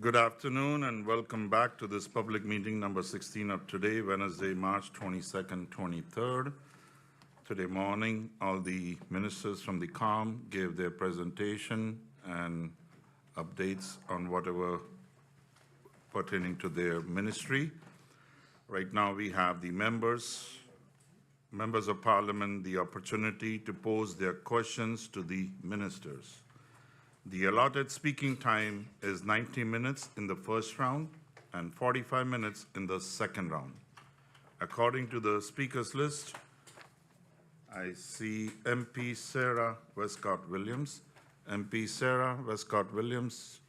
Good afternoon and welcome back to this public meeting number 16 of today, Wednesday, March 22nd, 23rd. Today morning, all the ministers from the COM gave their presentation and updates on whatever pertaining to their ministry. Right now we have the members of Parliament the opportunity to pose their questions to the ministers. The allotted speaking time is 90 minutes in the first round and 45 minutes in the second round. According to the speakers list, I see MP Sarah Westcott-Williams. MP Sarah Westcott-Williams.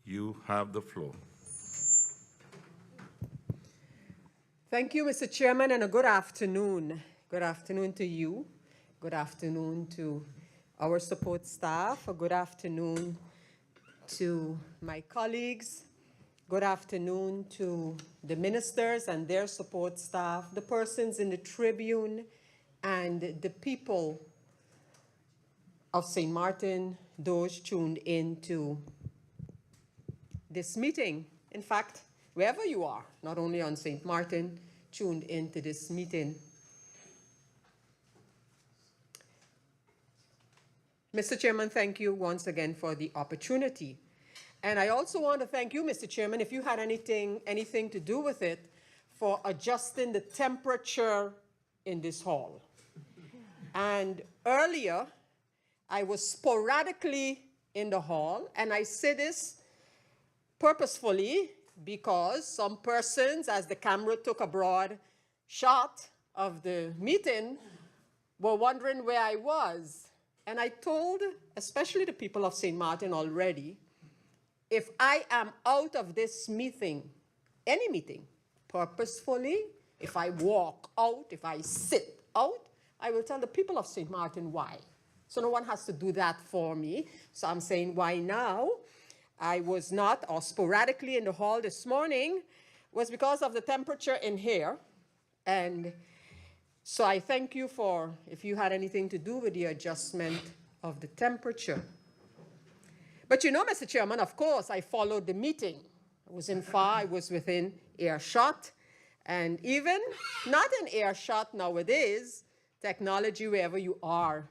You have the floor. Thank you, Mr. Chairman, and a good afternoon. Good afternoon to you. Good afternoon to our support staff. A good afternoon to my colleagues. Good afternoon to the ministers and their support staff, the persons in the tribune, and the people of St. Maarten, those tuned in to this meeting. In fact, wherever you are, not only on St. Maarten, tuned into this meeting. Mr. Chairman, thank you once again for the opportunity. And I also want to thank you, Mr. Chairman, if you had anything to do with it, for adjusting the temperature in this hall. And earlier, I was sporadically in the hall, and I say this purposefully because some persons, as the camera took a broad shot of the meeting, were wondering where I was. And I told, especially the people of St. Maarten already, if I am out of this meeting, any meeting, purposefully, if I walk out, if I sit out, I will tell the people of St. Maarten why. So no one has to do that for me. So I'm saying why now. I was not, or sporadically in the hall this morning, was because of the temperature in here. And so I thank you for, if you had anything to do with the adjustment of the temperature. But you know, Mr. Chairman, of course, I followed the meeting. I wasn't far, I was within earshot. And even not in earshot nowadays, technology, wherever you are,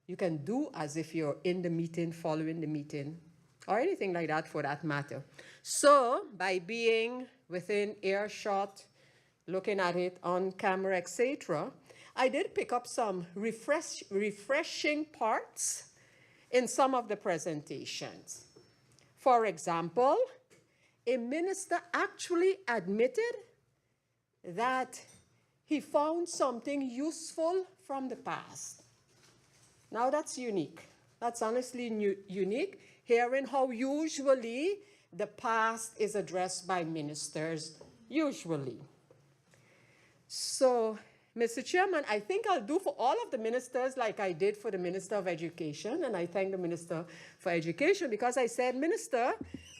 you can do as if you're in the meeting, following the meeting, or anything like that for that matter. So by being within earshot, looking at it on camera, etc., I did pick up some refreshing parts in some of the presentations. For example, a minister actually admitted that he found something useful from the past. Now that's unique. That's honestly unique, hearing how usually the past is addressed by ministers, usually. So, Mr. Chairman, I think I'll do for all of the ministers like I did for the Minister of Education, and I thank the Minister for Education because I said, Minister,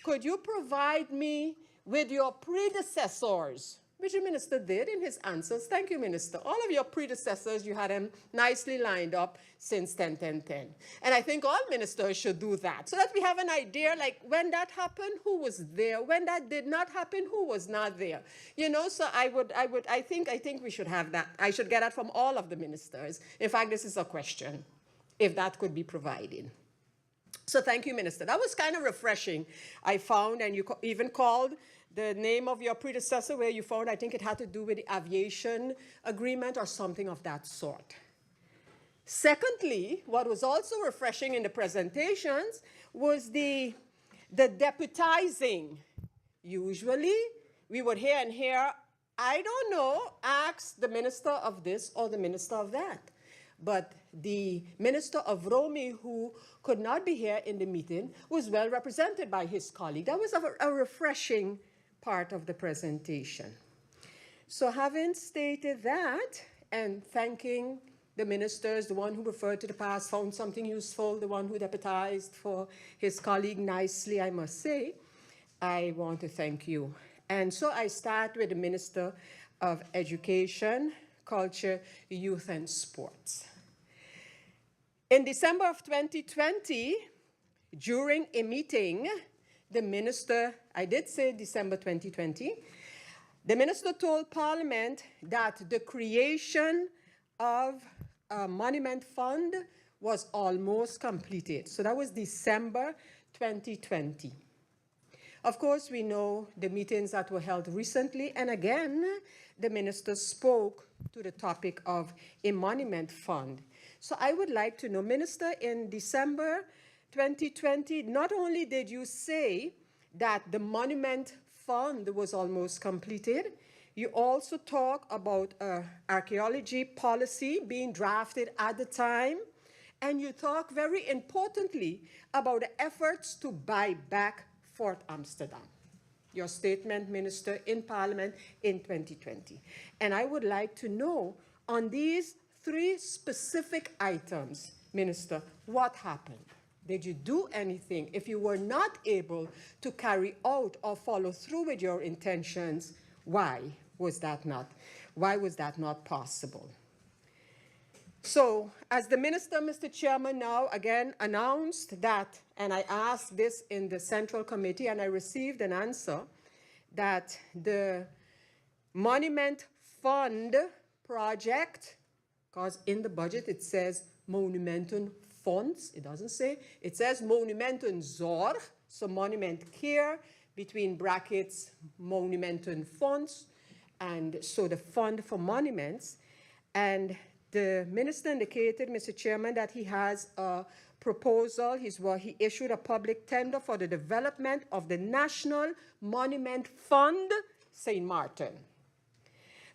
could you provide me with your predecessors? Which the minister did in his answers. Thank you, Minister. All of your predecessors, you had them nicely lined up since 10-10-10. And I think all ministers should do that so that we have an idea, like when that happened, who was there? When that did not happen, who was not there? You know, so I think we should have that. I should get that from all of the ministers. In fact, this is a question, if that could be provided. So thank you, Minister. That was kind of refreshing. I found, and you even called the name of your predecessor where you found, I think it had to do with the aviation agreement or something of that sort. Secondly, what was also refreshing in the presentations was the deputizing. Usually, we would hear and hear, I don't know, ask the minister of this or the minister of that. But the minister of Romy, who could not be here in the meeting, was well represented by his colleague. That was a refreshing part of the presentation. So having stated that, and thanking the ministers, the one who referred to the past, found something useful, the one who deputized for his colleague nicely, I must say, I want to thank you. And so I start with the Minister of Education, Culture, Youth and Sports. In December of 2020, during a meeting, the minister, I did say December 2020, the minister told Parliament that the creation of a monument fund was almost completed. So that was December 2020. Of course, we know the meetings that were held recently, and again, the minister spoke to the topic of a monument fund. So I would like to know, Minister, in December 2020, not only did you say that the monument fund was almost completed, you also talk about archaeology policy being drafted at the time, and you talk very importantly about the efforts to buy back Fort Amsterdam. Your statement, Minister, in Parliament in 2020. And I would like to know, on these 3 specific items, Minister, what happened? Did you do anything? If you were not able to carry out or follow through with your intentions, why was that not possible? So, as the Minister, Mr. Chairman, now again announced that, and I asked this in the Central Committee and I received an answer, that the Monument Fund project, because in the budget it says Monumenten Fonds, it doesn't say, it says Monumenten Zorg, so monument care, between brackets, Monumenten Fonds, and so the fund for monuments. And the minister indicated, Mr. Chairman, that he has a proposal. He issued a public tender for the development of the National Monument Fund, Sint Maarten.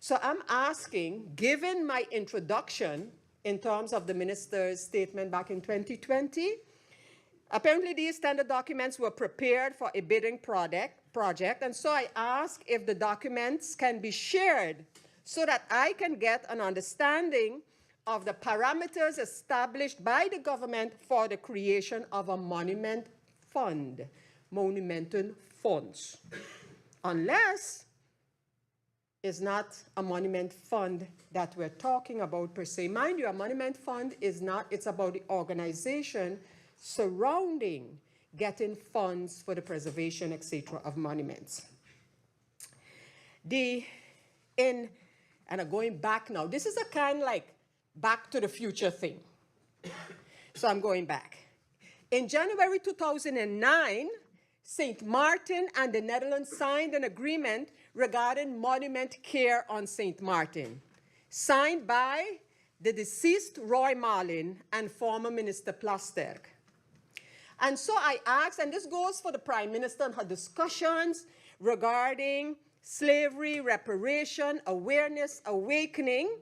So I'm asking, given my introduction in terms of the minister's statement back in 2020, apparently these tender documents were prepared for a bidding project, and so I ask if the documents can be shared so that I can get an understanding of the parameters established by the government for the creation of a monument fund, Monumenten Fonds. Unless it's not a monument fund that we're talking about per se. Mind you, a monument fund is not, it's about the organization surrounding getting funds for the preservation, etc., of monuments. And I'm going back now. This is a kind of like back to the future thing. So I'm going back. In January 2009, Sint Maarten and the Netherlands signed an agreement regarding monument care on Sint Maarten, signed by the deceased Roy Marlin and former Minister Plasterk. And so I asked, and this goes for the Prime Minister and her discussions regarding slavery, reparation, awareness, awakening,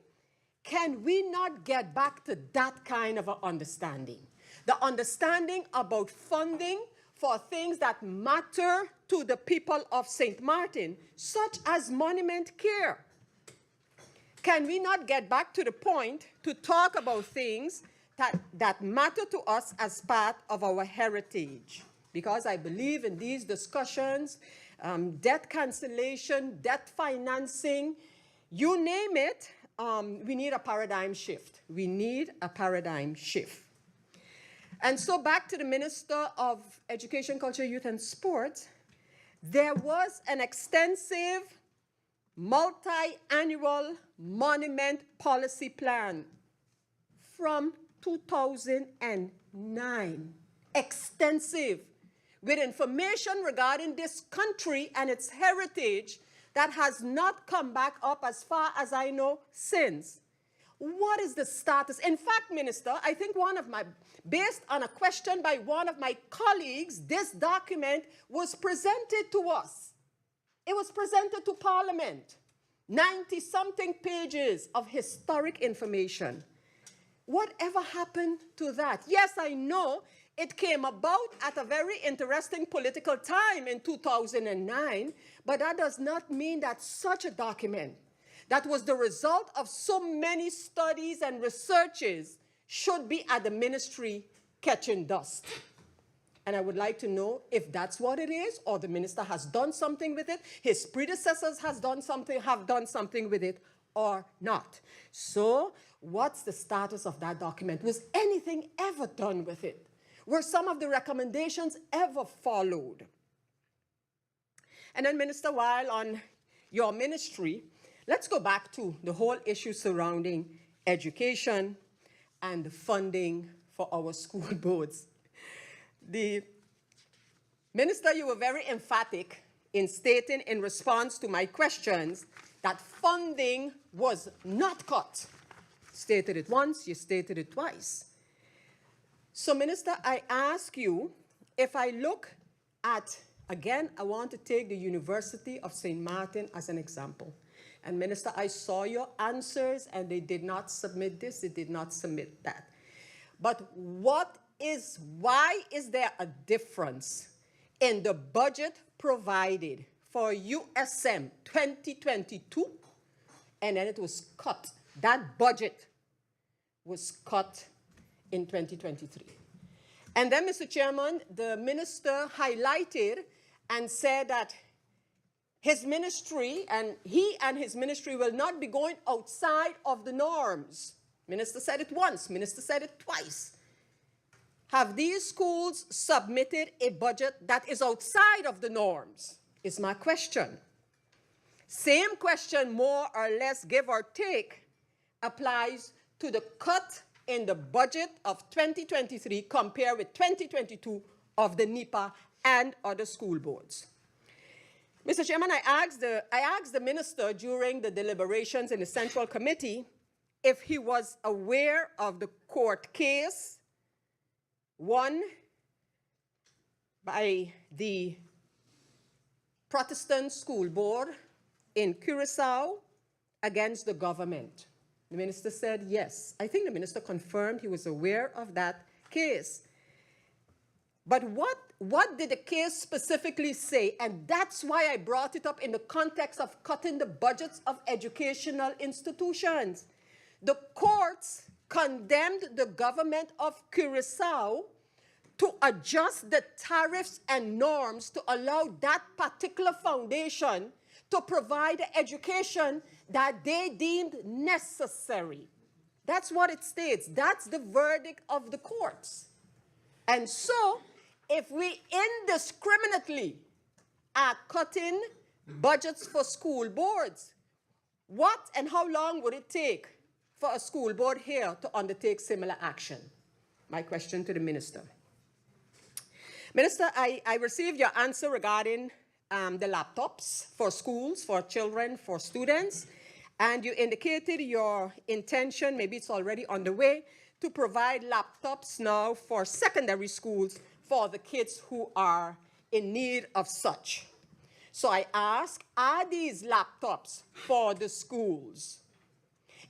can we not get back to that kind of an understanding? The understanding about funding for things that matter to the people of Sint Maarten, such as monument care. Can we not get back to the point to talk about things that matter to us as part of our heritage? Because I believe in these discussions, debt cancellation, debt financing, you name it, we need a paradigm shift. We need a paradigm shift. And so back to the Minister of Education, Culture, Youth and Sport, there was an extensive multi-annual monument policy plan from 2009. Extensive, with information regarding this country and its heritage that has not come back up as far as I know since. What is the status? In fact, Minister, I think based on a question by one of my colleagues, this document was presented to us. It was presented to Parliament. 90-something pages of historic information. Whatever happened to that? Yes, I know it came about at a very interesting political time in 2009, but that does not mean that such a document that was the result of so many studies and researches should be at the ministry catching dust. And I would like to know if that's what it is, or the minister has done something with it, his predecessors have done something with it, or not. So What's the status of that document? Was anything ever done with it? Were some of the recommendations ever followed? And then, Minister, while on your ministry, let's go back to the whole issue surrounding education and the funding for our school boards. The Minister, you were very emphatic in stating in response to my questions that funding was not cut. Stated it once, you stated it twice. So, Minister, I ask you, if I look at, again, I want to take the University of Sint Maarten as an example. And Minister, I saw your answers, and they did not submit this, they did not submit that. But why is there a difference in the budget provided for USM 2022, and then it was cut? That budget was cut in 2023. And then, Mr. Chairman, the minister highlighted and said that his ministry and his ministry will not be going outside of the norms. Minister said it once, minister said it twice. Have these schools submitted a budget that is outside of the norms? Is my question. Same question, more or less, give or take, applies to the cut in the budget of 2023 compared with 2022 of the NEPA and other school boards. Mr. Chairman, I asked the minister during the deliberations in the Central Committee if he was aware of the court case won by the Protestant School Board in Curaçao against the government. The minister said yes. I think the minister confirmed he was aware of that case. But what did the case specifically say? And that's why I brought it up in the context of cutting the budgets of educational institutions. The courts condemned the government of Curaçao to adjust the tariffs and norms to allow that particular foundation to provide the education that they deemed necessary. That's what it states. That's the verdict of the courts. And so, if we indiscriminately are cutting budgets for school boards, what and how long would it take for a school board here to undertake similar action? My question to the minister. Minister, I received your answer regarding the laptops for schools, for children, for students, and you indicated your intention, maybe it's already on the way, to provide laptops now for secondary schools for the kids who are in need of such. So I ask, are these laptops for the schools?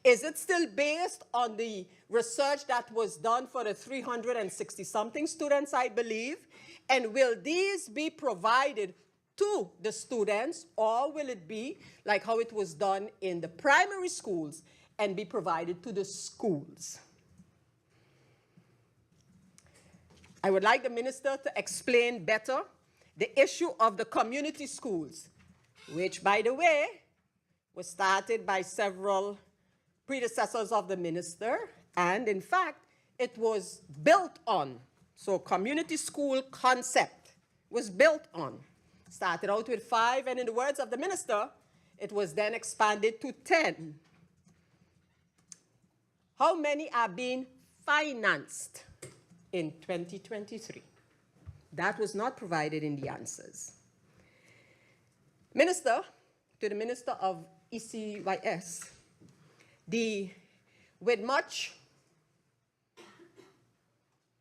Is it still based on the research that was done for the 360-something students, I believe? And will these be provided to the students, or will it be like how it was done in the primary schools and be provided to the schools? I would like the minister to explain better the issue of the community schools, which, by the way, was started by several predecessors of the minister, and in fact, it was built on. So community school concept was built on. Started out with 5, and in the words of the minister, it was then expanded to 10. How many are being financed in 2023? That was not provided in the answers. Minister, to the Minister of ECYS, with much,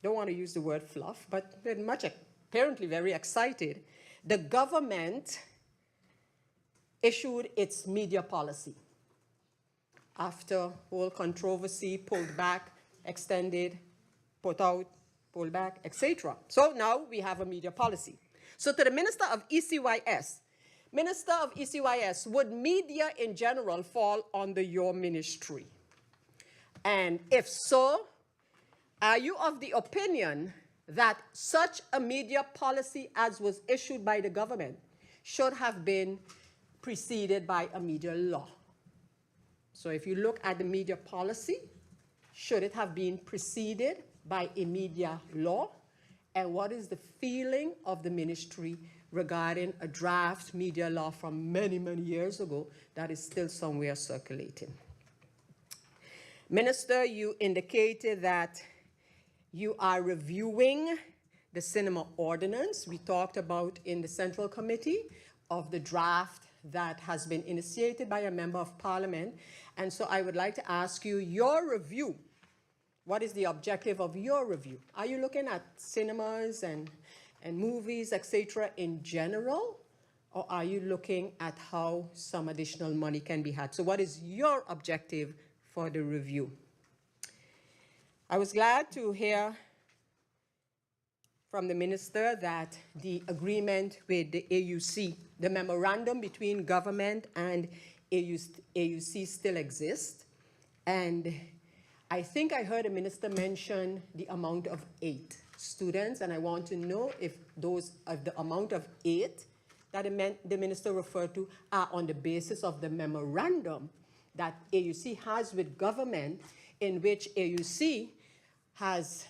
don't want to use the word fluff, but with much apparently very excited, the government issued its media policy after whole controversy, pulled back, extended, put out, pulled back, etc. So now we have a media policy. So to the Minister of ECYS, Minister of ECYS, would media in general fall under your ministry? And if so, are you of the opinion that such a media policy as was issued by the government should have been preceded by a media law? So if you look at the media policy should it have been preceded by a media law? And what is the feeling of the ministry regarding a draft media law from many, many years ago that is still somewhere circulating? Minister, you indicated that you are reviewing the cinema ordinance. We talked about in the Central Committee of the draft that has been initiated by a member of parliament. And so I would like to ask you your review. What is the objective of your review? Are you looking at cinemas and movies, etc. in general? Or are you looking at how some additional money can be had? So what is your objective for the review? I was glad to hear from the minister that the agreement with the AUC, the memorandum between government and AUC still exists. And I think I heard the minister mention the amount of 8 students, and I want to know if those of the amount of 8 that the minister referred to are on the basis of the memorandum that AUC has with government, in which AUC has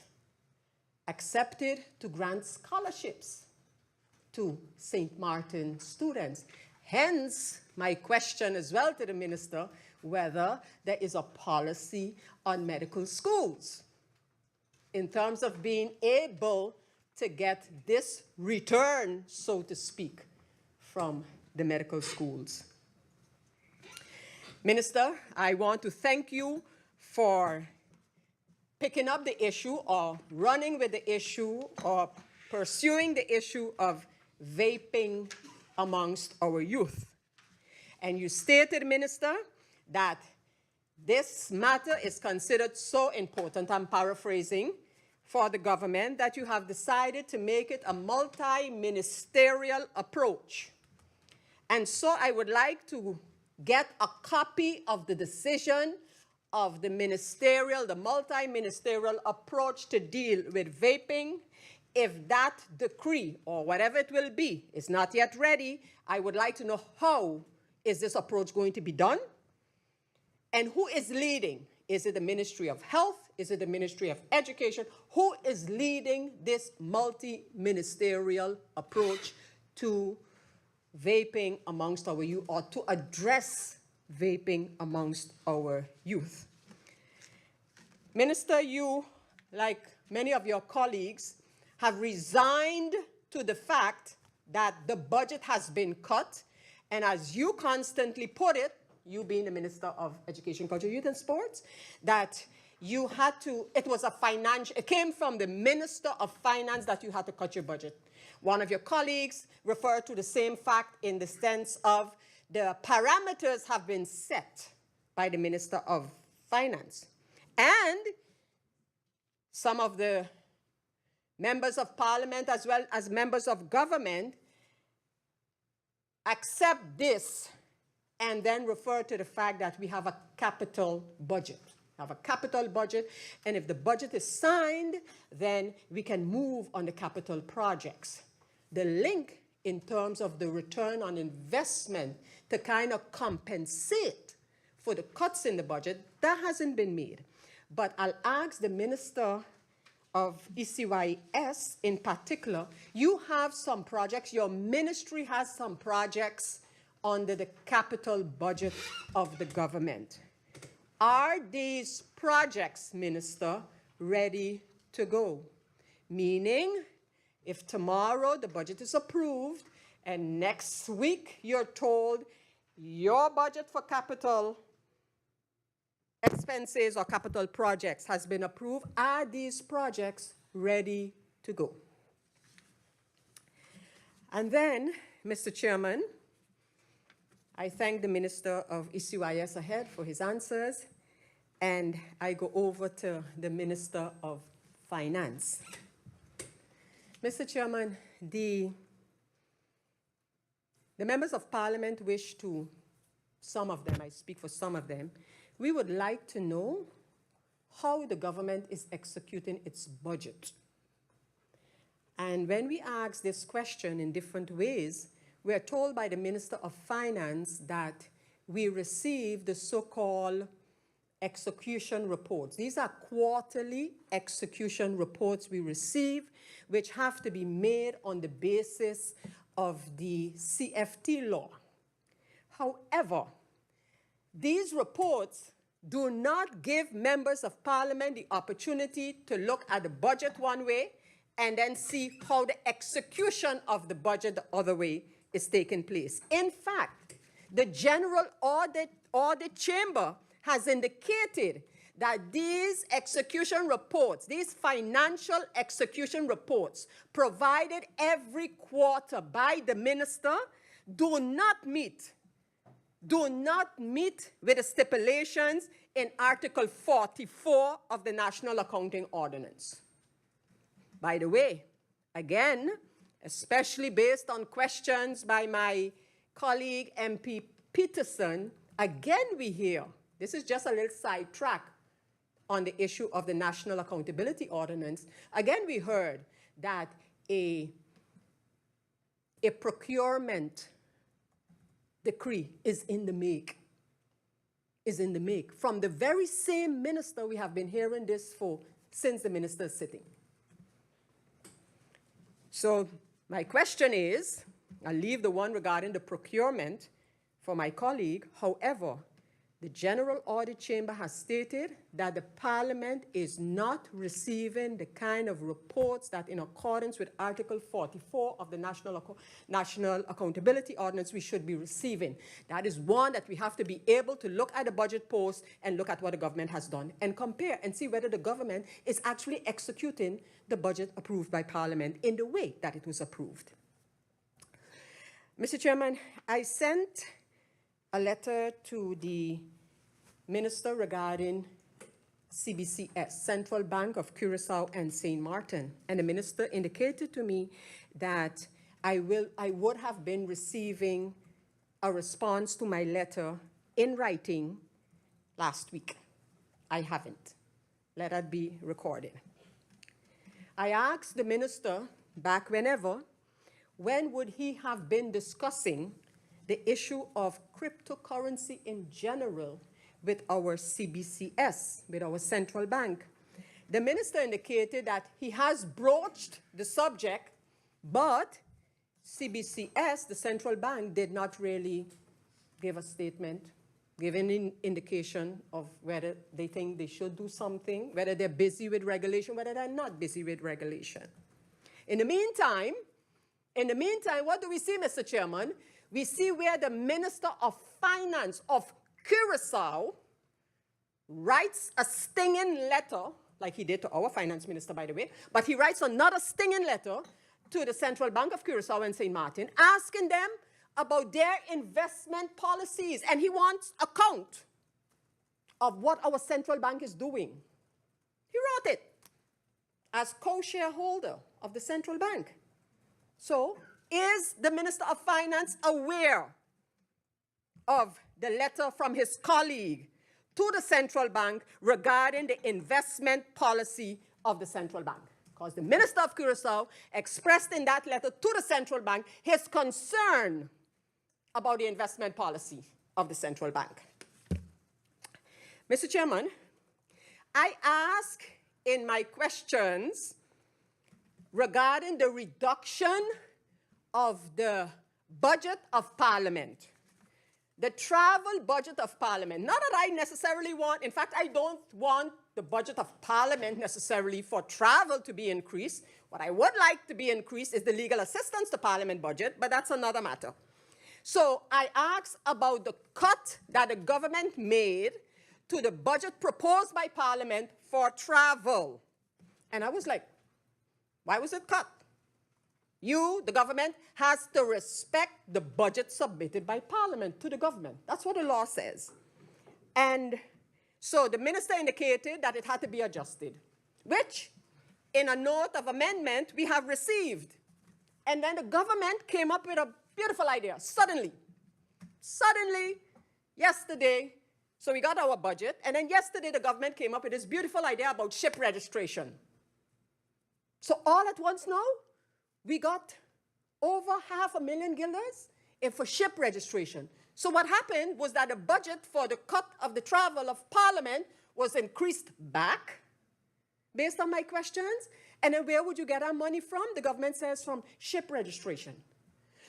accepted to grant scholarships to St. Maarten students. Hence, my question as well to the minister, whether there is a policy on medical schools in terms of being able to get this return, so to speak, from the medical schools. Minister, I want to thank you for picking up the issue or running with the issue or pursuing the issue of vaping amongst our youth. And you stated, Minister, that this matter is considered so important, I'm paraphrasing, for the government, that you have decided to make it a multi-ministerial approach. And so I would like to get a copy of the decision of the multi-ministerial approach to deal with vaping. If that decree, or whatever it will be, is not yet ready, I would like to know how is this approach going to be done? And who is leading? Is it the Ministry of Health? Is it the Ministry of Education? Who is leading this multi-ministerial approach to vaping amongst our youth, or to address vaping amongst our youth? Minister, you, like many of your colleagues, have resigned to the fact that the budget has been cut, and as you constantly put it, you being the Minister of Education, Culture, Youth and Sports, that you had to, it came from the Minister of Finance that you had to cut your budget. One of your colleagues referred to the same fact in the sense of the parameters have been set by the Minister of Finance. And some of the members of parliament as well as members of government accept this and then refer to the fact that we have a capital budget. Have a capital budget, and if the budget is signed, then we can move on the capital projects. The link in terms of the return on investment to kind of compensate for the cuts in the budget, that hasn't been made. But I'll ask the Minister of ECYS in particular, you have some projects, your ministry has some projects under the capital budget of the government. Are these projects, Minister, ready to go? Meaning, if tomorrow the budget is approved and next week you're told your budget for capital expenses or capital projects has been approved, are these projects ready to go? And then, Mr. Chairman, I thank the Minister of ECYS ahead for his answers, and I go over to the Minister of Finance. Mr. Chairman, the members of Parliament wish to, some of them, I speak for some of them, we would like to know how the government is executing its budget. And when we ask this question in different ways, we are told by the Minister of Finance that we receive the so-called execution reports. These are quarterly execution reports we receive, which have to be made on the basis of the CFT law. However, these reports do not give members of parliament the opportunity to look at the budget one way and then see how the execution of the budget the other way is taking place. In fact, the General Audit Chamber has indicated that these execution reports, these financial execution reports provided every quarter by the minister do not meet with the stipulations in Article 44 of the National Accounting Ordinance. By the way, again, especially based on questions by my colleague MP Peterson, again we hear, this is just a little sidetrack on the issue of the National Accountability Ordinance. Again, we heard that a procurement decree is in the make, from the very same minister we have been hearing this for since the minister is sitting. So my question is, I'll leave the one regarding the procurement for my colleague. However, the General Audit Chamber has stated that the Parliament is not receiving the kind of reports that, in accordance with Article 44 of the National Accountability Ordinance, we should be receiving. That is one, that we have to be able to look at the budget post and look at what the government has done and compare and see whether the government is actually executing the budget approved by Parliament in the way that it was approved. Mr. Chairman, I sent a letter to the minister regarding CBCS, Central Bank of Curaçao and Sint Maarten, and the minister indicated to me that I would have been receiving a response to my letter in writing last week. I haven't. Let that be recorded. I asked the minister back when would he have been discussing the issue of cryptocurrency in general with our CBCS, with our central bank. The minister indicated that he has broached the subject, but CBCS, the central bank, did not really give a statement, give any indication of whether they think they should do something, whether they're busy with regulation, whether they're not busy with regulation. In the meantime, what do we see, Mr. Chairman? We see where the Minister of Finance of Curaçao writes a stinging letter, like he did to our finance minister, by the way, but he writes another stinging letter to the Central Bank of Curaçao and Sint Maarten, asking them about their investment policies, and he wants account of what our central bank is doing. He wrote it as co-shareholder of the central bank. So, is the Minister of Finance aware of the letter from his colleague to the central bank regarding the investment policy of the central bank? Because the Minister of Curaçao expressed in that letter to the central bank his concern about the investment policy of the central bank. Mr. Chairman, I ask in my questions regarding the reduction of the budget of Parliament, the travel budget of Parliament. Not that I necessarily want, in fact, I don't want the budget of Parliament necessarily for travel to be increased. What I would like to be increased is the legal assistance to Parliament budget, but that's another matter. So I asked about the cut that the government made to the budget proposed by Parliament for travel. And I was like, why was it cut? You, the government, has to respect the budget submitted by Parliament to the government. That's what the law says. And so the minister indicated that it had to be adjusted, which, in a note of amendment, we have received. And then the government came up with a beautiful idea, suddenly, yesterday. So we got our budget, and then yesterday the government came up with this beautiful idea about ship registration. So all at once now, we got over 500,000 guilders for ship registration. So what happened was that the budget for the cut of the travel of Parliament was increased back, based on my questions. And then where would you get our money from? The government says from ship registration.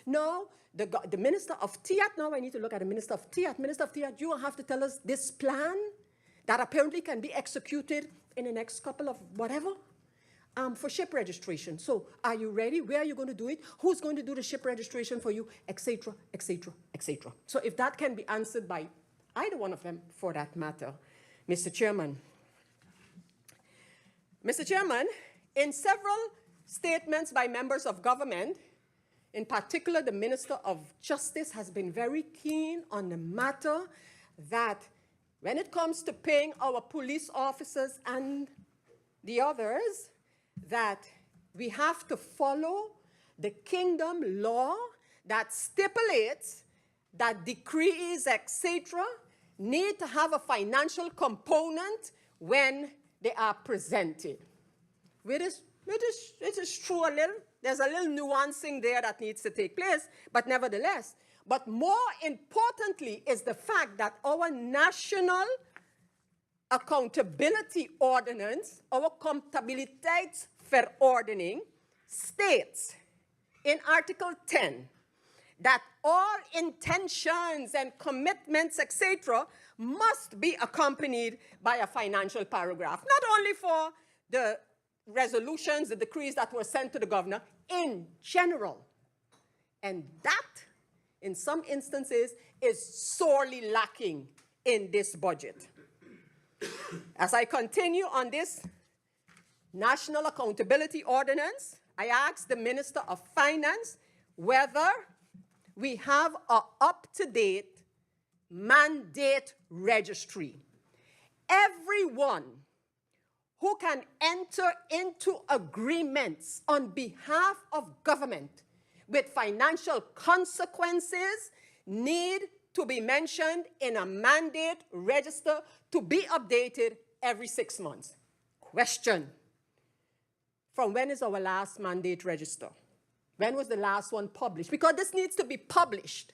No, the Minister of TIAT, now I need to look at the Minister of TIAT. Minister of TIAT, you will have to tell us this plan that apparently can be executed in the next couple of whatever, for ship registration. So are you ready? Where are you going to do it? Who's going to do the ship registration for you? Etc., etc., etc. So if that can be answered by either one of them, for that matter, Mr. Chairman. Mr. Chairman, in several statements by members of government, in particular, the Minister of Justice has been very keen on the matter that when it comes to paying our police officers and the others, that we have to follow the kingdom law that stipulates that decrees, etc., need to have a financial component when they are presented. It is true a little. There's a little nuancing there that needs to take place, but nevertheless. But more importantly is the fact that our national accountability ordinance, our Accountabiliteitsverordening, states in Article 10 that all intentions and commitments, etc., must be accompanied by a financial paragraph, not only for the resolutions, the decrees that were sent to the governor, in general. And that, in some instances, is sorely lacking in this budget. As I continue on this National Accountability Ordinance, I asked the Minister of Finance whether we have an up-to-date mandate registry. Everyone who can enter into agreements on behalf of government with financial consequences need to be mentioned in a mandate register to be updated every 6 months. Question: from when is our last mandate register? When was the last one published? Because this needs to be published.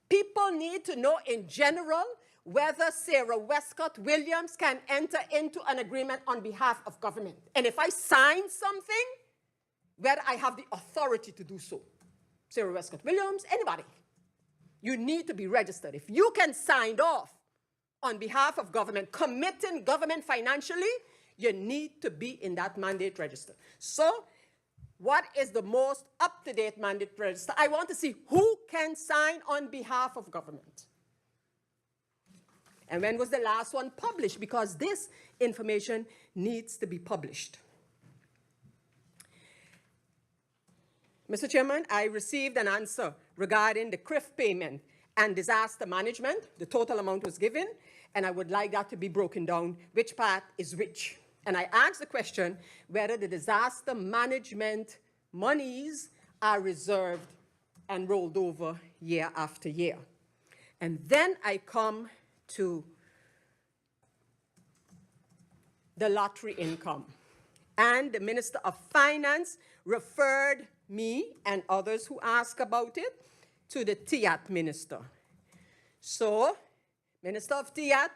People need to know in general whether Sarah Westcott Williams can enter into an agreement on behalf of government. And if I sign something, whether I have the authority to do so. Sarah Westcott Williams, anybody. You need to be registered. If you can sign off on behalf of government, committing government financially, you need to be in that mandate register. So, what is the most up-to-date mandate register? I want to see who can sign on behalf of government. And when was the last one published? Because this information needs to be published. Mr. Chairman, I received an answer regarding the CRIF payment and disaster management. The total amount was given, and I would like that to be broken down, which part is which. And I asked the question whether the disaster management monies are reserved and rolled over year after year. And then I come to the lottery income. And the Minister of Finance referred me and others who asked about it to the TIAT Minister. So, Minister of TIAT,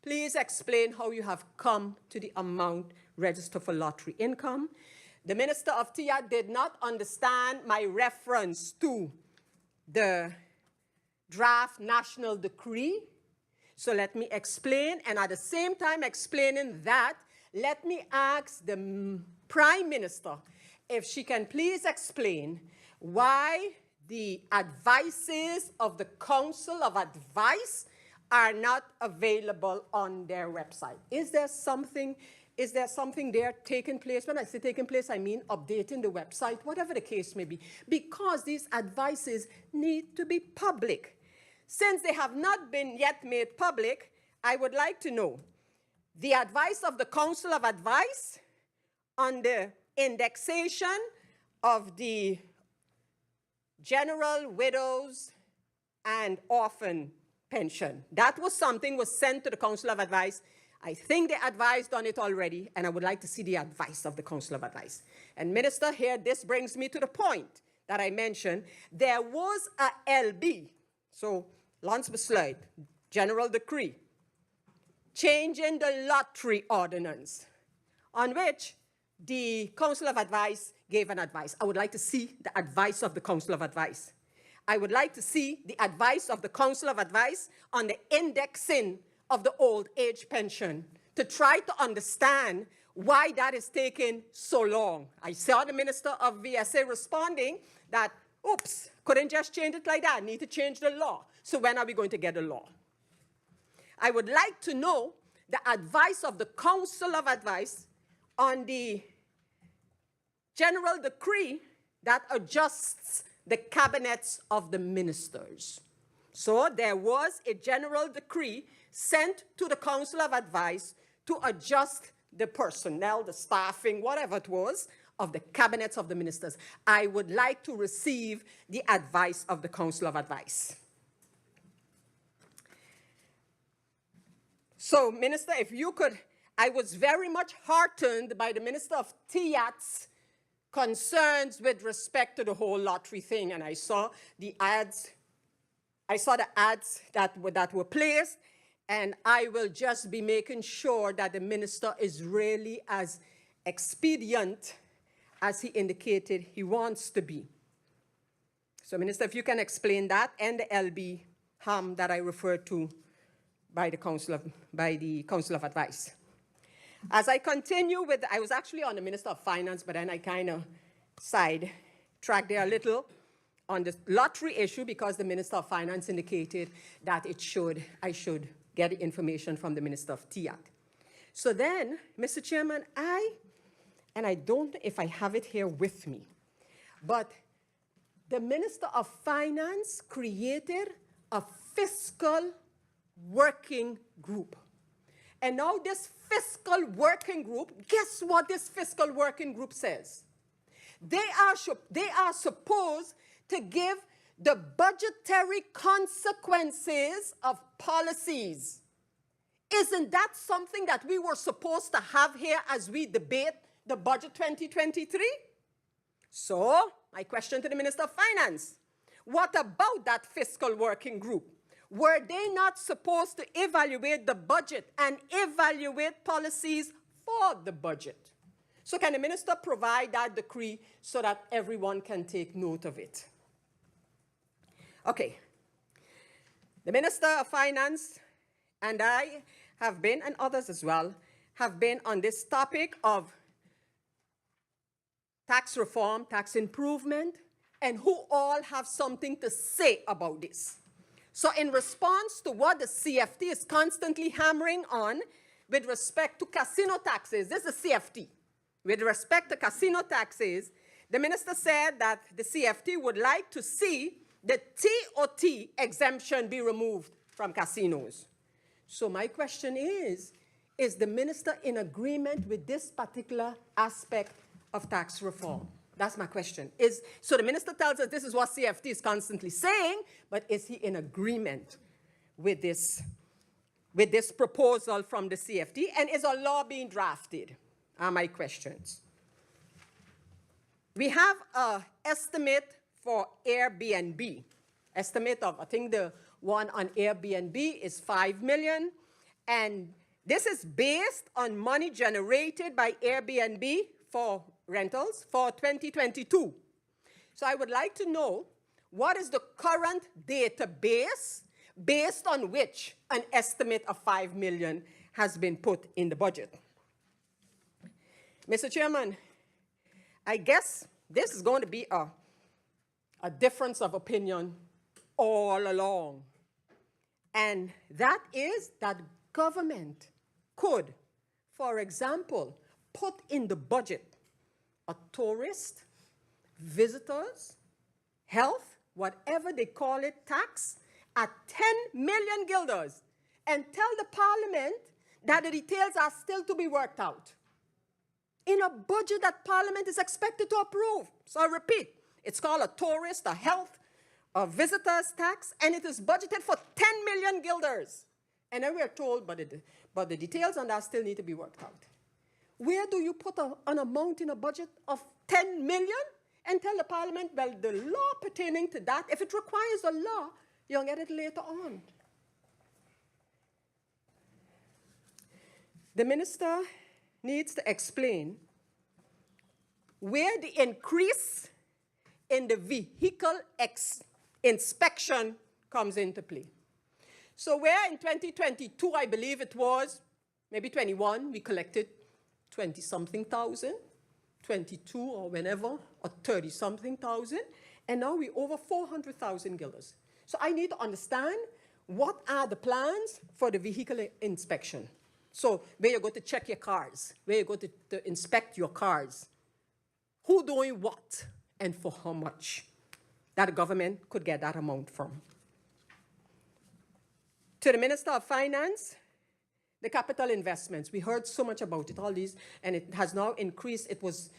please explain how you have come to the amount registered for lottery income. The Minister of TIAT did not understand my reference to the draft national decree. So let me explain, and at the same time explaining that, let me ask the Prime Minister if she can please explain why the advices of the Council of Advice are not available on their website. Is there something there taking place? When I say taking place, I mean updating the website, whatever the case may be, because these advices need to be public. Since they have not been yet made public, I would like to know the advice of the Council of Advice on the indexation of the general widows and orphan pension. That was something was sent to the Council of Advice. I think they advised on it already, and I would like to see the advice of the Council of Advice. And Minister, here, this brings me to the point that I mentioned. There was a LB. So Landsbesluit, General Decree, changing the lottery ordinance, on which the Council of Advice gave an advice. I would like to see the advice of the Council of Advice. I would like to see the advice of the Council of Advice on the indexing of the old age pension to try to understand why that is taking so long. I saw the Minister of VSA responding that, oops, couldn't just change it like that, need to change the law. So when are we going to get a law? I would like to know the advice of the Council of Advice on the general decree that adjusts the cabinets of the ministers. So there was a general decree sent to the Council of Advice to adjust the personnel, the staffing, whatever it was, of the cabinets of the ministers. I would like to receive the advice of the Council of Advice. So, Minister, if you could, I was very much heartened by the Minister of TIAT's concerns with respect to the whole lottery thing, and I saw the ads. I saw the ads that were placed, and I will just be making sure that the minister is really as expedient as he indicated he wants to be. So, Minister, if you can explain that and the LB harm that I referred to by the Council of Advice. As I continue with, I was actually on the Minister of Finance, but then I kind of sidetracked there a little on the lottery issue because the Minister of Finance indicated that I should get the information from the Minister of TIAT. So then, Mr. Chairman, and I don't know if I have it here with me, but the Minister of Finance created a fiscal working group. And now this fiscal working group, guess what this fiscal working group says? They are supposed to give the budgetary consequences of policies. Isn't that something that we were supposed to have here as we debate the budget 2023? So, my question to the Minister of Finance, what about that fiscal working group? Were they not supposed to evaluate the budget and evaluate policies for the budget? So can the minister provide that decree so that everyone can take note of it? Okay. The Minister of Finance and I have been, and others as well, have been on this topic of tax reform, tax improvement, and who all have something to say about this. So in response to what the CFT is constantly hammering on with respect to casino taxes, this is the CFT. With respect to casino taxes, the minister said that the CFT would like to see the TOT exemption be removed from casinos. So my question is the minister in agreement with this particular aspect of tax reform? That's my question. So the minister tells us this is what CFT is constantly saying, but is he in agreement with this proposal from the CFT? And is a law being drafted? Are my questions. We have an estimate for Airbnb. Estimate of, I think the one on Airbnb is 5 million. And this is based on money generated by Airbnb for rentals for 2022. So I would like to know what is the current database based on which an estimate of 5 million has been put in the budget. Mr. Chairman, I guess this is going to be a difference of opinion all along. And that is that government could, for example, put in the budget a tourist, visitors, health, whatever they call it, tax at 10 million guilders and tell the parliament that the details are still to be worked out in a budget that parliament is expected to approve. So I repeat, it's called a tourist, a health, a visitors tax, and it is budgeted for 10 million guilders. And then we are told, but the details on that still need to be worked out. Where do you put an amount in a budget of 10 million and tell the parliament, well, the law pertaining to that, if it requires a law, You'll get it later on. The minister needs to explain where the increase in the vehicle inspection comes into play. So where in 2022, I believe it was, maybe 21, we collected 20-something thousand, 22 or whenever, or 30-something thousand, and now we're over 400,000 guilders. So I need to understand what are the plans for the vehicle inspection. So where you go to check your cars, where you go to inspect your cars, who doing what and for how much, that the government could get that amount from. To the Minister of Finance, the capital investments. We heard so much about it, all these, and it has now increased. It was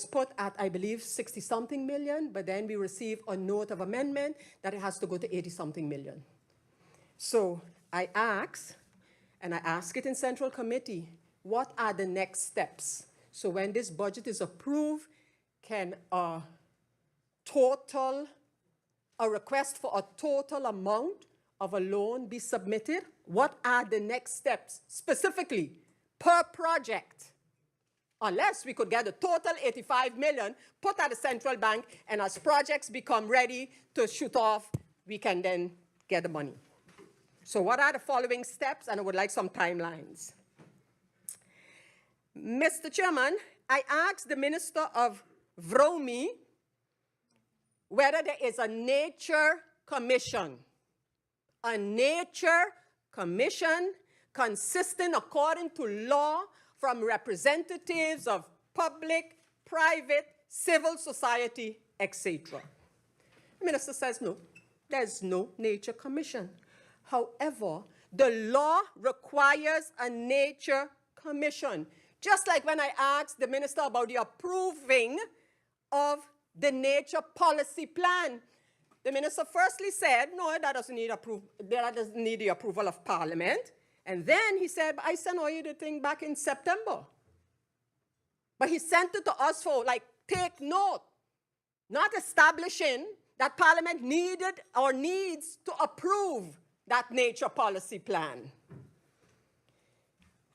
put at, I believe, 60-something million, but then we received a note of amendment that it has to go to 80-something million. So I ask, and I ask it in Central Committee, what are the next steps? So when this budget is approved, can a request for a total amount of a loan be submitted? What are the next steps, specifically per project? Unless we could get a total 85 million put at the central bank, and as projects become ready to shoot off, we can then get the money. So what are the following steps? And I would like some timelines. Mr. Chairman, I asked the Minister of Vromi whether there is a nature commission consistent according to law from representatives of public, private, civil society, etc. The minister says no, there's no nature commission. However, the law requires a nature commission. Just like when I asked the minister about the approving of the nature policy plan, the minister firstly said, no, that doesn't need the approval of Parliament. And then he said, I sent all you the thing back in September. But he sent it to us for, like, take note, not establishing that Parliament needed or needs to approve that nature policy plan.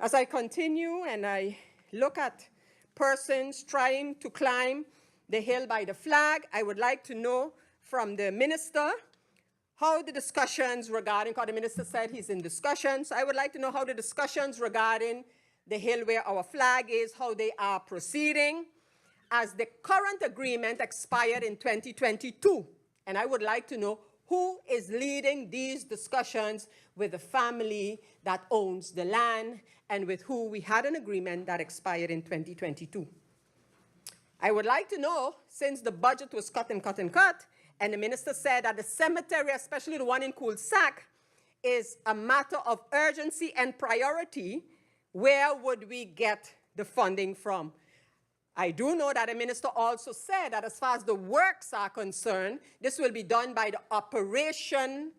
As I continue and I look at persons trying to climb the hill by the flag, I would like to know from the minister how the discussions regarding, because the minister said he's in discussions, I would like to know how the discussions regarding the hill where our flag is, how they are proceeding, as the current agreement expired in 2022. And I would like to know who is leading these discussions with the family that owns the land and with who we had an agreement that expired in 2022. I would like to know, since the budget was cut and cut and cut, and the minister said that the cemetery, especially the one in Coolsack, is a matter of urgency and priority, where would we get the funding from? I do know that the minister also said that as far as the works are concerned, this will be done by the operation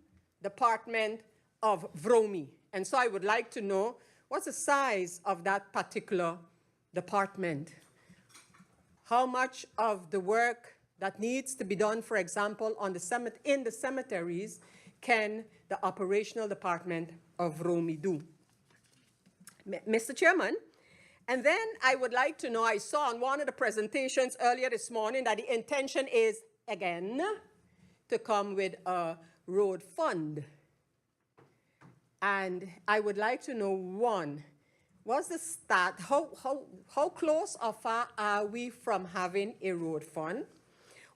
department of Vromi. And so I would like to know what's the size of that particular department? How much of the work that needs to be done, for example, on the in the cemeteries, can the operational department of Vromi do? Mr. Chairman, and then I would like to know, I saw on one of the presentations earlier this morning that the intention is, again, to come with a road fund. And I would like to know, one, what's the start? How close or far are we from having a road fund?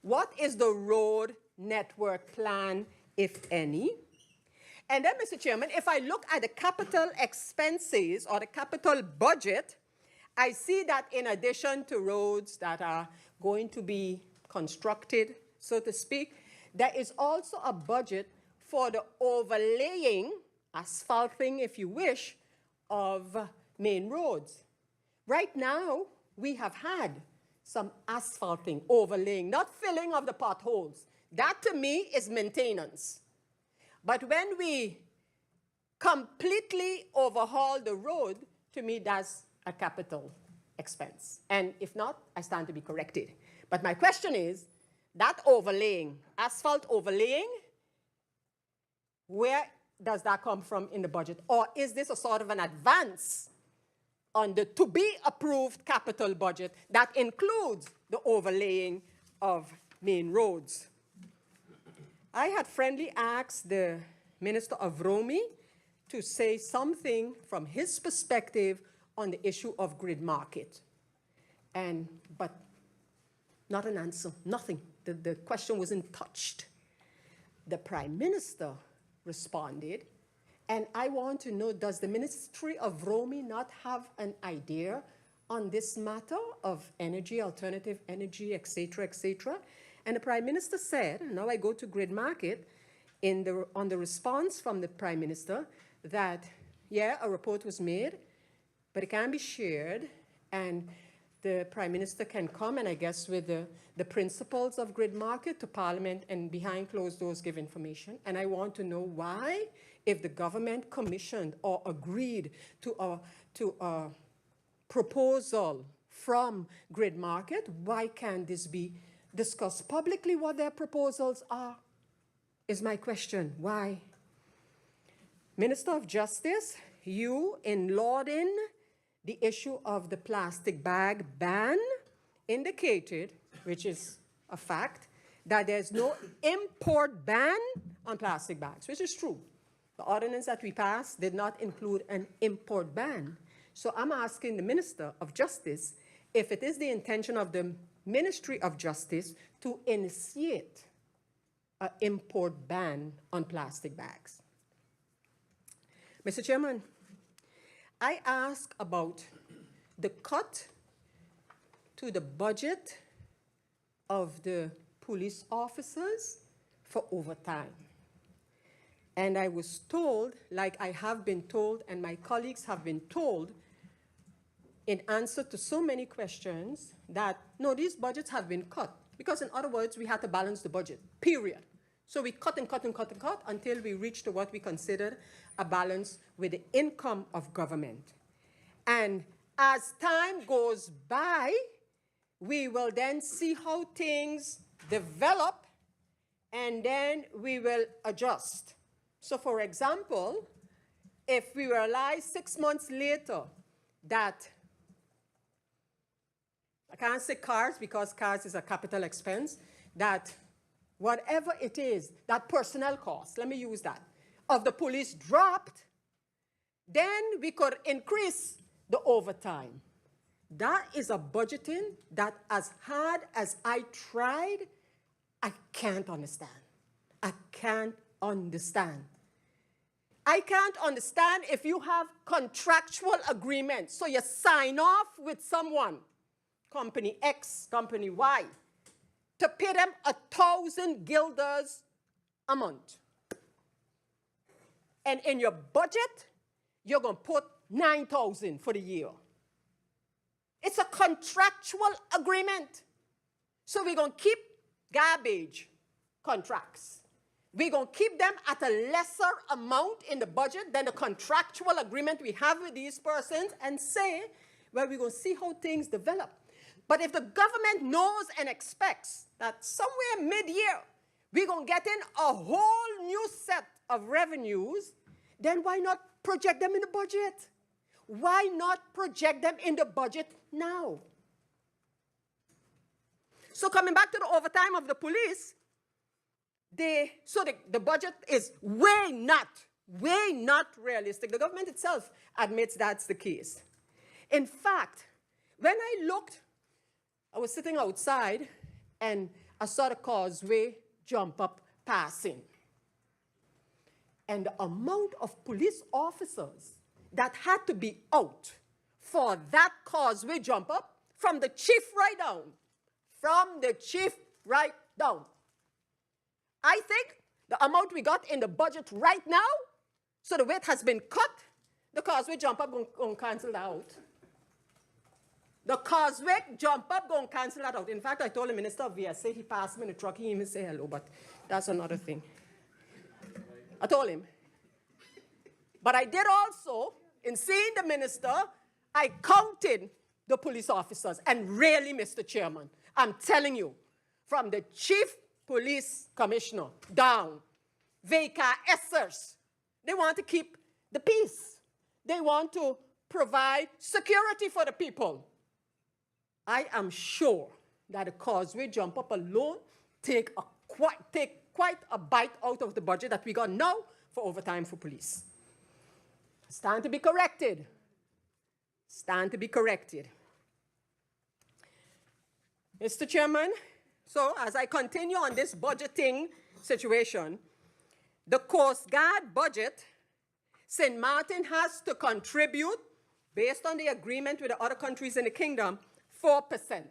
What is the road network plan, if any? And then, Mr. Chairman, if I look at the capital expenses or the capital budget, I see that in addition to roads that are going to be constructed, so to speak, there is also a budget for the overlaying, asphalting, if you wish, of main roads. Right now, we have had some asphalting, overlaying, not filling of the potholes. That, to me, is maintenance. But when we completely overhaul the road, to me, that's a capital expense. And if not, I stand to be corrected. But my question is, that overlaying, asphalt overlaying, Where does that come from in the budget? Or is this a sort of an advance on the to-be-approved capital budget that includes the overlaying of main roads? I had friendly asked the Minister of Romy to say something from his perspective on the issue of grid market. But not an answer, nothing. The question wasn't touched. The Prime Minister responded, and I want to know, does the Ministry of Romy not have an idea on this matter of energy, alternative energy, et cetera, And the Prime Minister said, and now I go to grid market, on the response from the Prime Minister that, yeah, a report was made, but it can be shared, and the Prime Minister can come, and I guess with the principles of grid market to Parliament and behind closed doors give information. And I want to know why, if the government commissioned or agreed to a proposal from grid market, why can't this be discussed publicly what their proposals are? Is my question. Why? Minister of Justice, you, in lauding the issue of the plastic bag ban, indicated, which is a fact, that there's no import ban on plastic bags, which is true. The ordinance that we passed did not include an import ban. So I'm asking the Minister of Justice if it is the intention of the Ministry of Justice to initiate an import ban on plastic bags. Mr. Chairman, I ask about the cut to the budget of the police officers for overtime. And I was told, like I have been told and my colleagues have been told, in answer to so many questions, that no, these budgets have been cut. Because in other words, we had to balance the budget, period. So we cut and cut and cut and cut until we reached what we considered a balance with the income of government. And as time goes by, we will then see how things develop, and then we will adjust. So for example, if we realize 6 months later that, I can't say cars because cars is a capital expense, that whatever it is, that personnel cost, let me use that, of the police dropped, then we could increase the overtime. That is a budgeting that, as hard as I tried, I can't understand. I can't understand. I can't understand if you have contractual agreements. So you sign off with someone, company X, company Y, to pay them 1,000 guilders a month. And in your budget, you're going to put 9,000 for the year. It's a contractual agreement. So we're going to keep garbage contracts. We're going to keep them at a lesser amount in the budget than the contractual agreement we have with these persons and say, well, we're going to see how things develop. But if the government knows and expects that somewhere mid-year we're going to get in a whole new set of revenues, then why not project them in the budget? Why not project them in the budget now? So coming back to the overtime of the police, the budget is way not realistic. The government itself admits that's the case. In fact, when I looked, I was sitting outside and I saw the causeway jump up passing. And the amount of police officers that had to be out for that causeway jump up, from the chief right down, I think the amount we got in the budget right now, so the weight has been cut, the causeway jump up going to cancel that out. The causeway jump up going to cancel that out. In fact, I told the Minister of VSA, he passed me in the truck, he even said hello, but that's another thing. I told him. But I did also, in seeing the minister, I counted the police officers. And really, Mr. Chairman, I'm telling you, from the chief police commissioner down, VKSers. They want to keep the peace. They want to provide security for the people. I am sure that the causeway jump up alone take quite a bite out of the budget that we got now for overtime for police. It's time to be corrected. It's time to be corrected. Mr. Chairman, so as I continue on this budgeting situation, the Coast Guard budget, Sint Maarten has to contribute, based on the agreement with the other countries in the kingdom, 4%.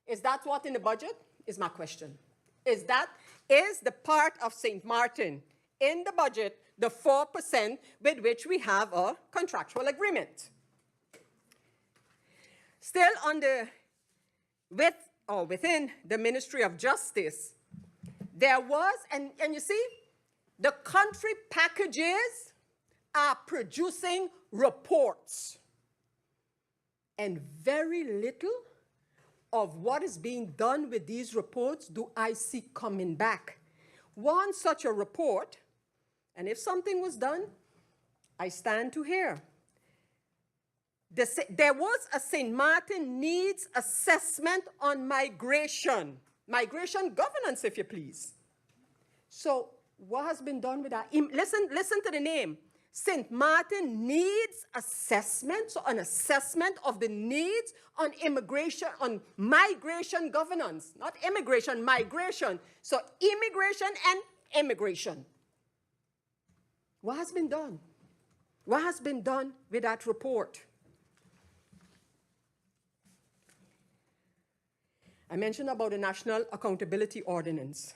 Is that what in the budget? Is my question. Is the part of Sint Maarten in the budget the 4% with which we have a contractual agreement? Still within the Ministry of Justice, there was, and you see, the country packages are producing reports. And very little of what is being done with these reports do I see coming back. One such a report, and if something was done, I stand to hear. There was a Sint Maarten needs assessment on migration governance, if you please. So what has been done with that? Listen to the name. Sint Maarten needs assessment, so an assessment of the needs on immigration, on migration governance, not immigration, migration. So immigration and immigration. What has been done? What has been done with that report? I mentioned about the National Accountability Ordinance.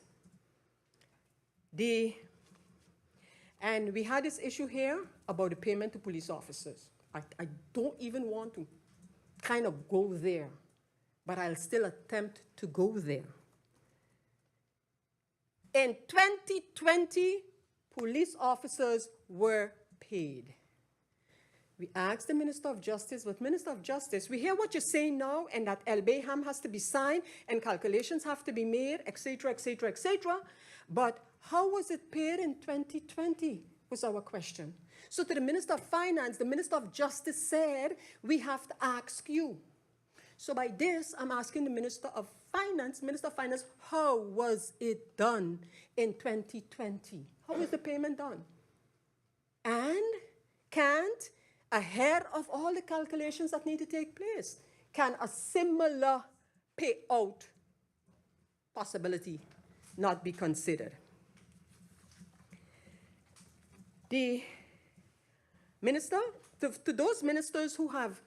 And we had this issue here about the payment to police officers. I don't even want to kind of go there, but I'll still attempt to go there. In 2020, police officers were paid. We asked the Minister of Justice, but Minister of Justice, we hear what you're saying now, and that LBHAM has to be signed, and calculations have to be made, etc., etc., etc. But how was it paid in 2020 was our question. So to the Minister of Finance, the Minister of Justice said, we have to ask you. So by this, I'm asking the Minister of Finance, how was it done in 2020? How was the payment done? And can't, ahead of all the calculations that need to take place, can a similar payout possibility not be considered? The minister, to those ministers who have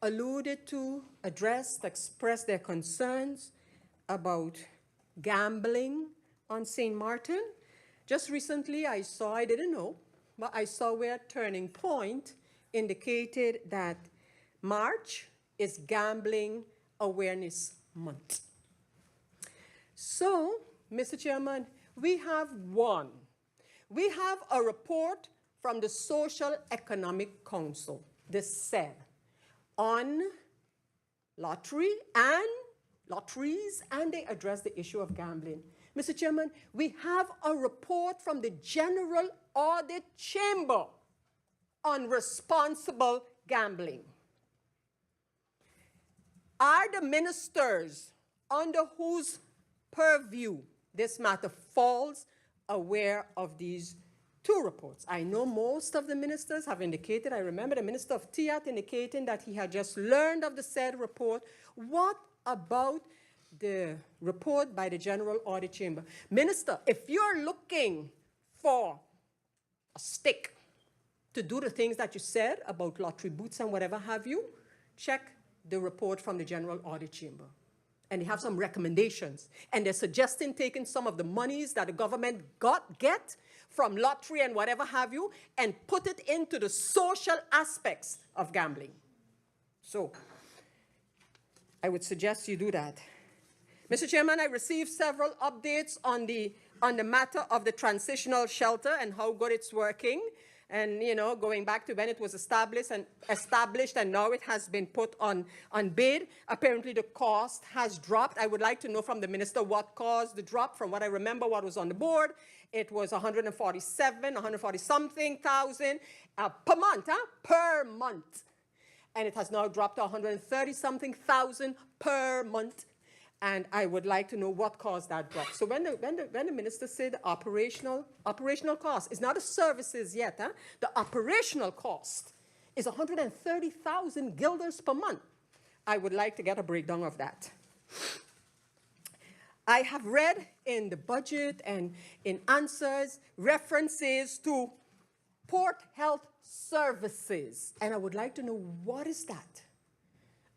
alluded to, addressed, expressed their concerns about gambling on St. Maarten, just recently I didn't know, but I saw where Turning Point indicated that March is Gambling Awareness Month. So, Mr. Chairman, we have a report from the Social Economic Council, the SED, on lotteries, and they address the issue of gambling. Mr. Chairman, we have a report from the General Audit Chamber on responsible gambling. Are the ministers under whose purview this matter falls aware of these two reports? I know most of the ministers have indicated. I remember the Minister of TIAT indicating that he had just learned of the said report. What about the report by the General Audit Chamber? Minister, if you're looking for a stick to do the things that you said about lottery booths and whatever have you, check the report from the General Audit Chamber. And they have some recommendations. And they're suggesting taking some of the monies that the government get from lottery and whatever have you, and put it into the social aspects of gambling. So I would suggest you do that. Mr. Chairman, I received several updates on the matter of the transitional shelter and how good it's working. and, you know, going back to when it was established and now it has been put on bid. Apparently the cost has dropped. I would like to know from the minister what caused the drop. From what I remember, what was on the board, it was 140 something thousand per month, per month. And it has now dropped to 130 something thousand per month. And I would like to know what caused that drop. So when the minister said operational cost, it's not the services yet. The operational cost is 130,000 guilders per month. I would like to get a breakdown of that. I have read in the budget and in answers references to port health services. And I would like to know, what is that?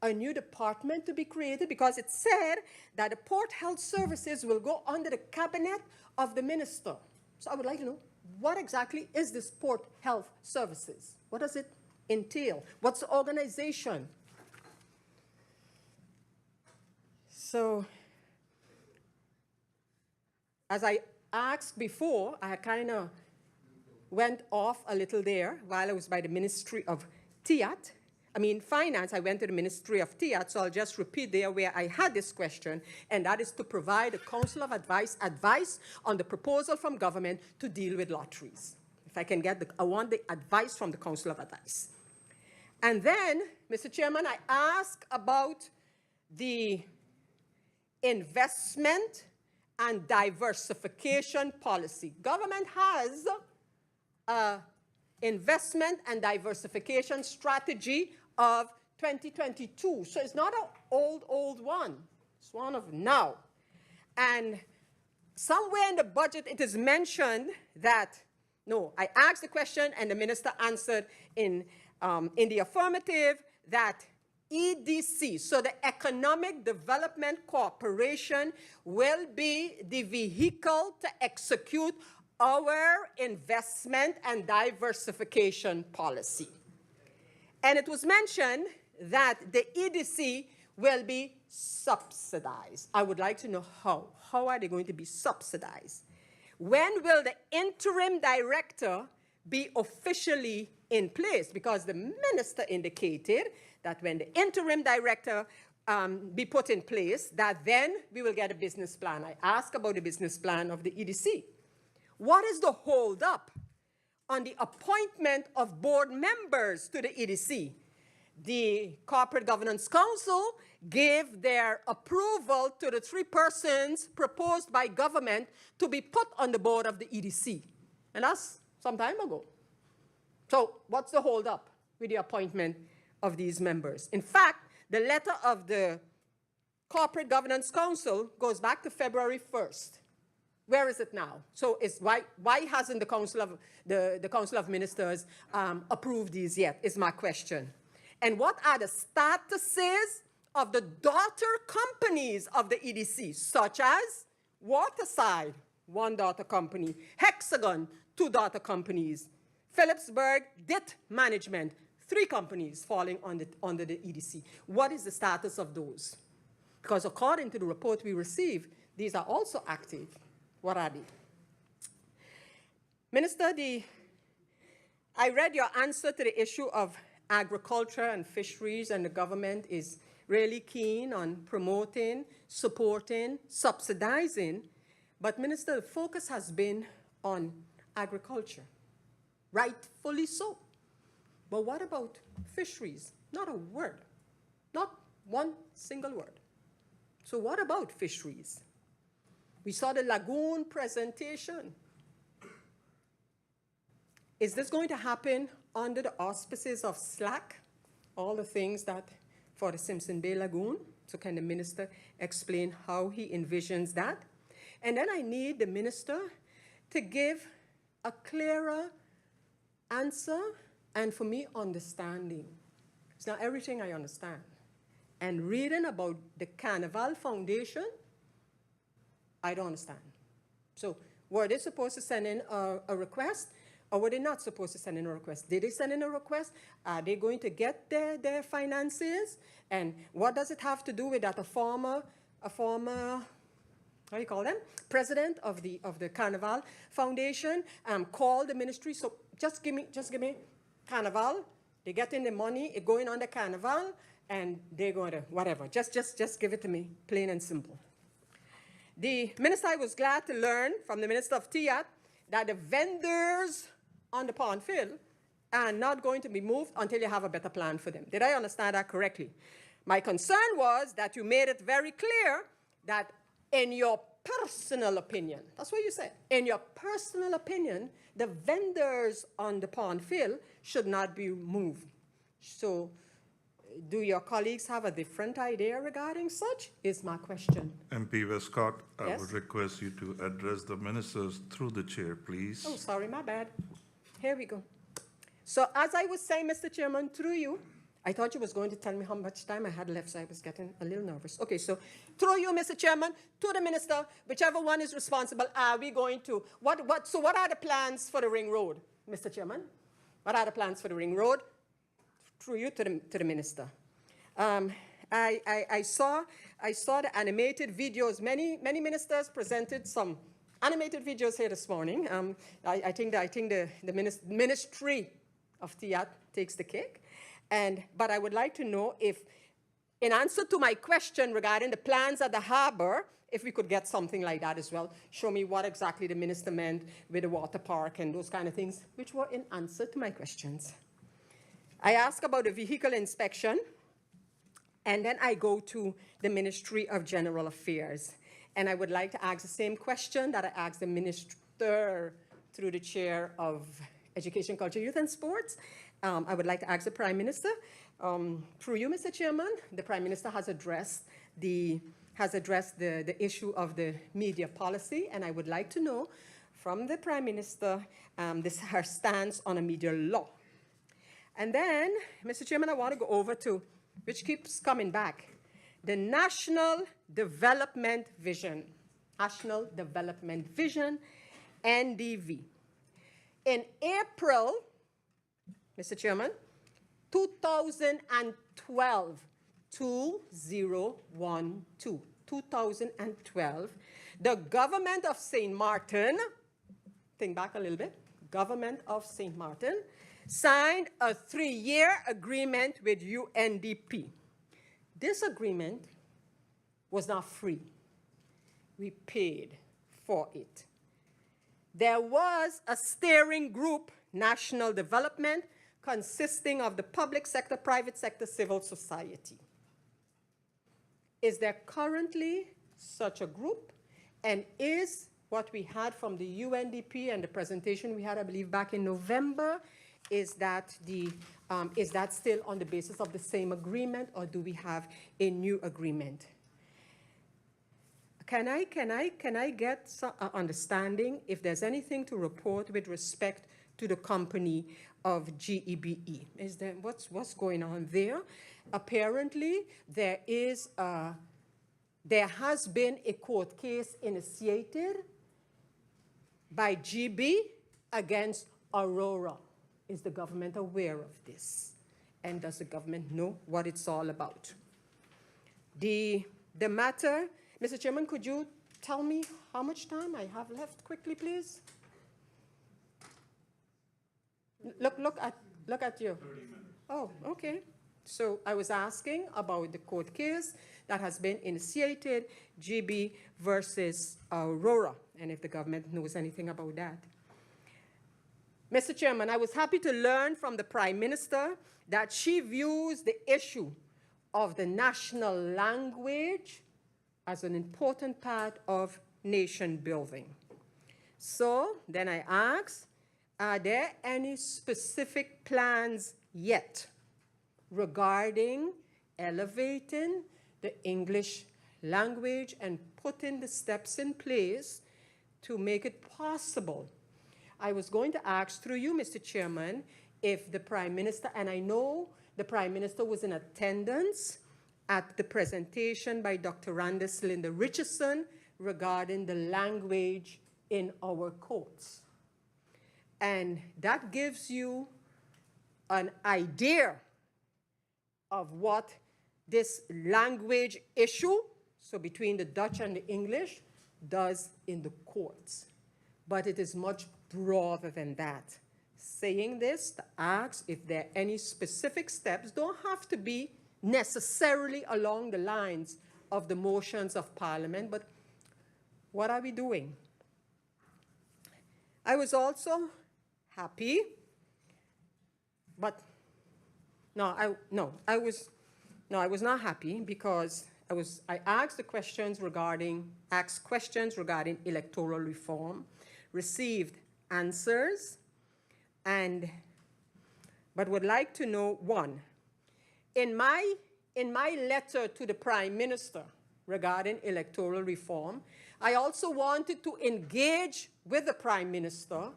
A new department to be created, because it said that the port health services will go under the cabinet of the minister. So I would like to know, what exactly is this port health services? What does it entail? What's the organization? So, as I asked before, I kind of went off a little there while I was by the Ministry of Finance. I went to the Ministry of TIAT, so I'll just repeat there where I had this question, and that is to provide a council of advice on the proposal from government to deal with lotteries. If I can get I want the advice from the council of advice. And then, Mr. Chairman, I asked about the investment and diversification policy. Government has an investment and diversification strategy of 2022. So it's not an old one. It's one of now. And somewhere in the budget it is mentioned that, no, I asked the question and the minister answered in the affirmative that EDC, so the Economic Development Corporation, will be the vehicle to execute our investment and diversification policy. And it was mentioned that the EDC will be subsidized. I would like to know how. How are they going to be subsidized? When will the interim director be officially in place? Because the minister indicated that when the interim director be put in place, that then we will get a business plan. I asked about the business plan of the EDC. What is the hold-up on the appointment of board members to the EDC? The Corporate Governance Council gave their approval to the 3 persons proposed by government to be put on the board of the EDC. And that's some time ago. So what's the hold-up with the appointment of these members? In fact, the letter of the Corporate Governance Council goes back to February 1st. Where is it now? So why hasn't the Council of Ministers approved these yet, is my question. And what are the statuses of the daughter companies of the EDC, such as Waterside, 1 daughter company, Hexagon, 2 daughter companies, Phillipsburg DIT Management, 3 companies falling under the EDC. What is the status of those? Because according to the report we received, these are also active. What are they? Minister, I read your answer to the issue of agriculture and fisheries, and the government is really keen on promoting, supporting, subsidizing. But Minister, the focus has been on agriculture, rightfully so. But what about fisheries? Not a word, not one single word. So what about fisheries? We saw the lagoon presentation. Is this going to happen under the auspices of SLAC? All the things that for the Simpson Bay Lagoon? So can the minister explain how he envisions that? And then I need the minister to give a clearer answer and for me understanding. It's not everything I understand. And reading about the Carnival Foundation, I don't understand. So were they supposed to send in a request, or were they not supposed to send in a request? Did they send in a request? Are they going to get their finances? And what does it have to do with that? A former how do you call them? President of the Carnival Foundation, called the ministry. So just give me Carnival. They get in the money, it going on the Carnival, and they're going to whatever. Just give it to me, plain and simple. The minister, I was glad to learn from the Minister of TIAT that the vendors on the pond fill are not going to be moved until you have a better plan for them. Did I understand that correctly? My concern was that you made it very clear that in your personal opinion, that's what you said, in your personal opinion, the vendors on the pond fill should not be moved. So do your colleagues have a different idea regarding such, is my question. MP Westcott, I Yes? would request you to address the ministers through the chair, please. Oh, sorry, my bad. Here we go. So as I was saying, Mr. Chairman, through you, I thought you was going to tell me how much time I had left, so I was getting a little nervous. Okay, so through you, Mr. Chairman, to the minister, whichever one is responsible, are we going to, what are the plans for the ring road, Mr. Chairman? What are the plans for the ring road? Through you to the minister. I saw the animated videos. Many ministers presented some animated videos here this morning. I think the Ministry of TIAT takes the cake. But I would like to know if, in answer to my question regarding the plans at the harbor, if we could get something like that as well. Show me what exactly the minister meant with the water park and those kind of things, which were in answer to my questions. I asked about the vehicle inspection, and then I go to the Ministry of General Affairs. And I would like to ask the same question that I asked the minister through the chair of Education, Culture, Youth and Sports. I would like to ask the Prime Minister, through you, Mr. Chairman, the Prime Minister has addressed the issue of the media policy, and I would like to know from the Prime Minister her stance on a media law. And then, Mr. Chairman, I want to go over to, which keeps coming back, the National Development Vision. National Development Vision, NDV. In April, Mr. Chairman, 2012, 2012, the government of Sint Maarten, think back a little bit, government of Sint Maarten, signed a 3-year agreement with UNDP. This agreement was not free. We paid for it. There was a steering group, national development, consisting of the public sector, private sector, civil society. Is there currently such a group? And is what we had from the UNDP and the presentation we had, I believe, back in November, is that still on the basis of the same agreement, or do we have a new agreement? Can I get some understanding if there's anything to report with respect to the company of GEBE? Is there, what's going on there? Apparently, there has been a court case initiated by GB against Aurora. Is the government aware of this? And does the government know what it's all about? The matter, Mr. Chairman, could you tell me how much time I have left quickly, please? Look at you. 30 minutes. Oh, okay. So I was asking about the court case that has been initiated, GB versus Aurora, and if the government knows anything about that. Mr. Chairman, I was happy to learn from the Prime Minister that she views the issue of the national language as an important part of nation building. So then I asked, are there any specific plans yet regarding elevating the English language and putting the steps in place to make it possible? I was going to ask through you, Mr. Chairman, if the Prime Minister, and I know the Prime Minister was in attendance at the presentation by Dr. Randis Linda Richardson regarding the language in our courts. And that gives you an idea of what this language issue, so between the Dutch and the English, does in the courts. But it is much broader than that. Saying this to ask if there are any specific steps, don't have to be necessarily along the lines of the motions of Parliament, but what are we doing? I was also happy, but I was not happy because I asked questions regarding electoral reform, received answers, but would like to know, one, in my letter to the Prime Minister regarding electoral reform, I also wanted to engage with the Prime Minister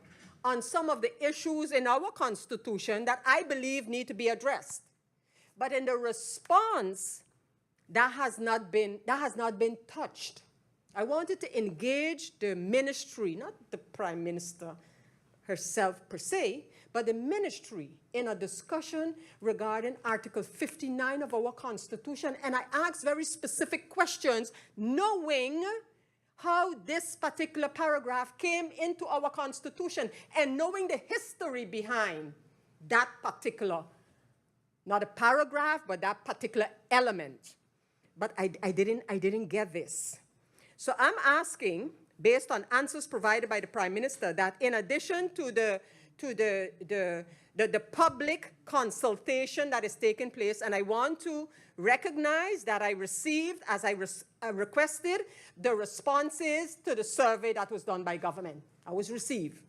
on some of the issues in our Constitution that I believe need to be addressed. But in the response, that has not been touched. I wanted to engage the ministry, not the Prime Minister herself per se, but the ministry in a discussion regarding Article 59 of our Constitution. And I asked very specific questions, knowing how this particular paragraph came into our Constitution and knowing the history behind that particular, not a paragraph, but that particular element. But I didn't get this. So I'm asking, based on answers provided by the Prime Minister, that in addition to the public consultation that is taking place, and I want to recognize that I received, as I requested, the responses to the survey that was done by government. I was received.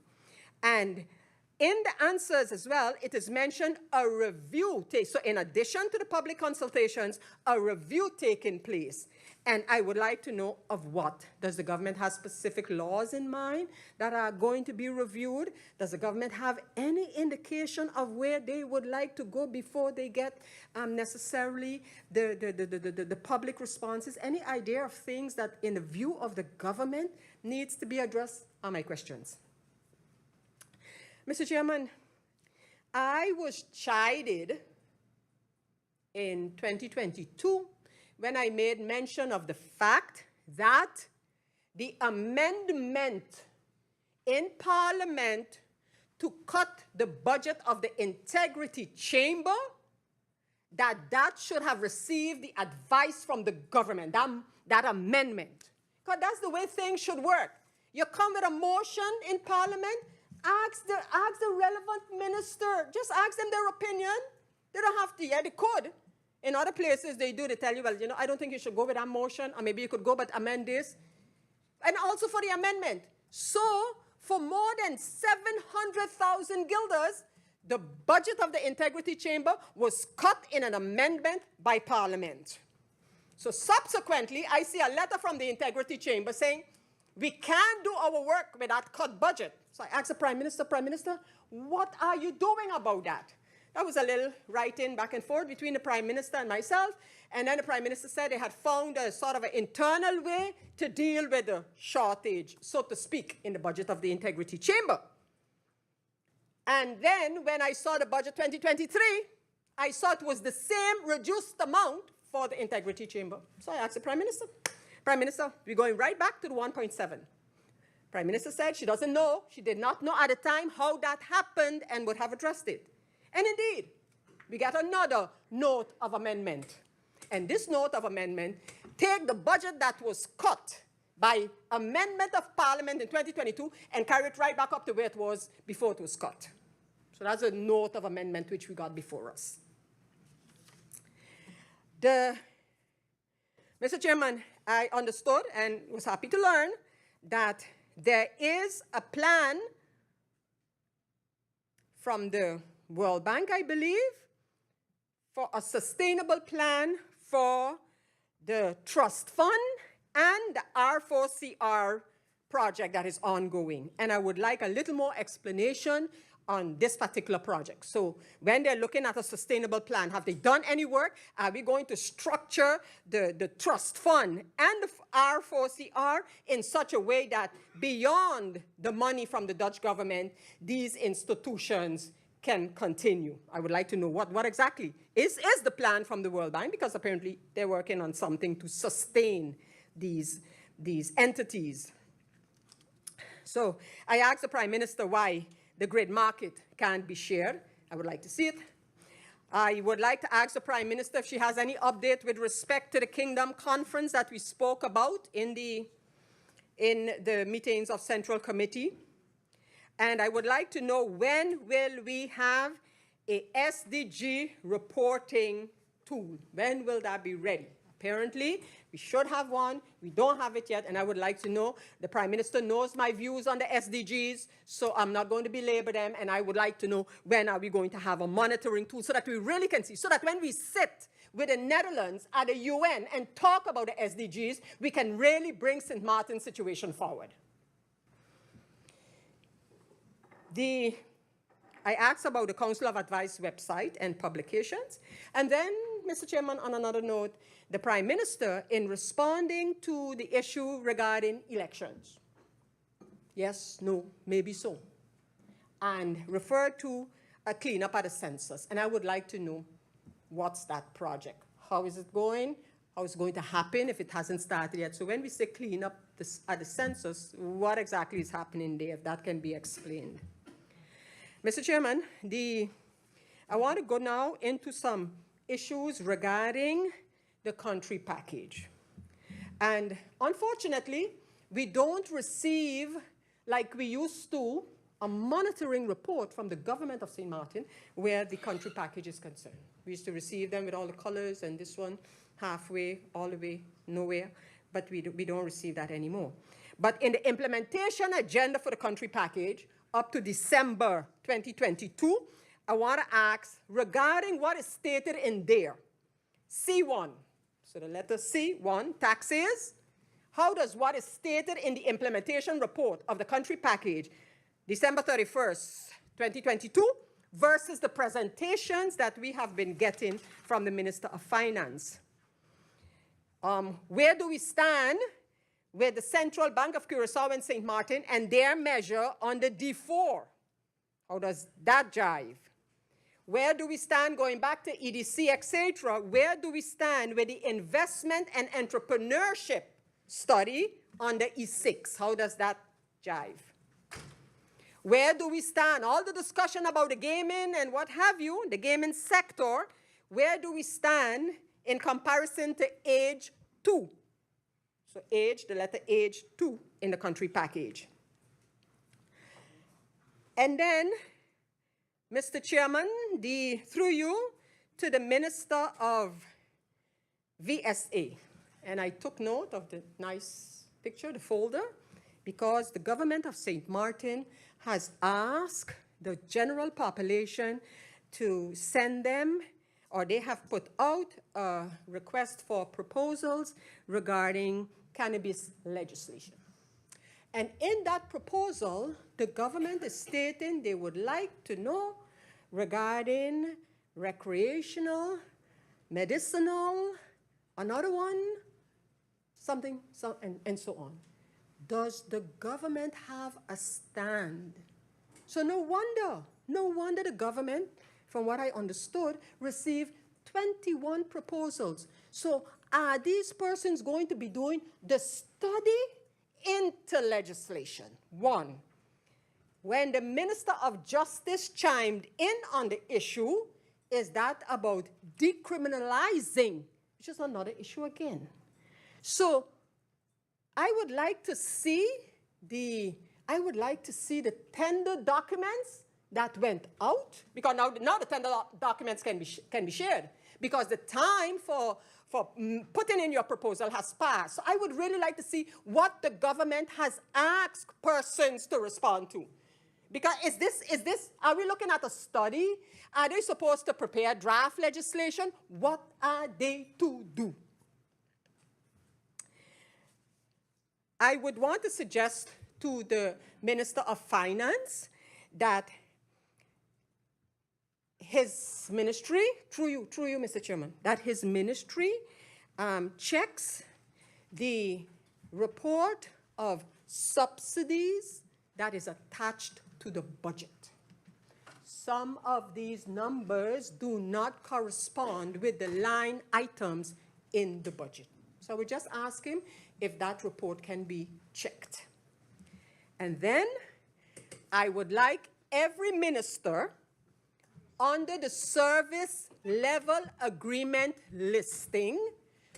And in the answers as well, it is mentioned a review. So in addition to the public consultations, a review taking place. And I would like to know of what. Does the government have specific laws in mind that are going to be reviewed? Does the government have any indication of where they would like to go before they get necessarily the public responses? Any idea of things that in the view of the government needs to be addressed are my questions. Mr. Chairman, I was chided in 2022 when I made mention of the fact that the amendment in Parliament to cut the budget of the Integrity Chamber, that should have received the advice from the government, that amendment. Because that's the way things should work. You come with a motion in Parliament, ask the relevant minister, just ask them their opinion. They don't have to, yeah, they could. In other places, they do, they tell you, well, you know, I don't think you should go with that motion, or maybe you could go but amend this. And also for the amendment. So, for more than 700,000 guilders, the budget of the Integrity Chamber was cut in an amendment by Parliament. So subsequently, I see a letter from the Integrity Chamber saying, we can't do our work with that cut budget. So I asked the Prime Minister, what are you doing about that? That was a little writing back and forth between the Prime Minister and myself. And then the Prime Minister said they had found a sort of an internal way to deal with the shortage, so to speak, in the budget of the Integrity Chamber. And then when I saw the budget 2023, I saw it was the same reduced amount for the Integrity Chamber. So I asked the Prime Minister, we're going right back to the 1.7. Prime Minister said she doesn't know, she did not know at the time how that happened and would have addressed it. And indeed, we got another note of amendment. And this note of amendment take the budget that was cut by amendment of Parliament in 2022 and carry it right back up to where it was before it was cut. So that's a note of amendment which we got before us. Mr. Chairman, I understood and was happy to learn that there is a plan from the World Bank, I believe, for a sustainable plan for the trust fund and the R4CR project that is ongoing. And I would like a little more explanation on this particular project. So when they're looking at a sustainable plan, have they done any work? Are we going to structure the trust fund and the R4CR in such a way that beyond the money from the Dutch government, these institutions can continue? I would like to know what exactly is the plan from the World Bank, because apparently they're working on something to sustain these these entities. So I asked the Prime Minister why the grid market can't be shared. I would like to see it. I would like to ask the Prime Minister if she has any update with respect to the Kingdom Conference that we spoke about in the meetings of Central Committee. And I would like to know, when will we have a SDG reporting tool? When will that be ready? Apparently, we should have one. We don't have it yet, and I would like to know. The Prime Minister knows my views on the SDGs, so I'm not going to belabor them, and I would like to know, when are we going to have a monitoring tool so that we really can see, so that when we sit with the Netherlands at the UN and talk about the SDGs, we can really bring Sint Maarten's situation forward. I asked about the Council of Advice website and publications. And then, Mr. Chairman, on another note, the Prime Minister, in responding to the issue regarding elections, yes, no, maybe so, and referred to a cleanup at the census. And I would like to know, what's that project? How is it going? How is it going to happen if it hasn't started yet? So when we say cleanup at the census, what exactly is happening there, if that can be explained? Mr. Chairman, I want to go now into some issues regarding the country package. And unfortunately, we don't receive, like we used to, a monitoring report from the government of St. Maarten where the country package is concerned. We used to receive them with all the colors, and this one halfway, all the way, nowhere, but we don't receive that anymore. But in the implementation agenda for the country package, up to December 2022, I want to ask regarding what is stated in there. C1, so the letter C1, taxes. How does what is stated in the implementation report of the country package, December 31st, 2022, versus the presentations that we have been getting from the Minister of Finance? Where do we stand with the Central Bank of Curaçao and St. Maarten and their measure on the D4? How does that jive? Where do we stand, going back to EDC, etc.? Where do we stand with the investment and entrepreneurship study on the E6? How does that jive? Where do we stand? All the discussion about the gaming and what have you, the gaming sector, where do we stand in comparison to age 2? So age, the letter age 2 in the country package. And then, Mr. Chairman, through you to the Minister of VSA. And I took note of the nice picture, the folder, because the government of St. Maarten has asked the general population to send them, or they have put out a request for proposals regarding cannabis legislation. And in that proposal, the government is stating they would like to know regarding recreational, medicinal, another one, something, and so on. Does the government have a stand? So no wonder the government, from what I understood, received 21 proposals. So are these persons going to be doing the study into legislation? One, when the Minister of Justice chimed in on the issue, is that about decriminalizing, which is another issue again. So I would like to see the tender documents that went out, because now the tender documents can be shared, because the time for putting in your proposal has passed. So I would really like to see what the government has asked persons to respond to. Because are we looking at a study? Are they supposed to prepare draft legislation? What are they to do? I would want to suggest to the Minister of Finance that his ministry, through you, Mr. Chairman, that his ministry checks the report of subsidies that is attached to the budget. Some of these numbers do not correspond with the line items in the budget. So I would just ask him if that report can be checked. And then I would like every minister under the service level agreement listing,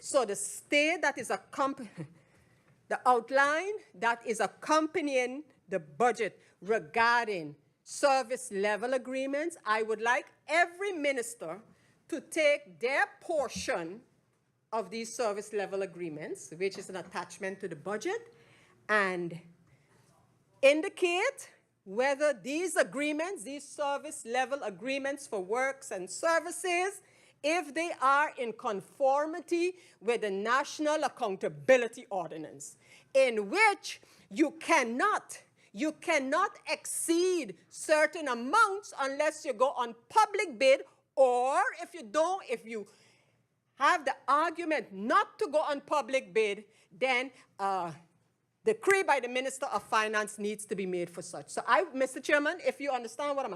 so the state that is the outline that is accompanying the budget regarding service level agreements, I would like every minister to take their portion of these service level agreements, which is an attachment to the budget, and indicate whether these agreements, these service level agreements for works and services, if they are in conformity with the National Accountability Ordinance, in which you cannot exceed certain amounts unless you go on public bid, or if you have the argument not to go on public bid, then decree by the Minister of Finance needs to be made for such. So Mr. Chairman, if you understand what I'm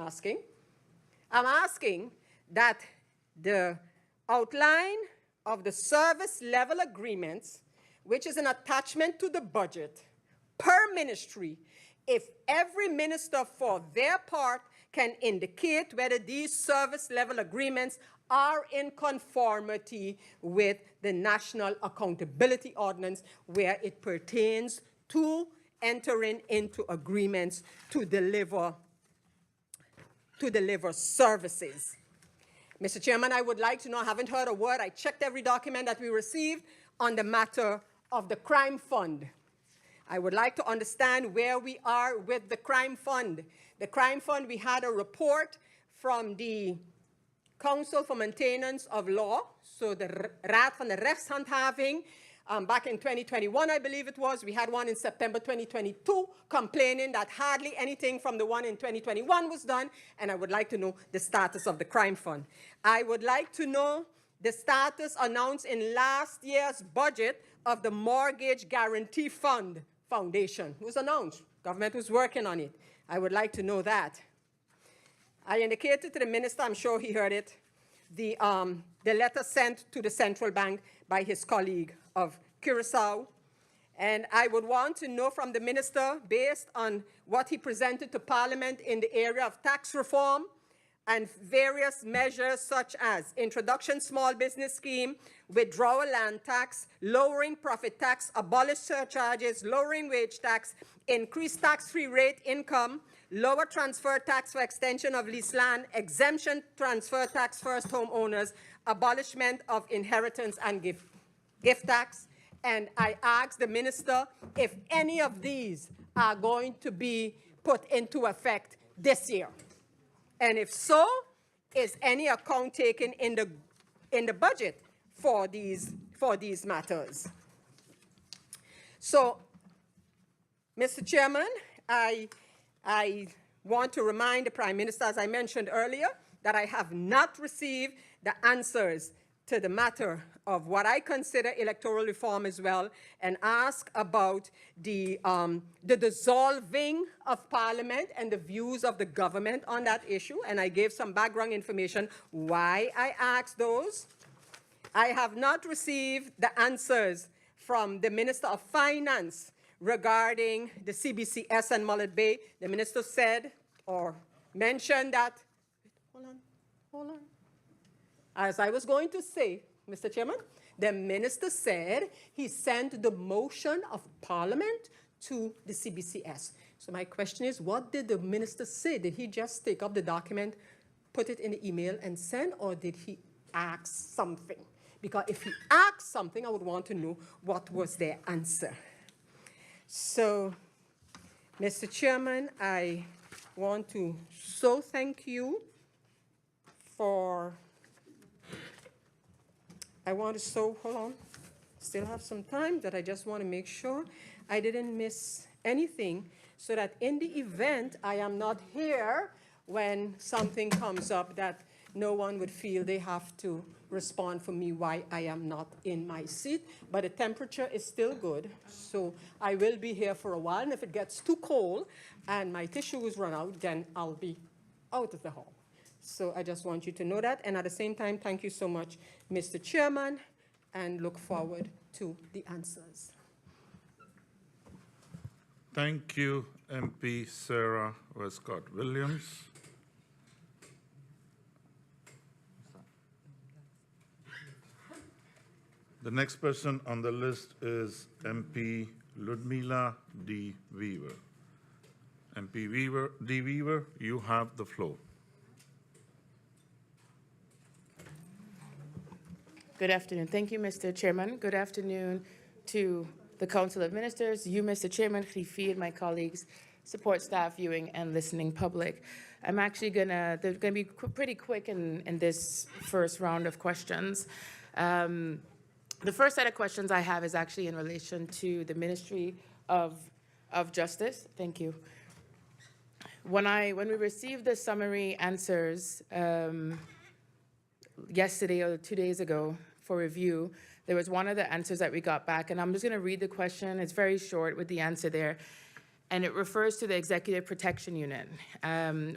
asking that the outline of the service level agreements, which is an attachment to the budget, per ministry, if every minister for their part can indicate whether these service level agreements are in conformity with the National Accountability Ordinance, where it pertains to entering into agreements to deliver services. Mr. Chairman, I would like to know, I haven't heard a word, I checked every document that we received on the matter of the crime fund. I would like to understand where we are with the crime fund. The crime fund, we had a report from the Council for Maintenance of Law, so the Raad van de Rechtshandhaving, back in 2021, I believe it was. We had one in September 2022 complaining that hardly anything from the one in 2021 was done, and I would like to know the status of the crime fund. I would like to know the status announced in last year's budget of the Mortgage Guarantee Fund Foundation. It was announced. Government was working on it. I would like to know that. I indicated to the minister, I'm sure he heard it, the letter sent to the central bank by his colleague of Curaçao. And I would want to know from the minister, based on what he presented to Parliament in the area of tax reform and various measures such as introduction small business scheme, withdrawal land tax, lowering profit tax, abolish surcharges, lowering wage tax, increase tax-free rate income, lower transfer tax for extension of leased land, exemption transfer tax first homeowners, abolishment of inheritance and gift tax. And I asked the minister if any of these are going to be put into effect this year. And if so, is any account taken in the budget for these matters? So, Mr. Chairman, I want to remind the Prime Minister, as I mentioned earlier, that I have not received the answers to the matter of what I consider electoral reform as well, and ask about the dissolving of Parliament and the views of the government on that issue. And I gave some background information why I asked those. I have not received the answers from the Minister of Finance regarding the CBCS and Mullet Bay. The minister said or mentioned that, hold on. As I was going to say, Mr. Chairman, the minister said he sent the motion of Parliament to the CBCS. So my question is, what did the minister say? Did he just take up the document, put it in the email and send, or did he ask something? Because if he asked something, I would want to know what was their answer. So, Mr. Chairman, I want to thank you for, hold on, still have some time, that I just want to make sure I didn't miss anything, so that in the event I am not here when something comes up, that no one would feel they have to respond for me why I am not in my seat. But the temperature is still good, so I will be here for a while. And if it gets too cold and my tissues run out, then I'll be out of the hall. So I just want you to know that. And at the same time, thank you so much, Mr. Chairman, and look forward to the answers. Thank you, MP Sarah Westcott Williams. The next person on the list is MP Ludmila D. Weaver. MP D. Weaver, you have the floor. Good afternoon. Thank you, Mr. Chairman. Good afternoon to the Council of Ministers, you, Mr. Chairman, Griffie, and my colleagues, support staff, viewing, and listening public. I'm actually they're gonna be pretty quick in this first round of questions. The first set of questions I have is actually in relation to the Ministry of Justice. Thank you. When we received the summary answers yesterday or 2 days ago for review, there was one of the answers that we got back, and I'm just going to read the question. It's very short with the answer there, and it refers to the Executive Protection Unit,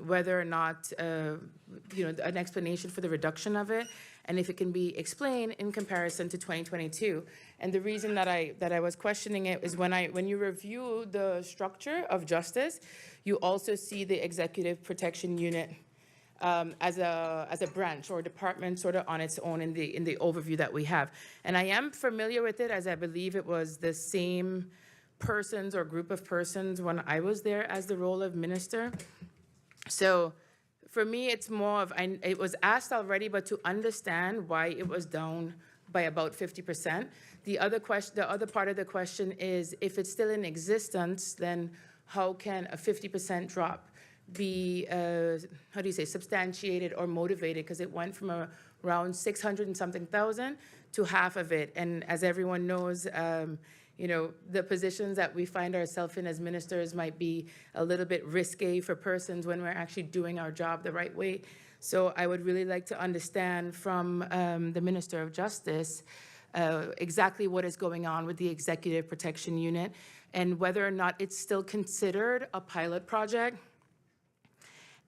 whether or not, an explanation for the reduction of it, and if it can be explained in comparison to 2022. And the reason that I was questioning it is when you review the structure of justice, you also see the Executive Protection Unit as a branch or department sort of on its own in the overview that we have. And I am familiar with it, as I believe it was the same persons or group of persons when I was there as the role of minister. So for me, it's more of, it was asked already, but to understand why it was down by about 50%. The other part of the question is, if it's still in existence, then how can a 50% drop be, substantiated or motivated? Because it went from around 600 and something thousand to half of it. And as everyone knows, the positions that we find ourselves in as ministers might be a little bit risque for persons when we're actually doing our job the right way. So I would really like to understand from the Minister of Justice exactly what is going on with the Executive Protection Unit and whether or not it's still considered a pilot project,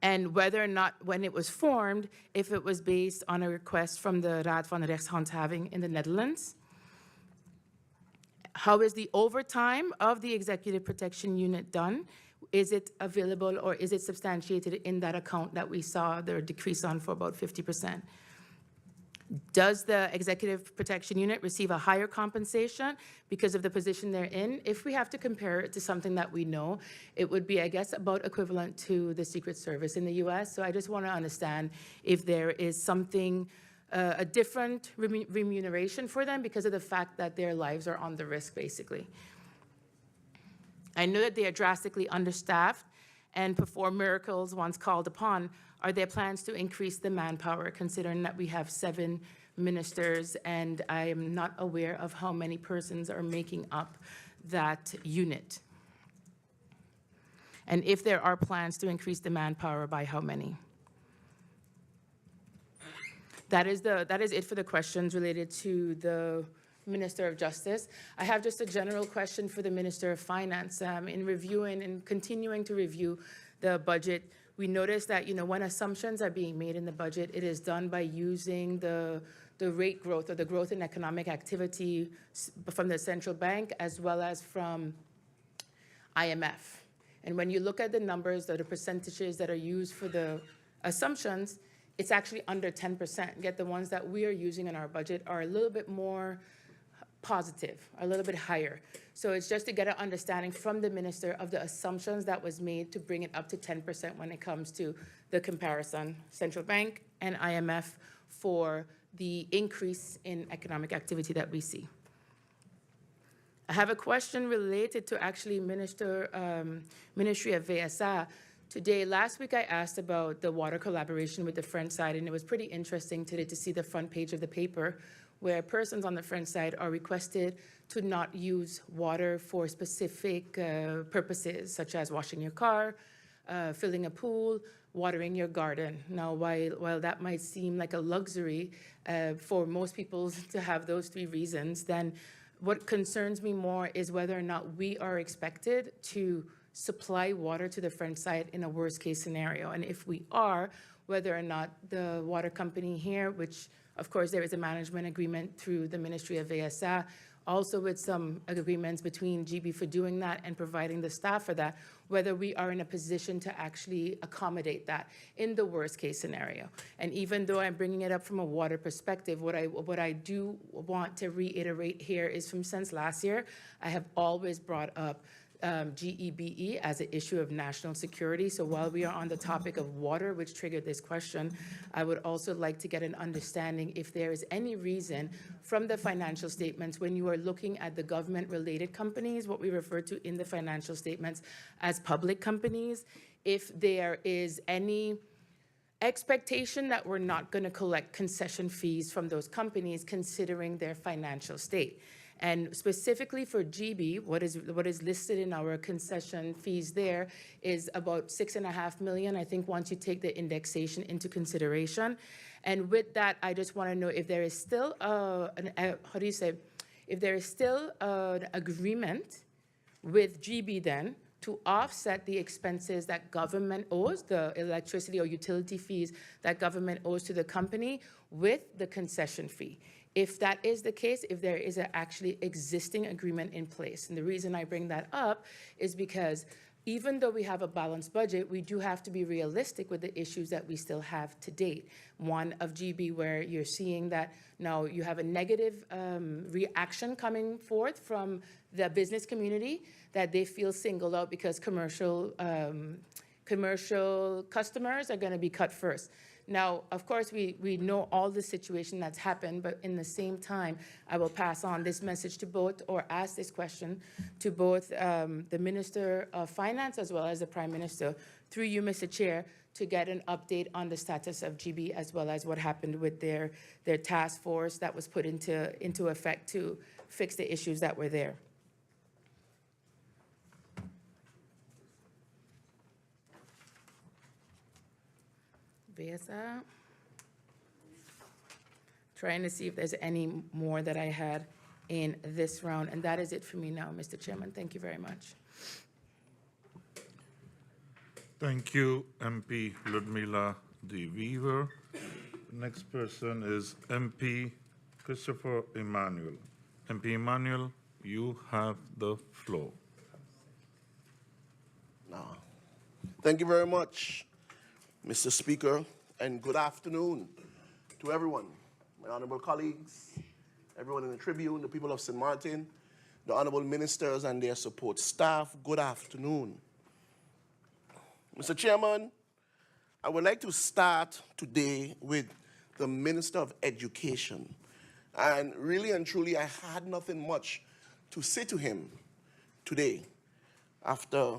and whether or not, when it was formed, if it was based on a request from the Raad van Rechtshandhaving in the Netherlands. How is the overtime of the Executive Protection Unit done? Is it available or is it substantiated in that account that we saw the decrease on for about 50%? Does the Executive Protection Unit receive a higher compensation because of the position they're in? If we have to compare it to something that we know, it would be, I guess, about equivalent to the Secret Service in the US. So I just want to understand if there is something, a different remuneration for them because of the fact that their lives are on the risk, basically. I know that they are drastically understaffed and perform miracles once called upon. Are there plans to increase the manpower, considering that we have 7 ministers and I am not aware of how many persons are making up that unit? And if there are plans to increase the manpower, by how many? That is it for the questions related to the Minister of Justice. I have just a general question for the Minister of Finance. In reviewing and continuing to review the budget, we noticed that, when assumptions are being made in the budget, it is done by using the rate growth or the growth in economic activity from the central bank as well as from IMF. And when you look at the numbers or the percentages that are used for the assumptions, it's actually under 10%, yet the ones that we are using in our budget are a little bit more positive, a little bit higher. So it's just to get an understanding from the minister of the assumptions that was made to bring it up to 10% when it comes to the comparison, central bank and IMF, for the increase in economic activity that we see. I have a question related to actually Ministry of VSA. Last week I asked about the water collaboration with the French side, and it was pretty interesting today to see the front page of the paper where persons on the French side are requested to not use water for specific purposes, such as washing your car, filling a pool, watering your garden. Now, while that might seem like a luxury for most people to have those 3 reasons, then what concerns me more is whether or not we are expected to supply water to the French side in a worst-case scenario. And if we are, whether or not the water company here, which of course there is a management agreement through the Ministry of VSA, also with some agreements between GB for doing that and providing the staff for that, whether we are in a position to actually accommodate that in the worst case scenario. And even though I'm bringing it up from a water perspective, what I do want to reiterate here is from since last year, I have always brought up GEBE as an issue of national security. So while we are on the topic of water, which triggered this question, I would also like to get an understanding if there is any reason from the financial statements when you are looking at the government-related companies, what we refer to in the financial statements as public companies, if there is any expectation that we're not going to collect concession fees from those companies considering their financial state. And specifically for GB, what is listed in our concession fees there is about $6.5 million, I think, once you take the indexation into consideration. And with that, I just want to know if there is still if there is still an agreement with GB then to offset the expenses that government owes, the electricity or utility fees that government owes to the company with the concession fee. If that is the case, if there is an actually existing agreement in place. And the reason I bring that up is because even though we have a balanced budget, we do have to be realistic with the issues that we still have to date. One of GB, where you're seeing that now you have a negative reaction coming forth from the business community, that they feel singled out because commercial customers are going to be cut first. Now, of course, we know all the situation that's happened, but in the same time, I will pass on this message to both, or ask this question to both the Minister of Finance as well as the Prime Minister, through you, Mr. Chair, to get an update on the status of GB as well as what happened with their task force that was put into effect to fix the issues that were there. Vesa. Trying to see if there's any more that I had in this round, and that is it for me now, Mr. Chairman. Thank you very much. Thank you, MP Ludmila de Wever. Next person is MP Christopher Emmanuel. MP Emmanuel, you have the floor. Thank you very much, Mr. Speaker, and good afternoon to everyone, my honorable colleagues, everyone in the Tribune, the people of Sint Maarten, the honorable ministers and their support staff. Good afternoon. Mr. Chairman, I would like to start today with the Minister of Education. And really and truly, I had nothing much to say to him today after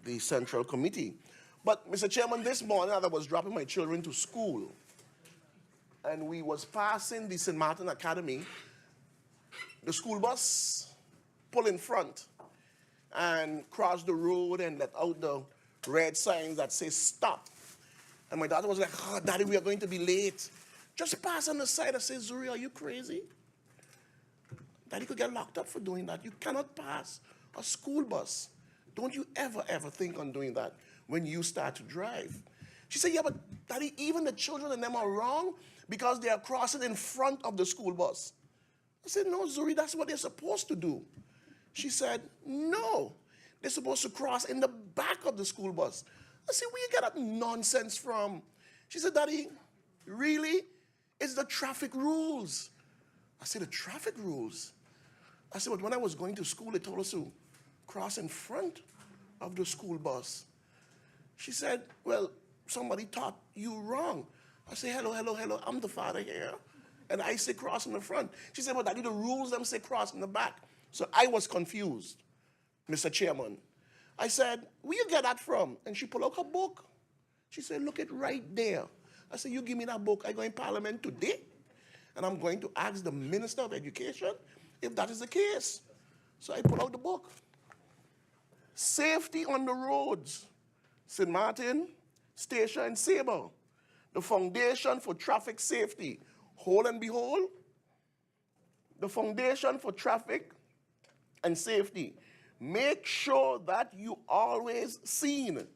the Central Committee. But, Mr. Chairman, this morning as I was dropping my children to school, and we was passing the Sint Maarten Academy, the school bus pulled in front and crossed the road and let out the red signs that say stop. And my daughter was like, "Oh, Daddy, we are going to be late." Just pass on the side. I said, "Zuri, are you crazy? Daddy could get locked up for doing that. You cannot pass a school bus. Don't you ever think on doing that when you start to drive." She said, "Yeah, but Daddy, even the children and them are wrong because they are crossing in front of the school bus." I said, "No, Zuri, that's what they're supposed to do." She said, "No, they're supposed to cross in the back of the school bus." I said, "Where you get that nonsense from?" She said, "Daddy, really? It's the traffic rules." I said, "The traffic rules?" I said, "But when I was going to school, they told us to cross in front of the school bus." She said, "Well, somebody taught you wrong." I said, hello, I'm the father here, and I say cross in the front." She said, "But Daddy, the rules them say cross in the back." So I was confused, Mr. Chairman. I said, "Where you get that from?" And she pulled out her book. She said, "Look it right there." I said, "You give me that book, I go in Parliament today, and I'm going to ask the Minister of Education if that is the case." So I pulled out the book. Safety on the roads, Sint Maarten, Station and Sable, the Foundation for Traffic Safety. Whole and behold, the Foundation for Traffic and Safety. Make sure that you always seen.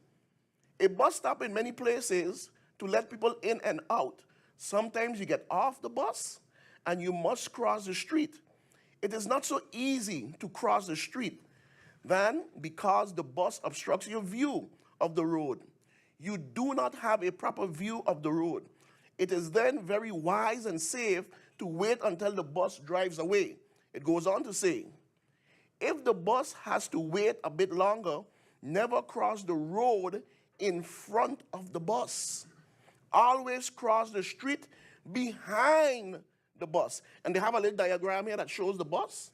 A bus stop in many places to let people in and out. Sometimes you get off the bus and you must cross the street. it is not so easy to cross the street then because the bus obstructs your view of the road. You do not have a proper view of the road. It is then very wise and safe to wait until the bus drives away. It goes on to say, if the bus has to wait a bit longer, never cross the road in front of the bus. Always cross the street behind the bus. And they have a little diagram here that shows the bus.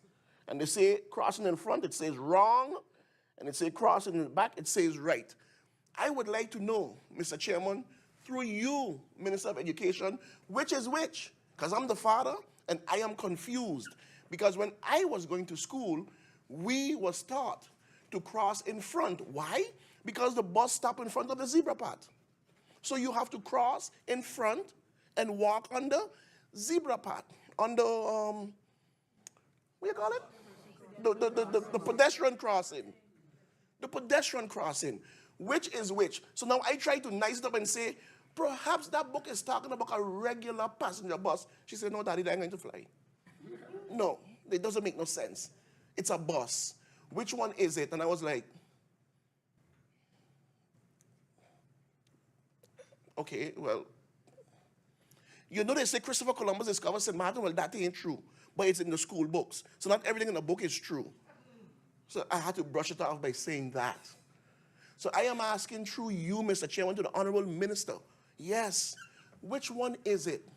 And they say crossing in front, it says wrong. And it says crossing in the back, it says right. I would like to know, Mr. Chairman, through you, Minister of Education, which is which? Because I'm the father and I am confused. Because when I was going to school, we was taught to cross in front. Why? Because the bus stopped in front of the zebra path. So you have to cross in front and walk on the zebra path, on the, what do you call it? The pedestrian crossing. The pedestrian crossing. Which is which? So now I try to nice it up and say, perhaps that book is talking about a regular passenger bus. She said, no, Daddy, they're going to fly. No, it doesn't make no sense. It's a bus. Which one is it? And I was like, okay, well, you know they say Christopher Columbus discovered St. Maarten. Well, that ain't true, but it's in the school books. So not everything in the book is true. So I had to brush it off by saying that. So I am asking through you, Mr. Chairman, to the Honorable Minister, yes, which one is it?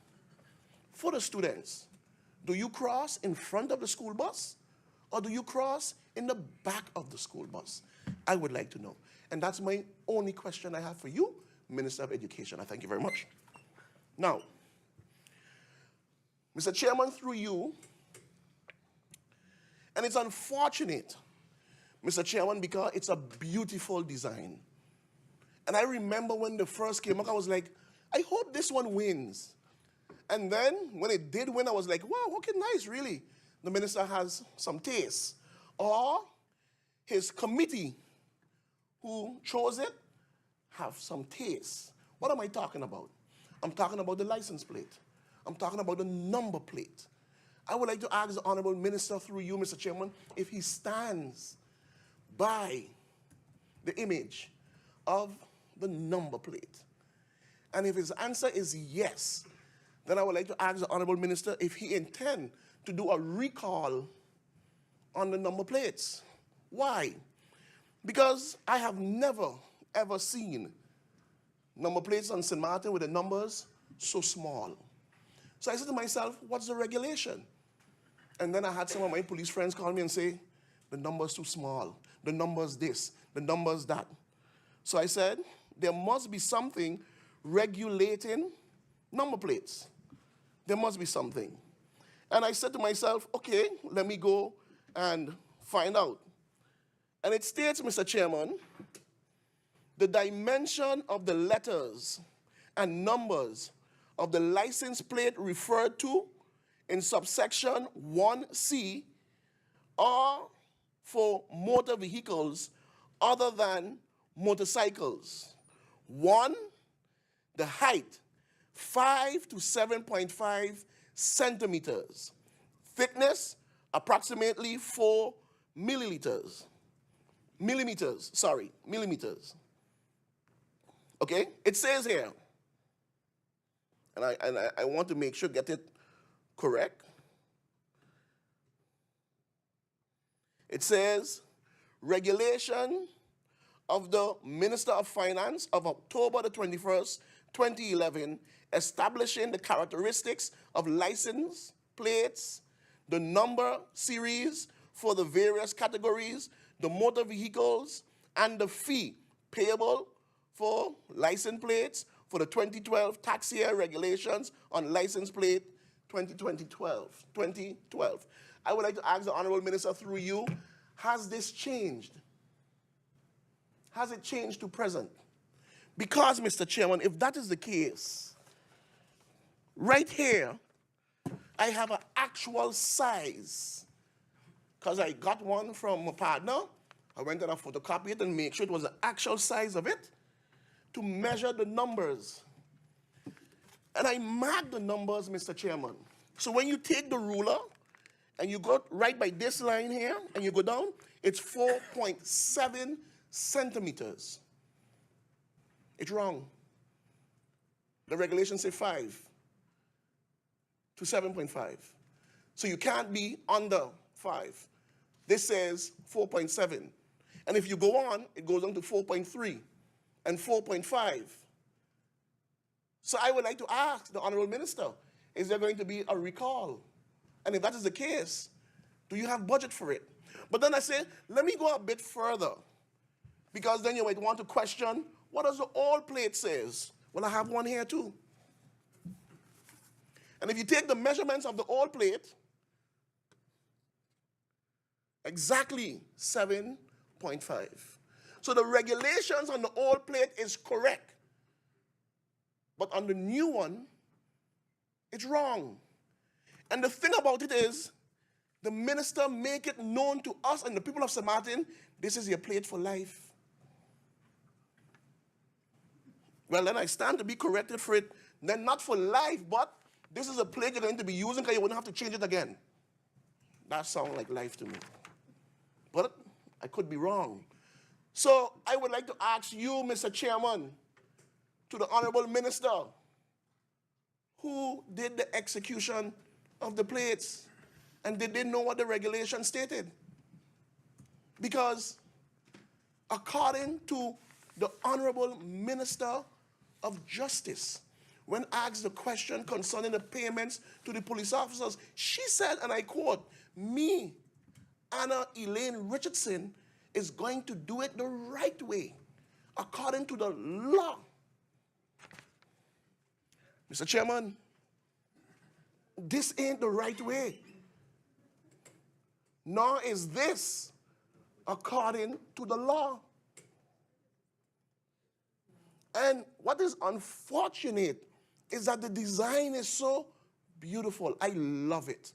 For the students, do you cross in front of the school bus or do you cross in the back of the school bus? I would like to know. And that's my only question I have for you, Minister of Education. I thank you very much. Now, Mr. Chairman, through you, and it's unfortunate, Mr. Chairman, because it's a beautiful design. And I remember when the first came up, I was like, I hope this one wins. And then when it did win, I was like, wow, okay, nice, really. The minister has some taste. Or his committee who chose it have some taste. What am I talking about? I'm talking about the license plate. I'm talking about the number plate. I would like to ask the Honorable Minister through you, Mr. Chairman, if he stands by the image of the number plate. And if his answer is yes, then I would like to ask the Honorable Minister if he intends to do a recall on the number plates. Why? Because I have never, ever seen number plates on St. Maarten with the numbers so small. So I said to myself, what's the regulation? And then I had some of my police friends call me and say, the number's too small. The number's this, the number's that. So I said, there must be something regulating number plates. There must be something. And I said to myself, okay, let me go and find out. And it states, Mr. Chairman, the dimension of the letters and numbers of the license plate referred to in subsection 1C are for motor vehicles other than motorcycles. 1, the height, 5 to 7.5 centimeters. Thickness, approximately 4 millimeters. Millimeters. Okay? It says here, and I want to make sure get it correct. It says, regulation of the Minister of Finance of October the 21st, 2011, establishing the characteristics of license plates, the number series for the various categories, the motor vehicles, and the fee payable for license plates for the 2012 tax year regulations on license plate 2012. I would like to ask the Honorable Minister through you, has this changed? Has it changed to present? Because, Mr. Chairman, if that is the case, right here, I have an actual size. Because I got one from a partner. I went and I photocopied it and made sure it was the actual size of it to measure the numbers. And I marked the numbers, Mr. Chairman. So when you take the ruler and you go right by this line here, and you go down, it's 4.7 centimeters. It's wrong. The regulations say 5 to 7.5. So you can't be under 5. This says 4.7. And if you go on, it goes on to 4.3 and 4.5. So I would like to ask the Honorable Minister, is there going to be a recall? And if that is the case, do you have budget for it? But then I say, let me go a bit further, because then you might want to question, what does the old plate says? Well, I have one here too. And if you take the measurements of the old plate, exactly 7.5. So the regulations on the old plate is correct. But on the new one, it's wrong. And the thing about it is, the minister make it known to us and the people of St. Maarten, this is your plate for life. Well, then I stand to be corrected for it, then not for life, but this is a plate you're going to be using because you wouldn't have to change it again. That sounds like life to me. But I could be wrong. So I would like to ask you, Mr. Chairman, to the Honorable Minister, who did the execution of the plates? And did they know what the regulation stated? Because according to the Honorable Minister of Justice, when asked the question concerning the payments to the police officers, she said, and I quote, me, Anna Elaine Richardson, is going to do it the right way, according to the law. Mr. Chairman, this ain't the right way. Nor is this according to the law. And what is unfortunate is that the design is so beautiful. I love it.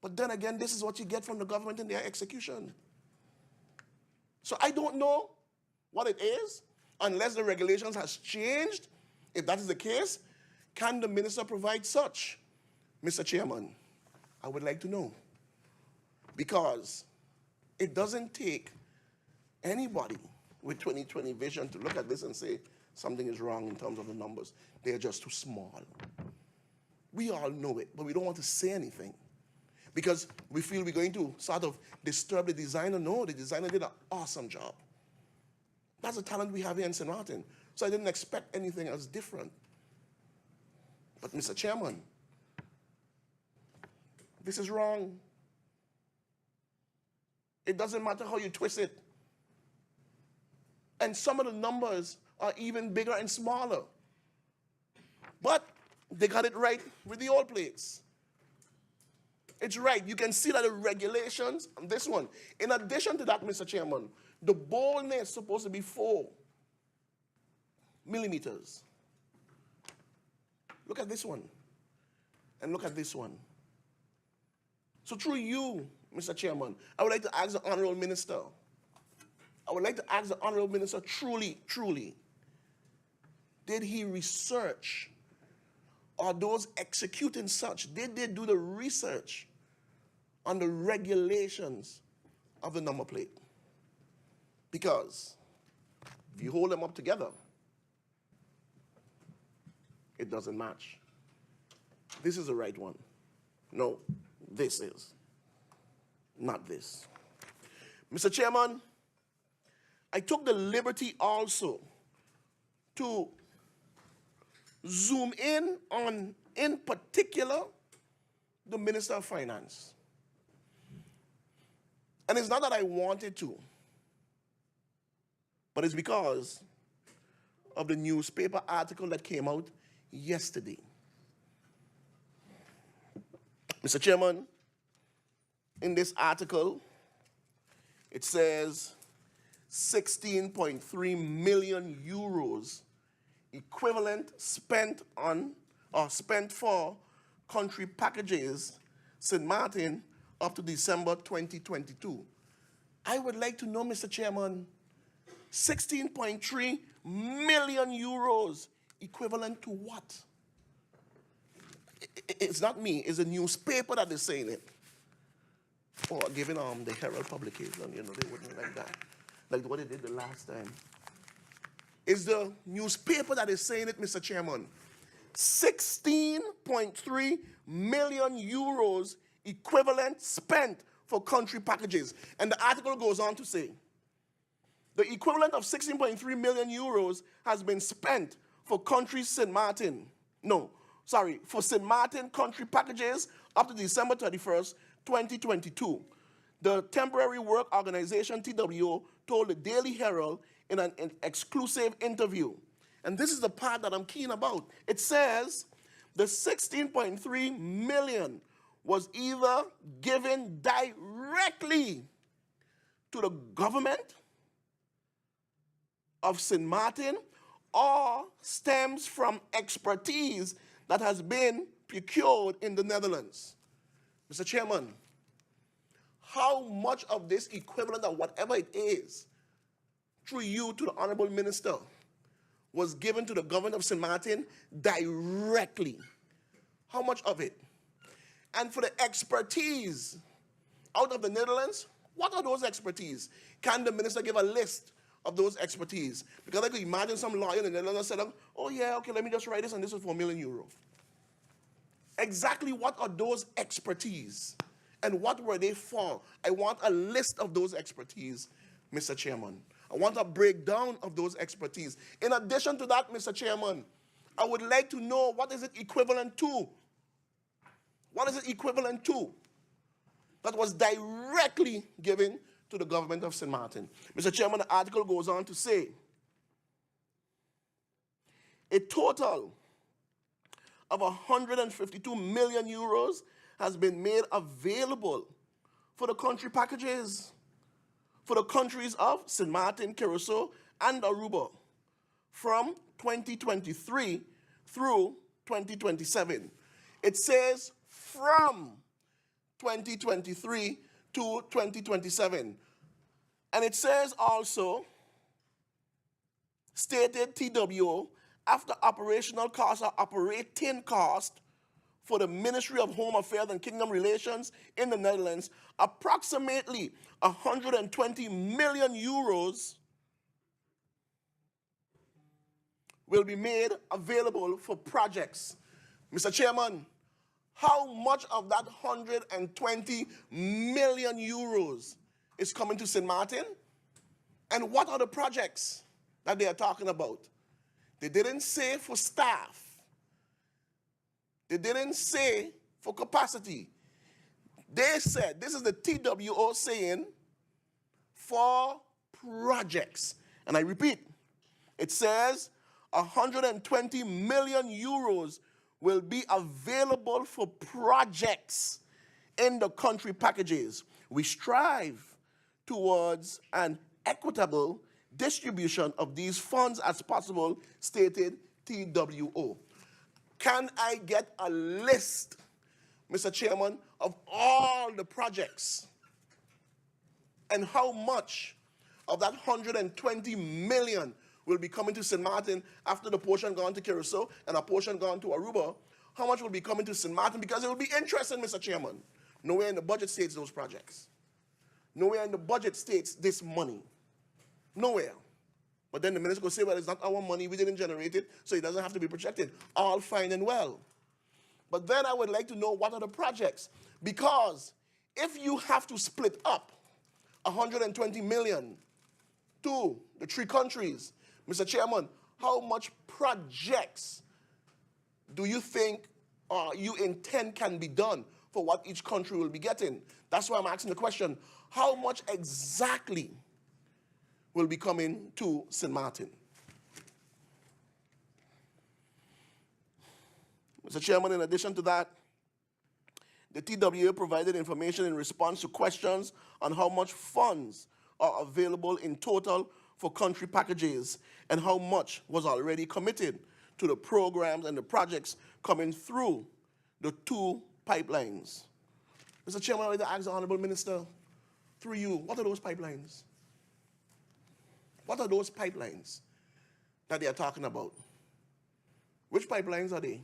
But then again, this is what you get from the government in their execution. So I don't know what it is, unless the regulations has changed. If that is the case, can the minister provide such? Mr. Chairman, I would like to know. Because it doesn't take anybody with 20/20 vision to look at this and say something is wrong in terms of the numbers. They're just too small. We all know it, but we don't want to say anything because we feel we're going to sort of disturb the designer. No, the designer did an awesome job. That's the talent we have here in St. Maarten. So I didn't expect anything else different. But Mr. Chairman, this is wrong. It doesn't matter how you twist it. And some of the numbers are even bigger and smaller. But they got it right with the old plates. It's right. You can see that the regulations on this one. In addition to that, Mr. Chairman, the boldness is supposed to be 4 millimeters. Look at this one. And look at this one. So through you, Mr. Chairman, I would like to ask the Honorable Minister. I would like to ask the Honorable Minister truly, did he research, or those executing such, did they do the research on the regulations of the number plate? Because if you hold them up together, it doesn't match. This is the right one. No, this is. Not this. Mr. Chairman, I took the liberty also to zoom in on, in particular, the Minister of Finance. And it's not that I wanted to, but it's because of the newspaper article that came out yesterday. Mr. Chairman, in this article, it says 16.3 million euros equivalent spent on or spent for country packages, St. Maarten, up to December 2022. I would like to know, Mr. Chairman, 16.3 million euros equivalent to what? It's not me, it's a newspaper that is saying it. or giving the Herald publication, you know, they wouldn't like that, like what they did the last time. It's the newspaper that is saying it, Mr. Chairman. 16.3 million euros equivalent spent for country packages. And the article goes on to say, the equivalent of 16.3 million euros has been spent for country Sint Maarten. For Sint Maarten country packages up to December 31st, 2022. The temporary work organization, TWO, told the Daily Herald in an exclusive interview. And this is the part that I'm keen about. It says the 16.3 million was either given directly to the government of Sint Maarten or stems from expertise that has been procured in the Netherlands. Mr. Chairman, how much of this equivalent of whatever it is, through you to the Honorable Minister, was given to the government of Sint Maarten directly? How much of it? And for the expertise out of the Netherlands, what are those expertise? Can the minister give a list of those expertise? Because I could imagine some lawyer in the Netherlands said, oh yeah, okay, let me just write this, and this is for €1 million. Exactly what are those expertise? And what were they for? I want a list of those expertise, Mr. Chairman. I want a breakdown of those expertise. In addition to that, Mr. Chairman, I would like to know what is it equivalent to? What is it equivalent to that was directly given to the government of Sint Maarten? Mr. Chairman, the article goes on to say, a total of 152 million euros has been made available for the country packages for the countries of Sint Maarten, Curaçao, and Aruba from 2023 through 2027. It says from 2023 to 2027. And it says also, stated TWO, after operational costs or operating cost for the Ministry of Home Affairs and Kingdom Relations in the Netherlands, approximately 120 million euros will be made available for projects. Mr. Chairman, how much of that 120 million euros is coming to Sint Maarten? And what are the projects that they are talking about? They didn't say for staff. They didn't say for capacity. They said, this is the TWO saying, for projects. And I repeat, it says 120 million euros will be available for projects in the country packages. We strive towards an equitable distribution of these funds as possible, stated TWO. Can I get a list, Mr. Chairman, of all the projects and how much of that 120 million will be coming to Sint Maarten after the portion gone to Curaçao and a portion gone to Aruba? How much will be coming to Sint Maarten? Because it will be interesting, Mr. Chairman. Nowhere in the budget states those projects. Nowhere in the budget states this money. Nowhere. But then the minister will say, well, it's not our money, we didn't generate it, so it doesn't have to be projected. All fine and well. But then I would like to know what are the projects. Because if you have to split up 120 million to the 3 countries, Mr. Chairman, how much projects do you think or you intend can be done for what each country will be getting? That's why I'm asking the question, how much exactly will be coming to Sint Maarten? Mr. Chairman, in addition to that, the TWA provided information in response to questions on how much funds are available in total for country packages and how much was already committed to the programs and the projects coming through the 2 pipelines. Mr. Chairman, I would like to ask the Honorable Minister, through you, what are those pipelines? What are those pipelines that they are talking about? Which pipelines are they?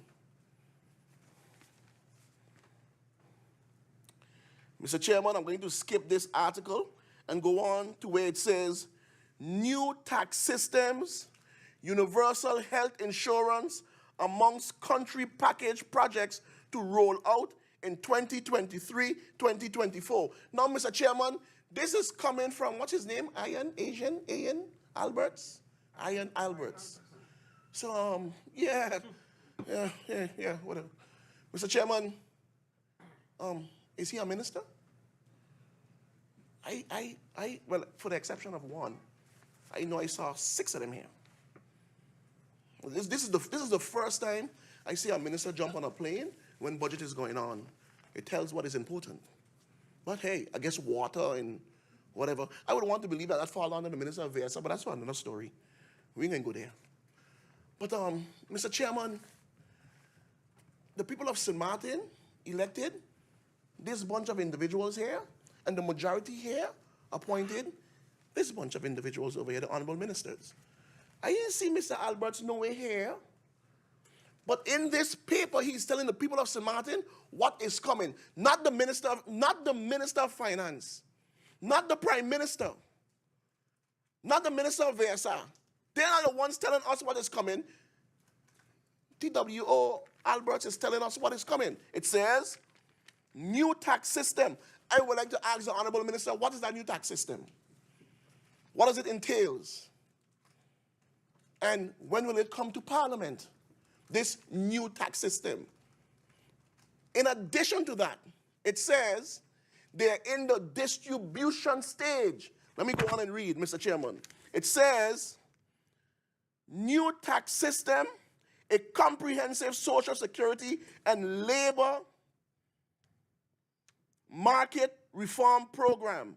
Mr. Chairman, I'm going to skip this article and go on to where it says, new tax systems, universal health insurance amongst country package projects to roll out in 2023-2024. Now, Mr. Chairman, this is coming from, what's his name? Ian Alberts? Ian Alberts. So, yeah, whatever. Mr. Chairman, is he a minister? Well, for the exception of one, I know I saw 6 of them here. This is the first time I see a minister jump on a plane when budget is going on. It tells what is important. But hey, I guess water and whatever. I would want to believe that fall under the Minister of Versa, but that's another story. We ain't gonna go there. But Mr. Chairman, the people of Sint Maarten elected this bunch of individuals here, and the majority here appointed this bunch of individuals over here, the honorable ministers. I didn't see Mr. Alberts nowhere here. But in this paper, he's telling the people of Sint Maarten what is coming. Not the minister of finance, not the prime minister, not the minister of Versa. They are the ones telling us what is coming. TWO Alberts is telling us what is coming. It says, new tax system. I would like to ask the honorable minister, what is that new tax system? What does it entail? And when will it come to Parliament? This new tax system. In addition to that, it says they're in the distribution stage. Let me go on and read, Mr. Chairman. It says, new tax system, a comprehensive social security and labor market reform program,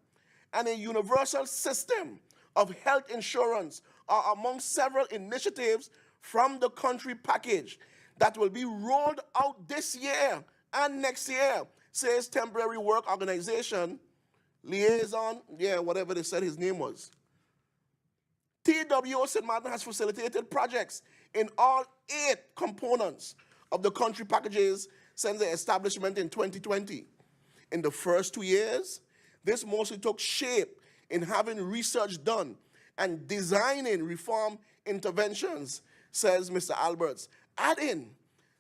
and a universal system of health insurance are among several initiatives from the country package that will be rolled out this year and next year, says Temporary Work Organization Liaison, whatever they said his name was. TWO Sint Maarten has facilitated projects in all 8 components of the country packages since their establishment in 2020. In the first 2 years, this mostly took shape in having research done and designing reform interventions, says Mr. Alberts, adding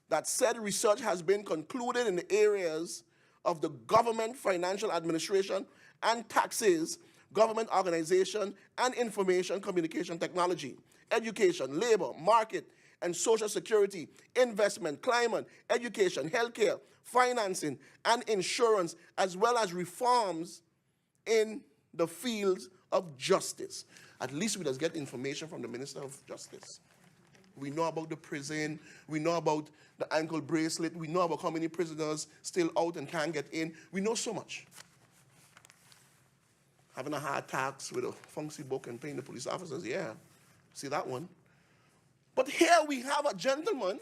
that said research has been concluded in the areas of the government, financial administration, and taxes, government organization, and information communication technology, education, labor, market, and social security, investment, climate, education, healthcare, financing, and insurance, as well as reforms in the fields of justice. At least we just get information from the Minister of Justice. We know about the prison, we know about the ankle bracelet, we know about how many prisoners still out and can't get in. We know so much. Having a hard tax with a funky book and paying the police officers, yeah, see that one. But here we have a gentleman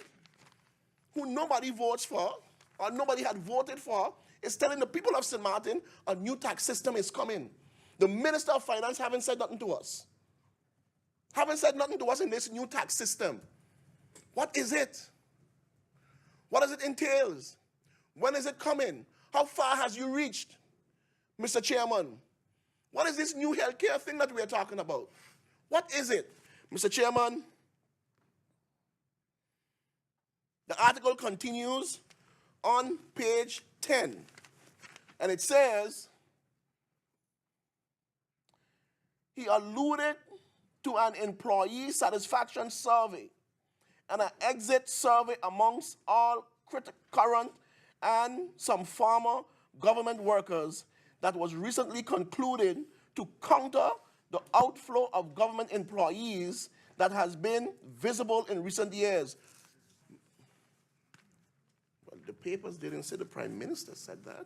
who nobody votes for, or nobody had voted for, is telling the people of Sint Maarten a new tax system is coming. The Minister of Finance haven't said nothing to us. Haven't said nothing to us in this new tax system. What is it? What does it entail? When is it coming? How far has you reached, Mr. Chairman? What is this new healthcare thing that we are talking about? What is it? Mr. Chairman, the article continues on page 10, and it says, he alluded to an employee satisfaction survey and an exit survey amongst all current and some former government workers that was recently concluded to counter the outflow of government employees that has been visible in recent years. Well, the papers didn't say the Prime Minister said that.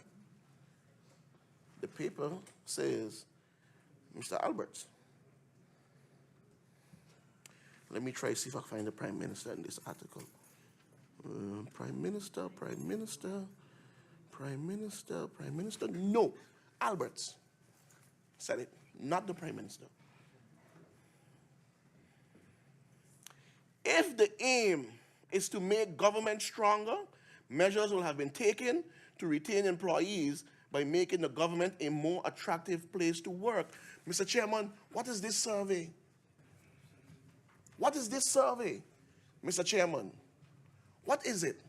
The paper says Mr. Alberts. Let me try to see if I find the Prime Minister in this article. Prime Minister. No, Alberts said it, not the Prime Minister. If the aim is to make government stronger, measures will have been taken to retain employees by making the government a more attractive place to work. Mr. Chairman, what is this survey? What is this survey, Mr. Chairman? What is it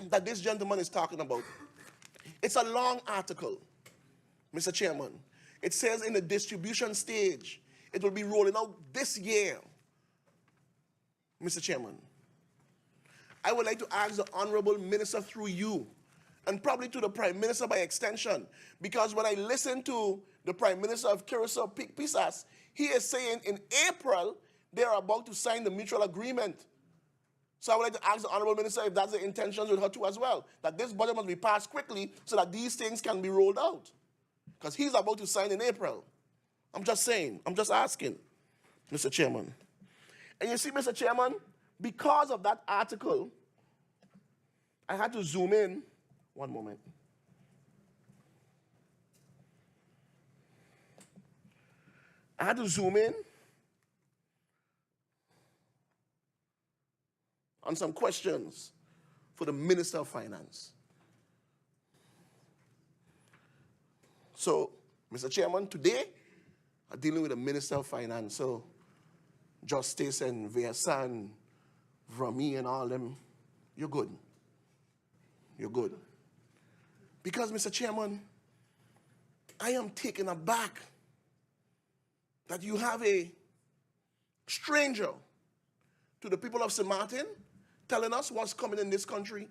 that this gentleman is talking about? It's a long article, Mr. Chairman. It says in the distribution stage, it will be rolling out this year. Mr. Chairman, I would like to ask the Honorable Minister through you, and probably to the Prime Minister by extension, because when I listen to the Prime Minister of Curaçao, Pisas, he is saying in April, they are about to sign the mutual agreement. So I would like to ask the Honorable Minister if that's the intentions with her too as well, that this budget must be passed quickly so that these things can be rolled out. Because he's about to sign in April. I'm just saying, I'm just asking, Mr. Chairman. And you see, Mr. Chairman, because of that article, I had to zoom in. One moment. I had to zoom in on some questions for the Minister of Finance. So, Mr. Chairman, today, I'm dealing with the Minister of Finance. So, Justice and Versan, Vrami and all them, you're good. You're good. Because, Mr. Chairman, I am taken aback that you have a stranger to the people of Sint Maarten telling us what's coming in this country,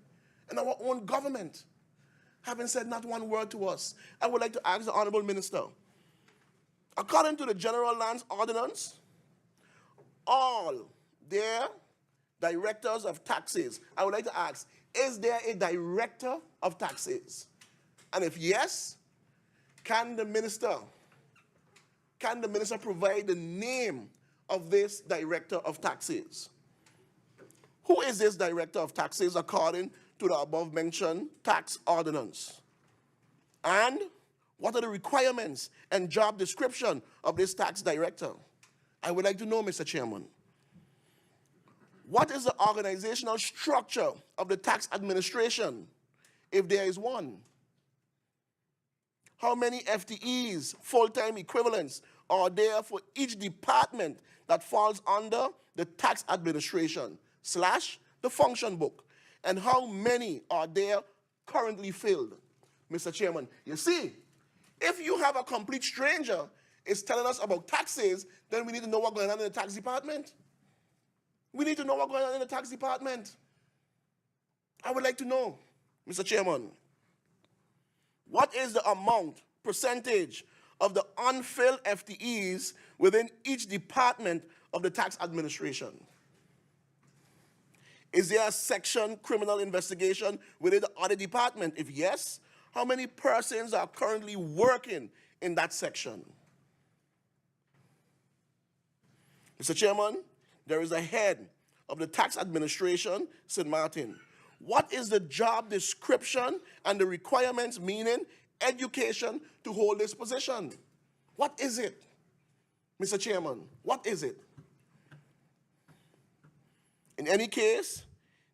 and our own government having said not one word to us. I would like to ask the Honorable Minister, according to the General Lands Ordinance, all their directors of taxes, I would like to ask, is there a director of taxes? And if yes, can the minister provide the name of this director of taxes? Who is this director of taxes according to the above-mentioned tax ordinance? And what are the requirements and job description of this tax director? I would like to know, Mr. Chairman. What is the organizational structure of the tax administration, if there is one? How many FTEs, full-time equivalents, are there for each department that falls under the tax administration / the function book? And how many are there currently filled? Mr. Chairman, you see, if you have a complete stranger is telling us about taxes, then we need to know what's going on in the tax department. We need to know what's going on in the tax department. I would like to know, Mr. Chairman, what is the amount, percentage of the unfilled FTEs within each department of the tax administration? Is there a section criminal investigation within the audit department? If yes, how many persons are currently working in that section? Mr. Chairman, there is a head of the tax administration, Sint Maarten. What is the job description and the requirements, meaning education, to hold this position? What is it, Mr. Chairman? What is it? In any case,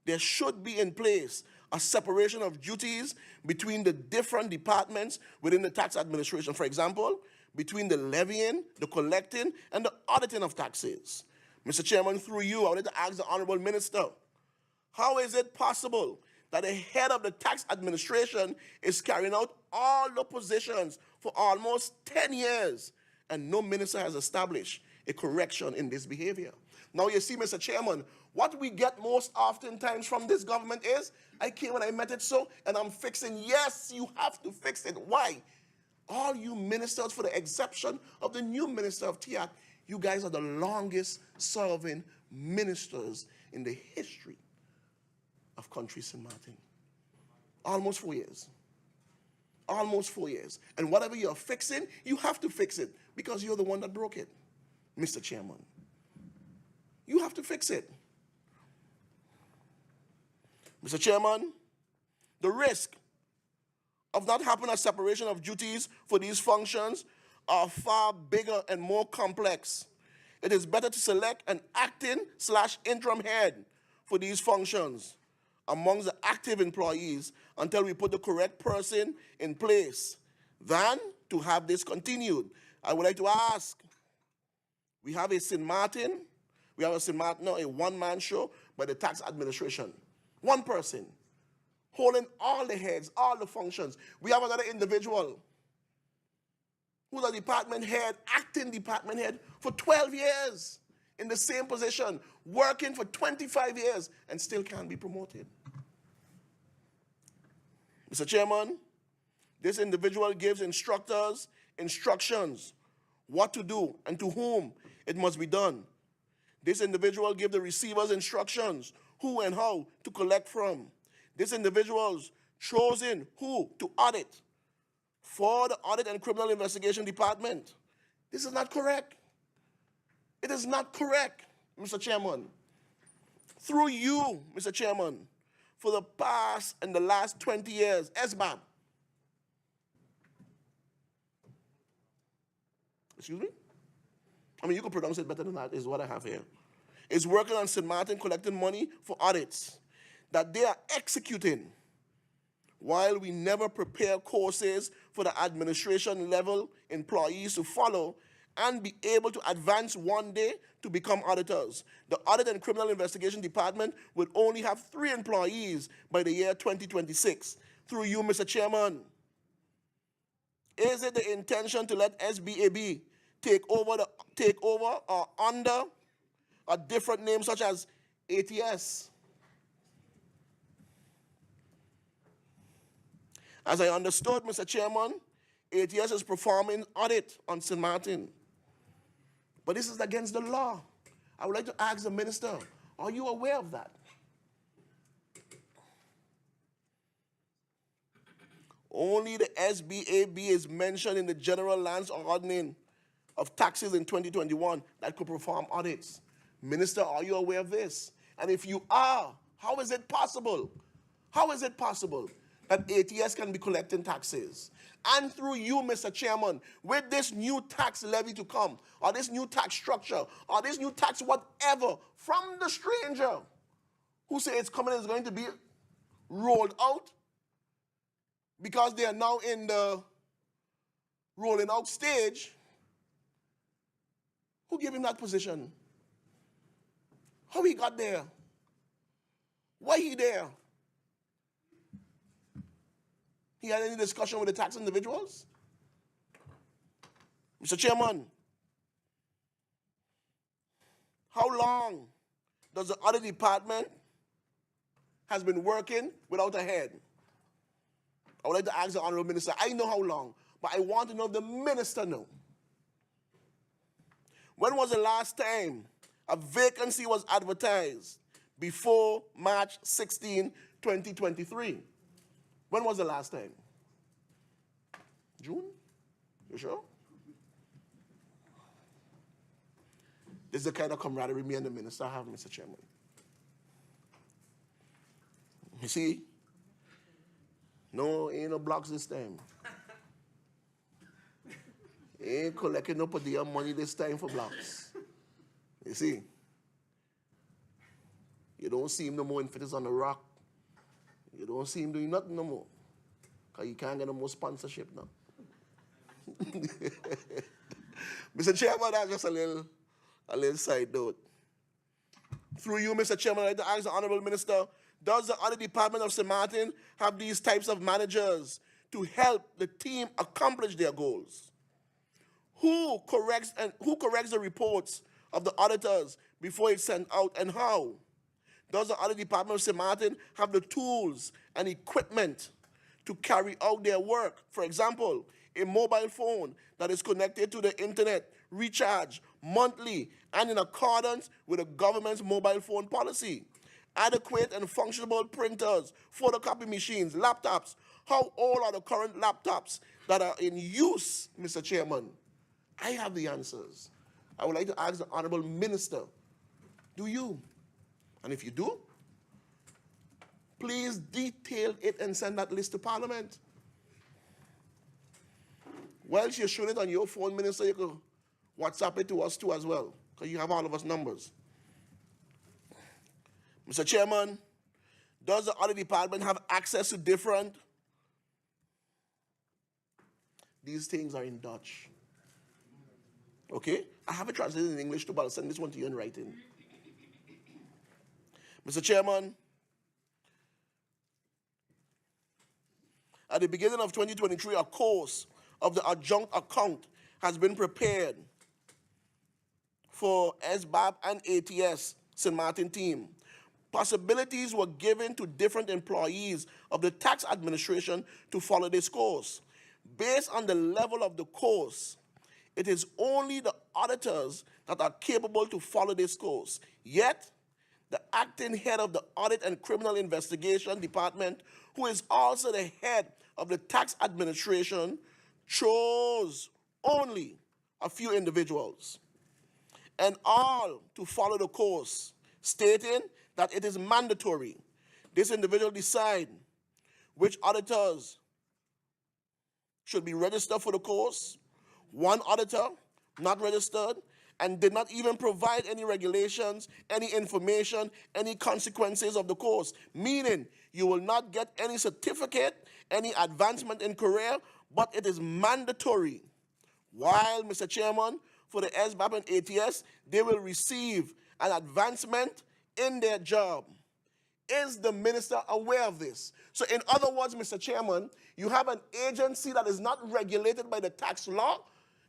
there should be in place a separation of duties between the different departments within the tax administration. For example, between the levying, the collecting, and the auditing of taxes. Mr. Chairman, through you, I wanted to ask the Honorable Minister, how is it possible that the head of the tax administration is carrying out all the positions for almost 10 years and no minister has established a correction in this behavior? Now you see, Mr. Chairman, what we get most oftentimes from this government is, I came and I met it so, and I'm fixing. Yes, you have to fix it. Why? All you ministers, for the exception of the new minister of TIAC, you guys are the longest serving ministers in the history of country Sint Maarten. Almost 4 years. Almost 4 years. And whatever you're fixing, you have to fix it because you're the one that broke it, Mr. Chairman. You have to fix it. Mr. Chairman, the risk of not having a separation of duties for these functions are far bigger and more complex. It is better to select an acting / interim head for these functions, amongst the active employees until we put the correct person in place than to have this continued. I would like to ask, we have a Sint Maarten, a one-man show by the tax administration. One person holding all the heads, all the functions. We have another individual who's a department head, acting department head for 12 years in the same position, working for 25 years and still can't be promoted. Mr. Chairman, this individual gives instructors instructions what to do and to whom it must be done. This individual gives the receivers instructions who and how to collect from. This individual's chosen who to audit for the Audit and Criminal Investigation Department. This is not correct. It is not correct, Mr. Chairman. Through you, Mr. Chairman, for the past and the last 20 years, SBAB, excuse me? I mean, you can pronounce it better than that, is what I have here. Is working on Sint Maarten collecting money for audits that they are executing while we never prepare courses for the administration level employees to follow and be able to advance one day to become auditors. The Audit and Criminal Investigation Department would only have 3 employees by the year 2026. Through you, Mr. Chairman, is it the intention to let SBAB take over or under a different name such as ATS? As I understood, Mr. Chairman, ATS is performing audit on Sint Maarten. But this is against the law. I would like to ask the minister, are you aware of that? Only the SBAB is mentioned in the General Landsverordening of taxes in 2021 that could perform audits. Minister, are you aware of this? And if you are, how is it possible? How is it possible that ATS can be collecting taxes? And through you, Mr. Chairman, with this new tax levy to come, or this new tax structure, or this new tax whatever, from the stranger who say it's coming and it's going to be rolled out, because they are now in the rolling out stage, who gave him that position? How he got there? Why he there? He had any discussion with the tax individuals? Mr. Chairman, how long does the audit department has been working without a head? I would like to ask the Honorable Minister, I know how long, but I want to know if the minister knows. When was the last time a vacancy was advertised before March 16, 2023? When was the last time? June? You sure? This is the kind of camaraderie me and the minister have, Mr. Chairman. You see? No, ain't no blocks this time. Ain't collecting no per diem money this time for blocks. You see? You don't see him no more in fitters on the rock. You don't see him doing nothing no more. Because you can't get no more sponsorship now. Mr. Chairman, that's just a little side note. Through you, Mr. Chairman, I'd like to ask the Honorable Minister, does the Audit Department of Sint Maarten have these types of managers to help the team accomplish their goals? Who corrects the reports of the auditors before it's sent out, and how? Does the Audit Department of Sint Maarten have the tools and equipment to carry out their work? For example, a mobile phone that is connected to the internet, recharged monthly and in accordance with the government's mobile phone policy. Adequate and functional printers, photocopy machines, laptops. How old are the current laptops that are in use, Mr. Chairman? I have the answers. I would like to ask the Honorable Minister, do you? And if you do, please detail it and send that list to Parliament. Whilst you're showing it on your phone, Minister, you can WhatsApp it to us too as well, because you have all of us numbers. Mr. Chairman, Does the audit department have access to different? These things are in Dutch. Okay? I have it translated in English too, but I'll send this one to you in writing. Mr. Chairman, at the beginning of 2023, a course of the adjunct account has been prepared for SBAP and ATS Sint Maarten team. Possibilities were given to different employees of the tax administration to follow this course. Based on the level of the course, it is only the auditors that are capable to follow this course. Yet, the acting head of the Audit and Criminal Investigation Department, who is also the head of the tax administration, chose only a few individuals, and all to follow the course, stating that it is mandatory. This individual decide which auditors should be registered for the course. One auditor, not registered, and did not even provide any regulations, any information, any consequences of the course, meaning you will not get any certificate, any advancement in career, but it is mandatory. While, Mr. Chairman, for the SBAP and ATS, they will receive an advancement in their job. Is the minister aware of this? So in other words, Mr. Chairman, you have an agency that is not regulated by the tax law,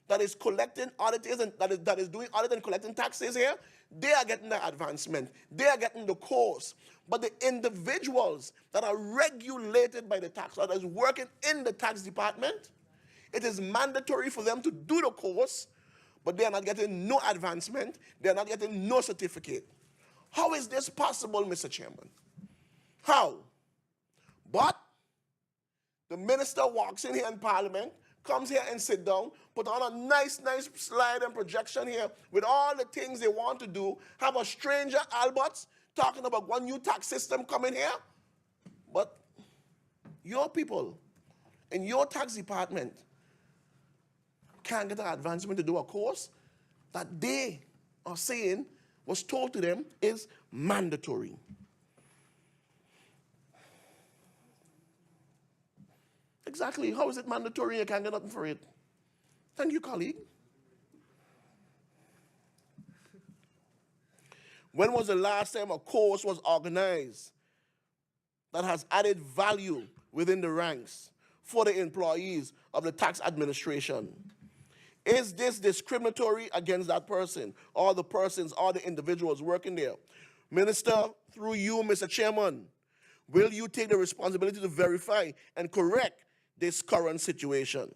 that is collecting auditors and that is doing audit and collecting taxes here. They are getting the advancement. They are getting the course. But the individuals that are regulated by the tax law, that is working in the tax department, it is mandatory for them to do the course, but they are not getting no advancement. They are not getting no certificate. How is this possible, Mr. Chairman? How? But the minister walks in here in Parliament, comes here and sit down, put on a nice slide and projection here with all the things they want to do, have a stranger, Alberts, talking about one new tax system coming here. But your people in your tax department can't get an advancement to do a course that they are saying was told to them is mandatory. Exactly. How is it mandatory? You can't get nothing for it. Thank you, colleague. When was the last time a course was organized that has added value within the ranks for the employees of the tax administration? Is this discriminatory against that person, or the persons, or the individuals working there? Minister, through you, Mr. Chairman, will you take the responsibility to verify and correct this current situation?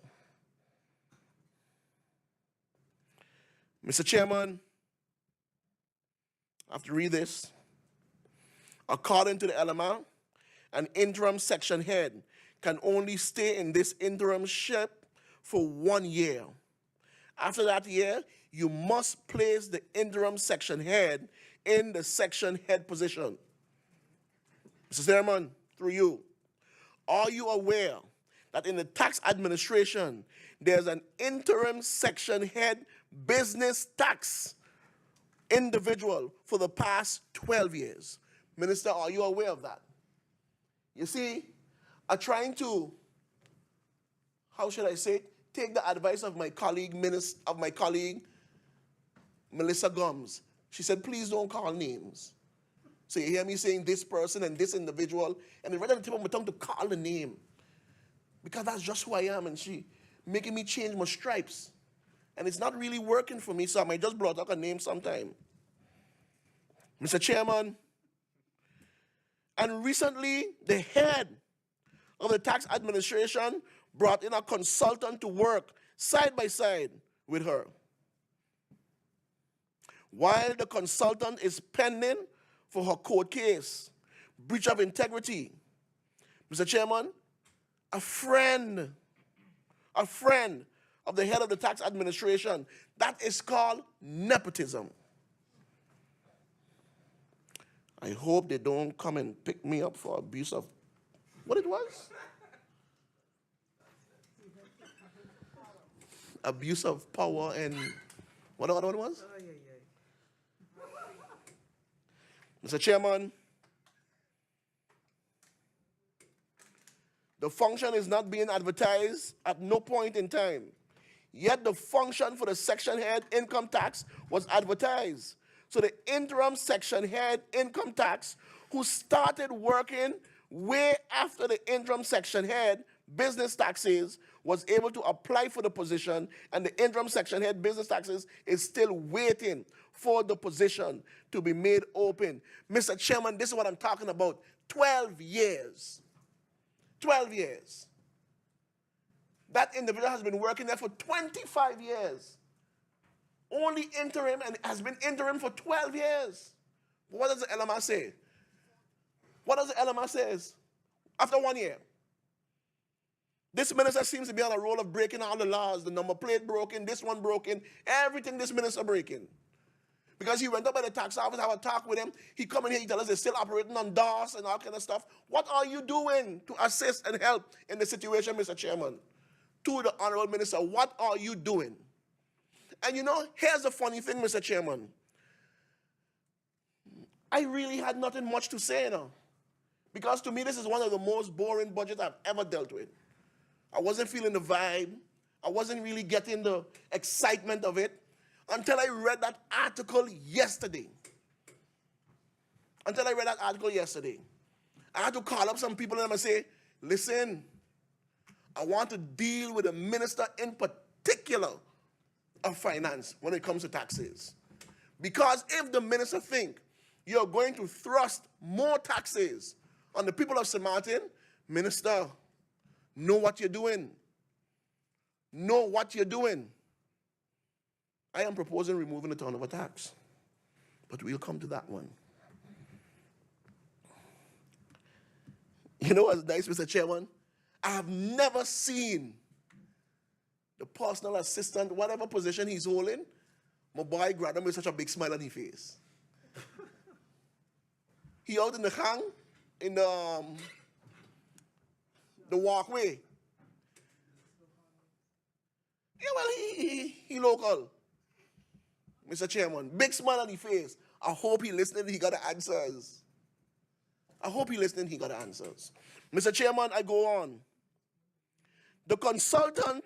Mr. Chairman, I have to read this. According to the LMR, an interim section head can only stay in this interimship for 1 year. After that year, you must place the interim section head in the section head position. Mr. Chairman, through you, are you aware that in the tax administration, there's an interim section head business tax individual for the past 12 years? Minister, are you aware of that? You see, I'm trying to, how should I say, take the advice of my colleague, Melissa Gomes. She said, please don't call names. So you hear me saying this person and this individual, and it's right on the tip of my tongue to call the name, because that's just who I am, and she making me change my stripes. And it's not really working for me, so I might just blot out a name sometime. Mr. Chairman, and recently the head of the tax administration brought in a consultant to work side by side with her. While the consultant is pending for her court case, breach of integrity, Mr. Chairman, a friend of the head of the tax administration, that is called nepotism. I hope they don't come and pick me up for abuse of, what it was? Abuse of power and, what the other one was? Mr. Chairman, The function is not being advertised at no point in time. Yet the function for the section head income tax was advertised. So the interim section head income tax, who started working way after the interim section head business taxes, was able to apply for the position, and the interim section head business taxes is still waiting for the position to be made open. Mr. Chairman, this is what I'm talking about. 12 years. 12 years. That individual has been working there for 25 years. Only interim, and has been interim for 12 years. What does the LMR say? What does the LMR say? After 1 year. This minister seems to be on a roll of breaking all the laws. The number plate broken, this one broken, everything this minister breaking. Because he went up by the tax office, have a talk with him. He come in here, he tell us they're still operating on DOS and all kind of stuff. What are you doing to assist and help in the situation, Mr. Chairman? To the Honorable Minister, what are you doing? And you know, here's the funny thing, Mr. Chairman. I really had nothing much to say now. Because to me, this is one of the most boring budgets I've ever dealt with. I wasn't feeling the vibe. I wasn't really getting the excitement of it until I read that article yesterday. I had to call up some people and say, listen, I want to deal with the minister in particular of finance when it comes to taxes. Because if the minister think you're going to thrust more taxes on the people of Sint Maarten, minister, know what you're doing. Know what you're doing. I am proposing removing the turnover tax. But we'll come to that one. You know what's nice, Mr. Chairman? I have never seen the personal assistant, whatever position he's holding, my boy grab him with such a big smile on his face. He out in the hang, in the walkway. Yeah, well, he local. Mr. Chairman, big smile on his face. I hope he listening, he got the answers. Mr. Chairman, I go on. The consultant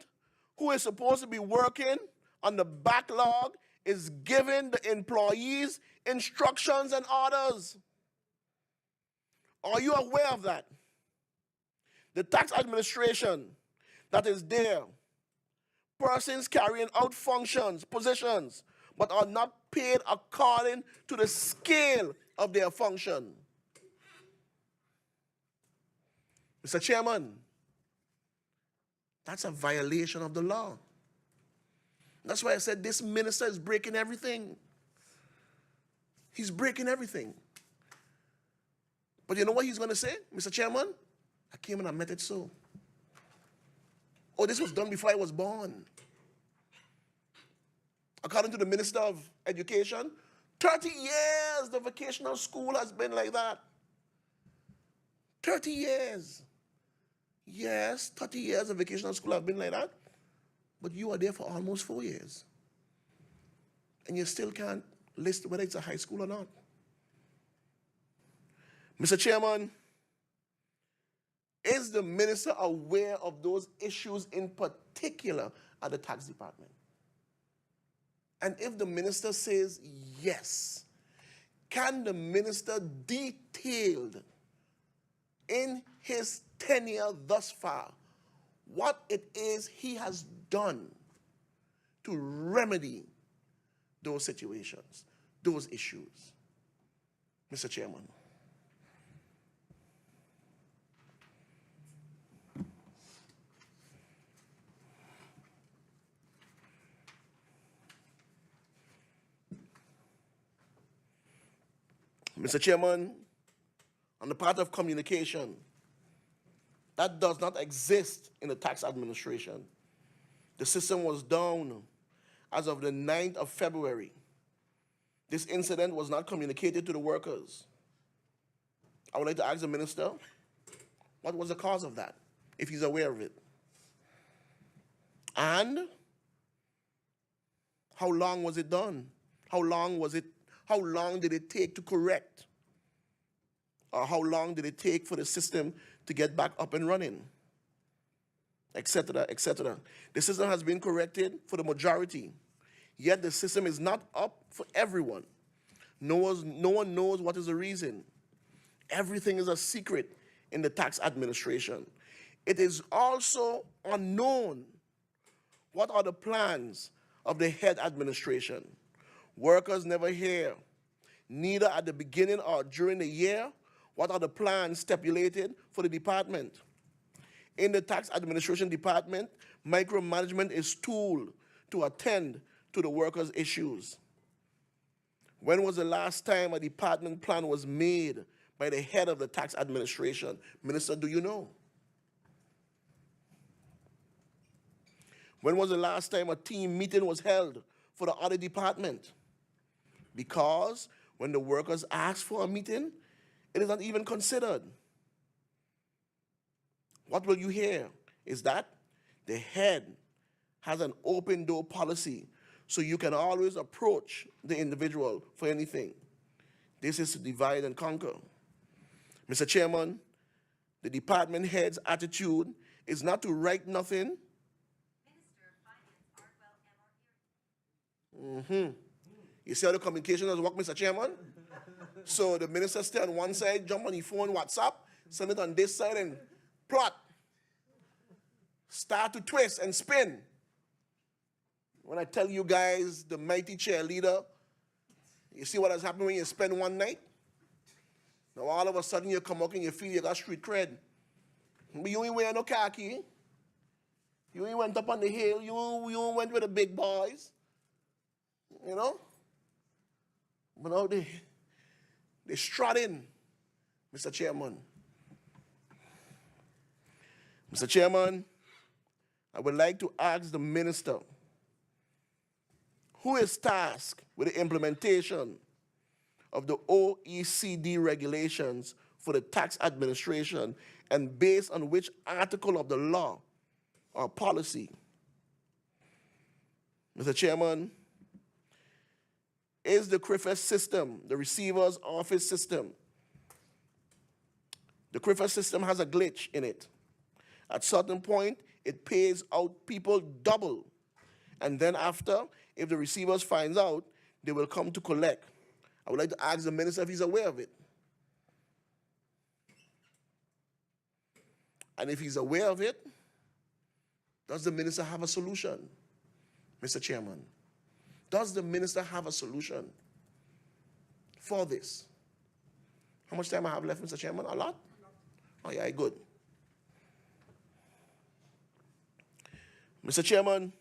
who is supposed to be working on the backlog is giving the employees instructions and orders. Are you aware of that? The tax administration that is there, persons carrying out functions, positions, but are not paid according to the scale of their function. Mr. Chairman, that's a violation of the law. That's why I said this minister is breaking everything. He's breaking everything. But you know what he's going to say, Mr. Chairman? I came and I met it so. Oh, this was done before I was born. According to the Minister of Education, 30 years the vocational school has been like that. 30 years. Yes, 30 years the vocational school has been like that. But you are there for almost 4 years. And you still can't list whether it's a high school or not. Mr. Chairman, is the minister aware of those issues in particular at the tax department? And if the minister says yes, can the minister detail in his tenure thus far what it is he has done to remedy those situations, those issues? Mr. Chairman. Mr. Chairman, on the part of communication, that does not exist in the tax administration. The system was down as of the 9th of February. This incident was not communicated to the workers. I would like to ask the minister, what was the cause of that, if he's aware of it? And how long was it done? How long did it take to correct? Or how long did it take for the system to get back up and running? etc., etc. The system has been corrected for the majority, yet the system is not up for everyone. No one knows what is the reason. Everything is a secret in the tax administration. It is also unknown what are the plans of the head administration. Workers never hear, neither at the beginning or during the year, what are the plans stipulated for the department. In the tax administration department, micromanagement is tool to attend to the workers' issues. When was the last time a department plan was made by the head of the tax administration? Minister, do you know? When was the last time a team meeting was held for the other department? Because when the workers ask for a meeting, it is not even considered. What will you hear is that the head has an open door policy, so you can always approach the individual for anything. This is to divide and conquer. Mr. Chairman, the department head's attitude is not to write nothing. You see how the communication does work, Mr. Chairman? So the minister stay on one side, jump on the phone, WhatsApp, send it on this side, and plot. Start to twist and spin. When I tell you guys, the mighty cheerleader, you see what has happened when you spend one night? Now all of a sudden you come out and you feel you got street cred. But you ain't wearing no khaki. You ain't went up on the hill. You went with the big boys. You know? But now they strut in, Mr. Chairman. Mr. Chairman, I would like to ask the minister, who is tasked with the implementation of the OECD regulations for the tax administration, and based on which article of the law or policy? Mr. Chairman, is the CRIFES system, the receiver's office system? The CRIFES system has a glitch in it. At certain point, it pays out people double. And then after, if the receivers finds out, they will come to collect. I would like to ask the minister if he's aware of it. And if he's aware of it, does the minister have a solution, Mr. Chairman? Does the minister have a solution for this? How much time I have left, Mr. Chairman? A lot? Oh, yeah, good. Mr. Chairman,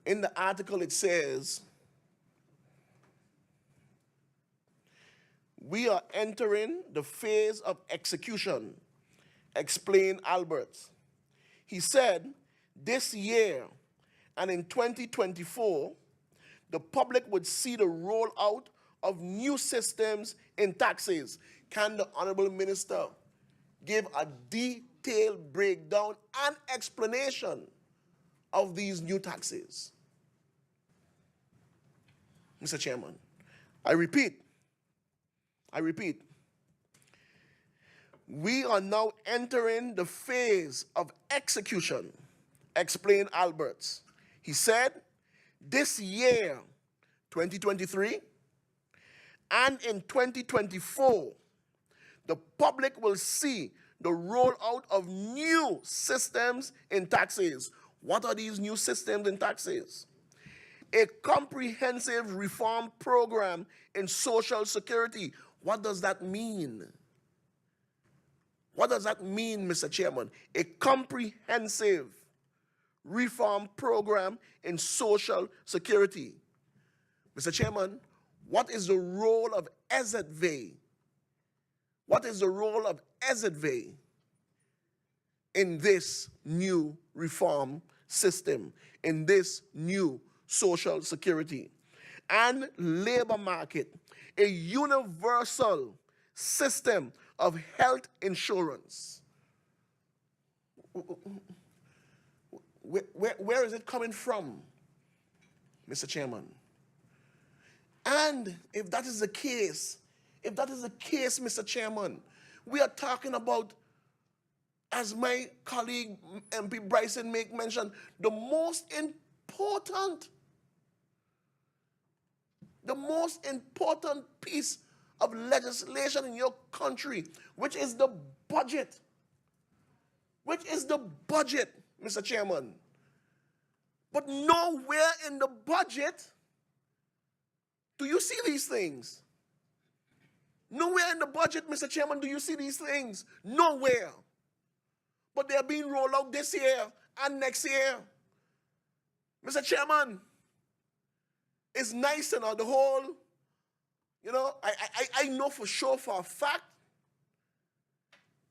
in the article it says, we are entering the phase of execution, explained Alberts. He said, this year and in 2024, the public would see the rollout of new systems in taxes. Can the Honorable Minister give a detailed breakdown and explanation of these new taxes? Mr. Chairman, I repeat, we are now entering the phase of execution, explained Alberts. He said, this year, 2023, and in 2024, the public will see the rollout of new systems in taxes. What are these new systems in taxes? A comprehensive reform program in Social Security. What does that mean? What does that mean, Mr. Chairman? A comprehensive reform program in Social Security. Mr. Chairman, what is the role of EZV? What is the role of EZV in this new reform system, in this new Social Security and labor market, a universal system of health insurance? Where is it coming from, Mr. Chairman? And if that is the case, Mr. Chairman, we are talking about, as my colleague MP Bryson make mention, the most important piece of legislation in your country, which is the budget. Mr. Chairman. But nowhere in the budget do you see these things. Nowhere in the budget, Mr. Chairman, do you see these things. Nowhere. But they're being rolled out this year and next year. Mr. Chairman, it's nice and on the whole, you know, I know for sure, for a fact,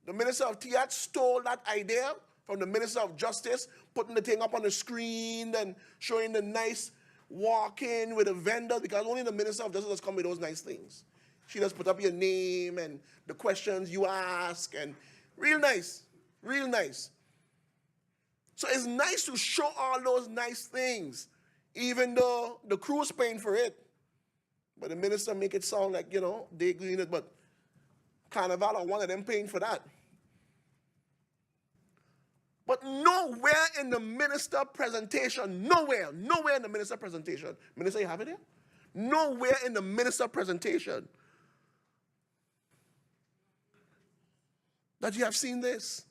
the Minister of TH stole that idea from the Minister of Justice, putting the thing up on the screen and showing the nice walk-in with a vendor, because only the Minister of Justice does come with those nice things. She does put up your name and the questions you ask, and real nice, real nice. So it's nice to show all those nice things, even though the crew's paying for it. But the minister make it sound like, you know, they doing it, but Carnival are one of them paying for that. But nowhere in the minister presentation, nowhere in the minister presentation, minister, you have it here? Nowhere in the minister presentation that you have seen this.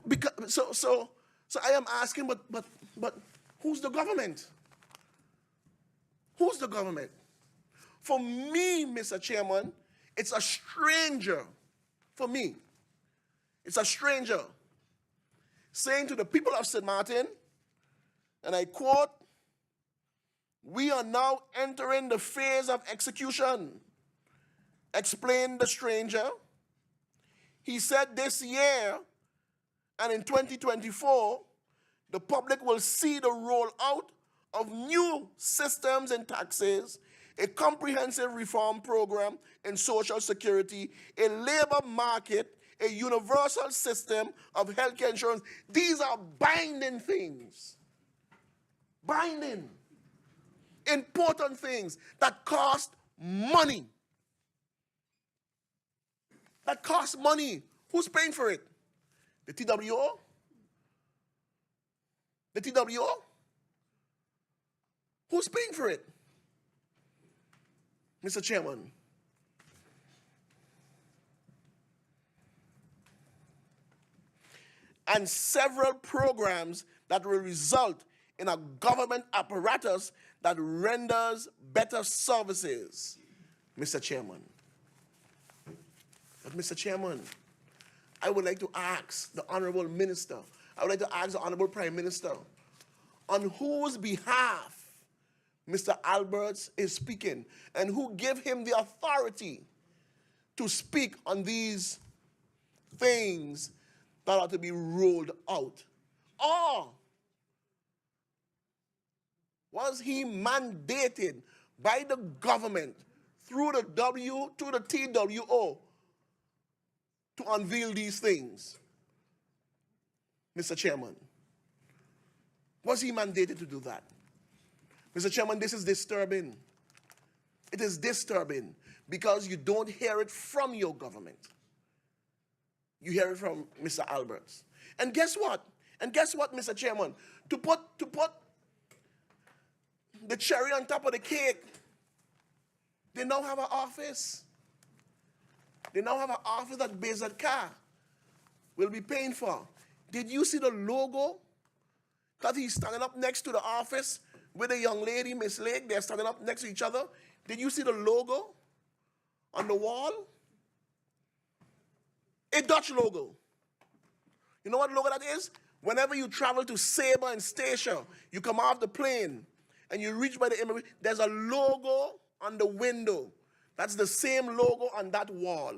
Because, so I am asking, but who's the government? Who's the government? For me, Mr. Chairman, it's a stranger. For me, it's a stranger saying to the people of Sint Maarten, and I quote, "We are now entering the phase of execution," explained the stranger. He said this year and in 2024, the public will see the rollout of new systems and taxes, a comprehensive reform program in social security, a labor market, a universal system of healthcare insurance. These are binding things. Binding. Important things that cost money. That costs money. Who's paying for it? The TWO? The TWO? Who's paying for it? Mr. Chairman. And several programs that will result in a government apparatus that renders better services, Mr. Chairman. But Mr. Chairman, I would like to ask the Honorable Minister, I would like to ask the Honorable Prime Minister, on whose behalf Mr. Alberts is speaking, and who give him the authority to speak on these things that are to be rolled out. Or was he mandated by the government through the TWO to unveil these things? Mr. Chairman, was he mandated to do that? Mr. Chairman, this is disturbing. It is disturbing because you don't hear it from your government. You hear it from Mr. Alberts. And guess what? Mr. Chairman? To put the cherry on top of the cake, they now have an office. They now have an office that Bezat Car will be paying for. Did you see the logo? Because he's standing up next to the office with a young lady, Miss Lake. They're standing up next to each other. Did you see the logo on the wall? A Dutch logo. You know what logo that is? Whenever you travel to Sabre and Statia, you come off the plane and you reach by the immigration, there's a logo on the window. That's the same logo on that wall.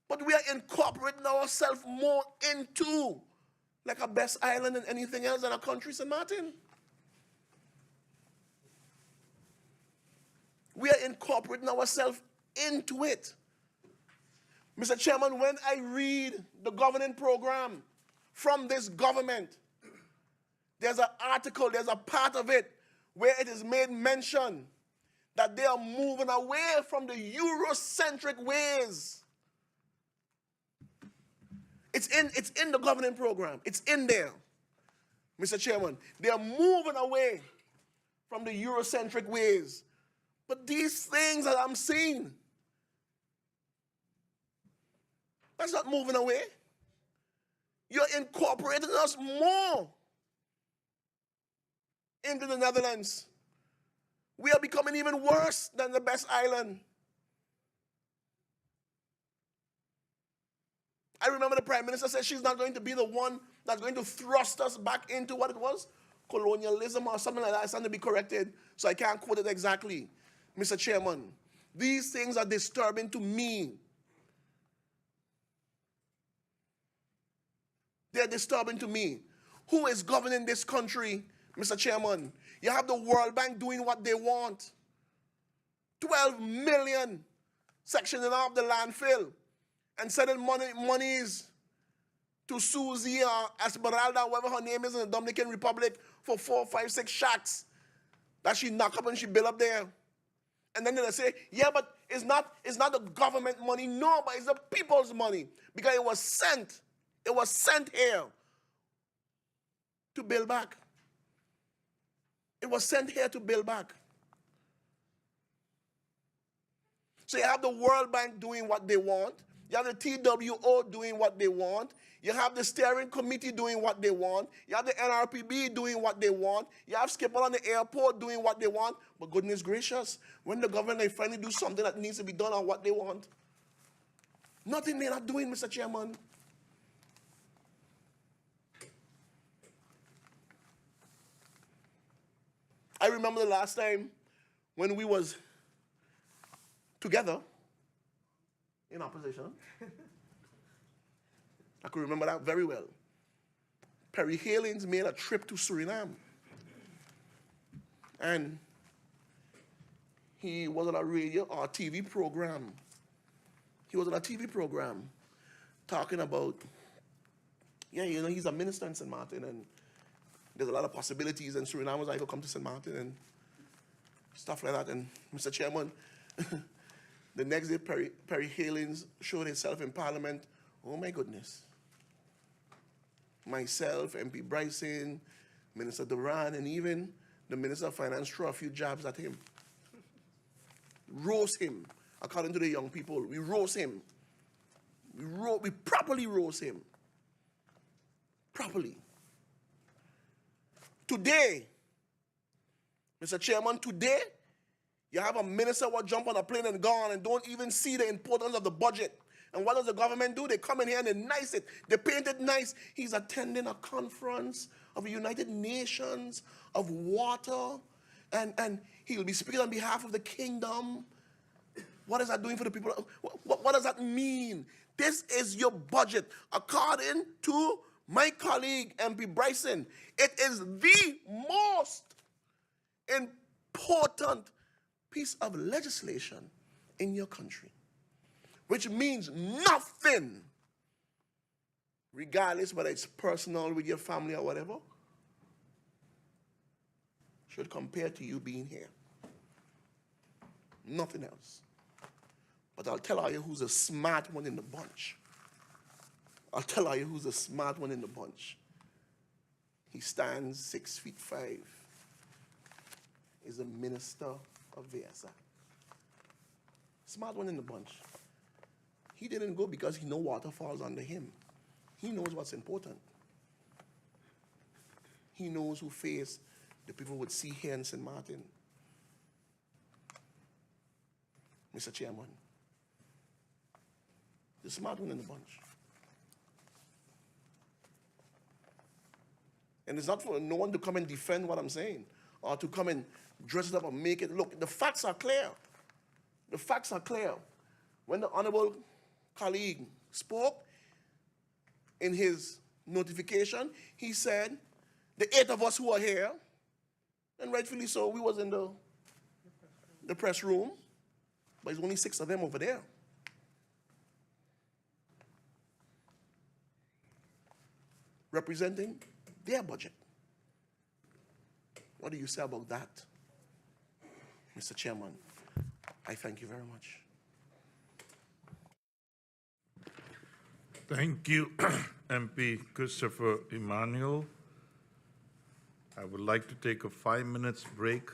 But we are incorporating ourselves more into like a best island and anything else in our country, Sint Maarten. We are incorporating ourselves into it. Mr. Chairman, when I read the governing program from this government, there's an article, there's a part of it where it is made mention that they are moving away from the Eurocentric ways. It's in the governing program. It's in there, Mr. Chairman. They are moving away from the Eurocentric ways. But these things that I'm seeing, that's not moving away. You're incorporating us more into the Netherlands. We are becoming even worse than the best island. I remember the Prime Minister said she's not going to be the one that's going to thrust us back into what it was, colonialism or something like that. It's going to be corrected, so I can't quote it exactly, Mr. Chairman. These things are disturbing to me. They're disturbing to me. Who is governing this country, Mr. Chairman? You have the World Bank doing what they want. 12 million sectioning off the landfill and sending monies to Susie or Esmeralda, whatever her name is, in the Dominican Republic for 4, 5, 6 shacks that she knock up and she build up there. And then they say, yeah, but it's not the government money. No, but it's the people's money because it was sent. It was sent here to build back. It was sent here to build back. So you have the World Bank doing what they want. You have the TWO doing what they want. You have the steering committee doing what they want. You have the NRPB doing what they want. You have Schiphol on the airport doing what they want. But goodness gracious, when the government finally do something that needs to be done on what they want, nothing they're not doing, Mr. Chairman. I remember the last time when we was together in opposition. I could remember that very well. Perry Halings made a trip to Suriname. And he was on a radio or a TV program. He was on a TV program talking about, yeah, you know, he's a minister in Sint Maarten, and there's a lot of possibilities, and Surinamers are able to come to Sint Maarten and stuff like that. And Mr. Chairman, the next day, Perry Halings showed himself in Parliament. Oh, my goodness. Myself, MP Bryson, Minister Duran, and even the Minister of Finance threw a few jabs at him. Roast him, according to the young people. We roast him. We properly roast him. Properly. Today, Mr. Chairman, today, you have a minister who will jump on a plane and gone and don't even see the importance of the budget. And what does the government do? They come in here and they nice it. They paint it nice. He's attending a conference of the United Nations of water, and he'll be speaking on behalf of the kingdom. What is that doing for the people? What does that mean? This is your budget. According to my colleague, MP Bryson, it is the most important piece of legislation in your country, which means nothing, regardless whether it's personal with your family or whatever, should compare to you being here. Nothing else. But I'll tell you who's a smart one in the bunch. I'll tell you who's a smart one in the bunch. He stands 6'5". Is a minister of VSI. Smart one in the bunch. He didn't go because he knows water falls under him. He knows what's important. He knows who face the people would see here in Sint Maarten. Mr. Chairman, the smart one in the bunch. And it's not for no one to come and defend what I'm saying or to come and dress it up and make it look. The facts are clear. The facts are clear. When the honorable colleague spoke in his notification, he said, the 8 of us who are here, and rightfully so, we was in the press room, but there's only 6 of them over there. Representing their budget. What do you say about that? Mr. Chairman, I thank you very much. Thank you, MP Christopher Emmanuel. I would like to take a 5 minutes break,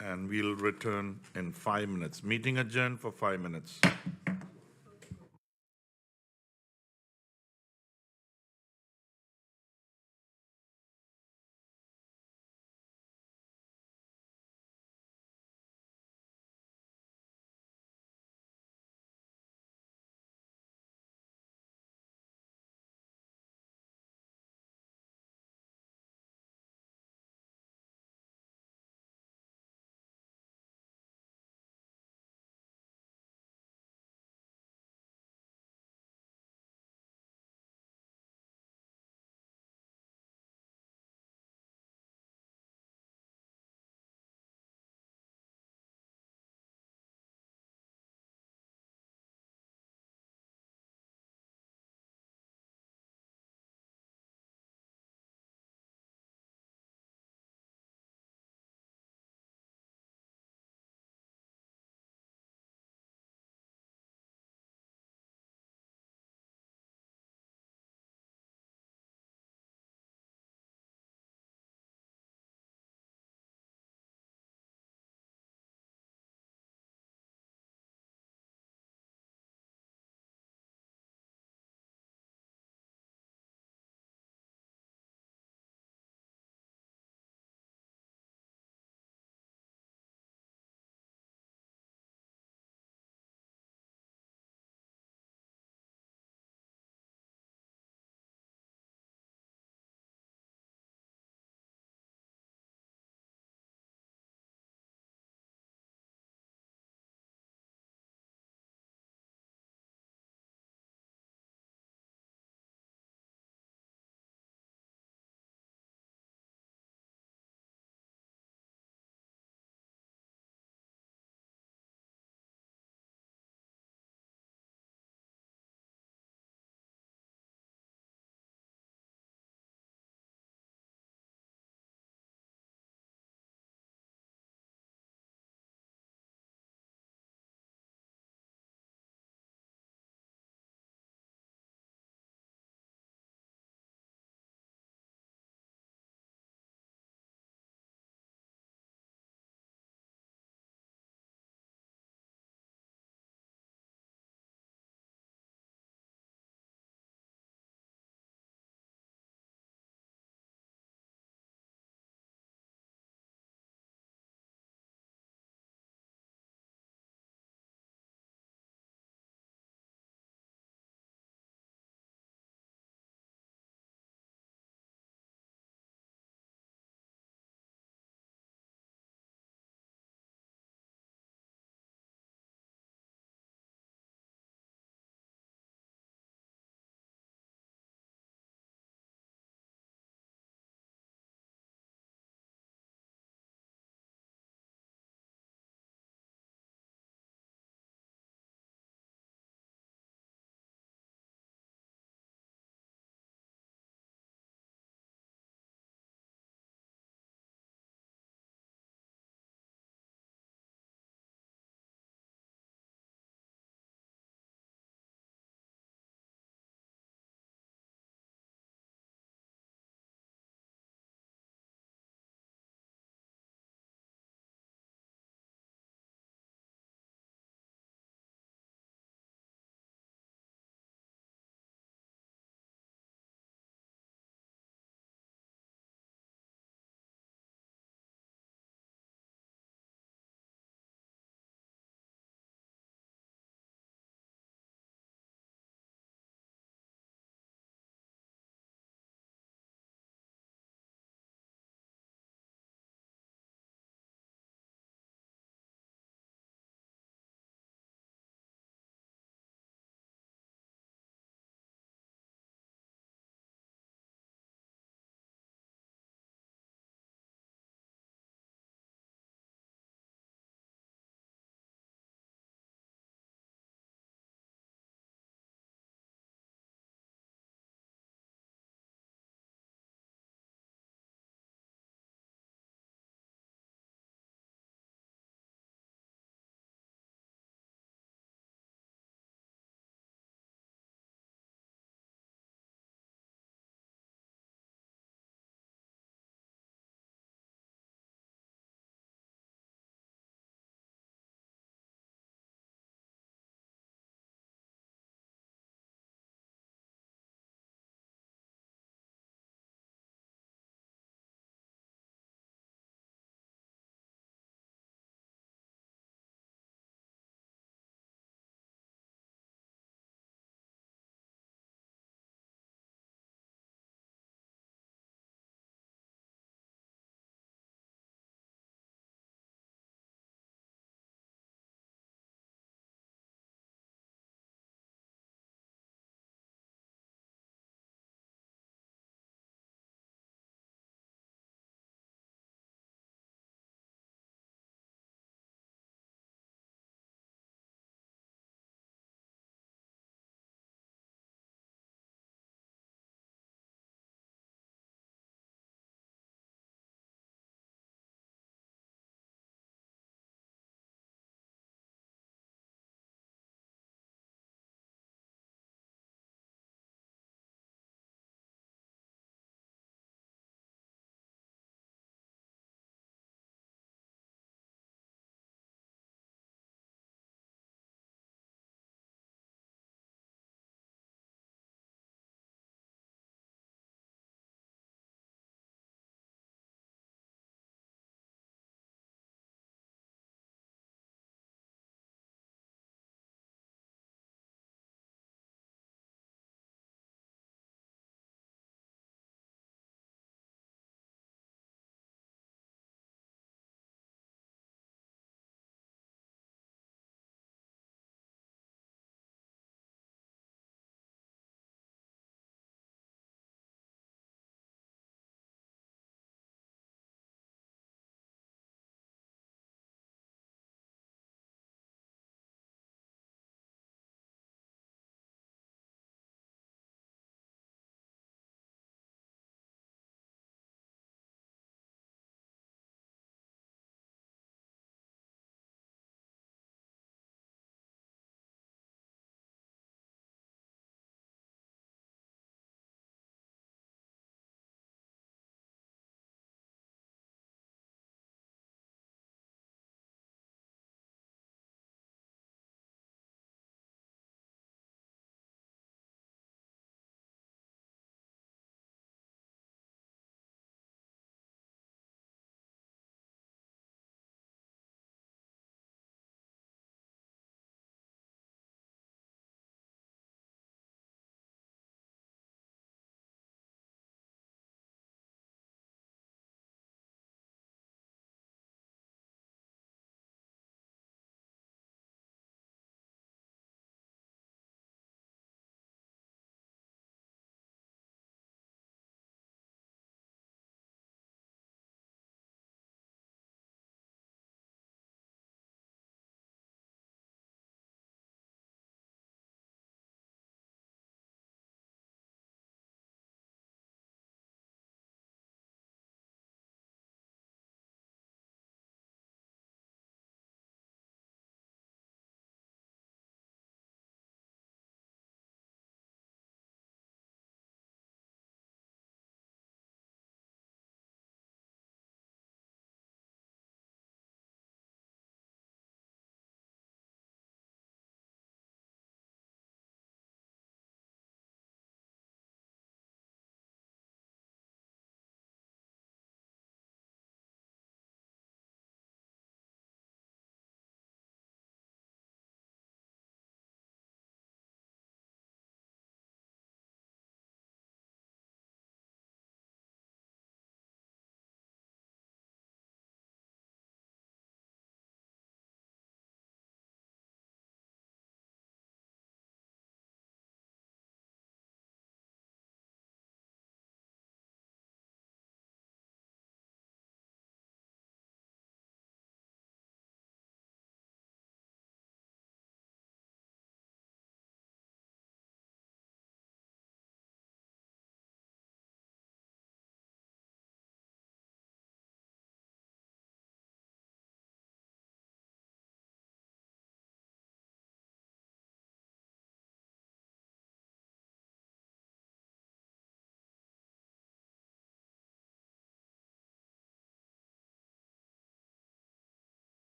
and we'll return in 5 minutes. Meeting adjourned for 5 minutes.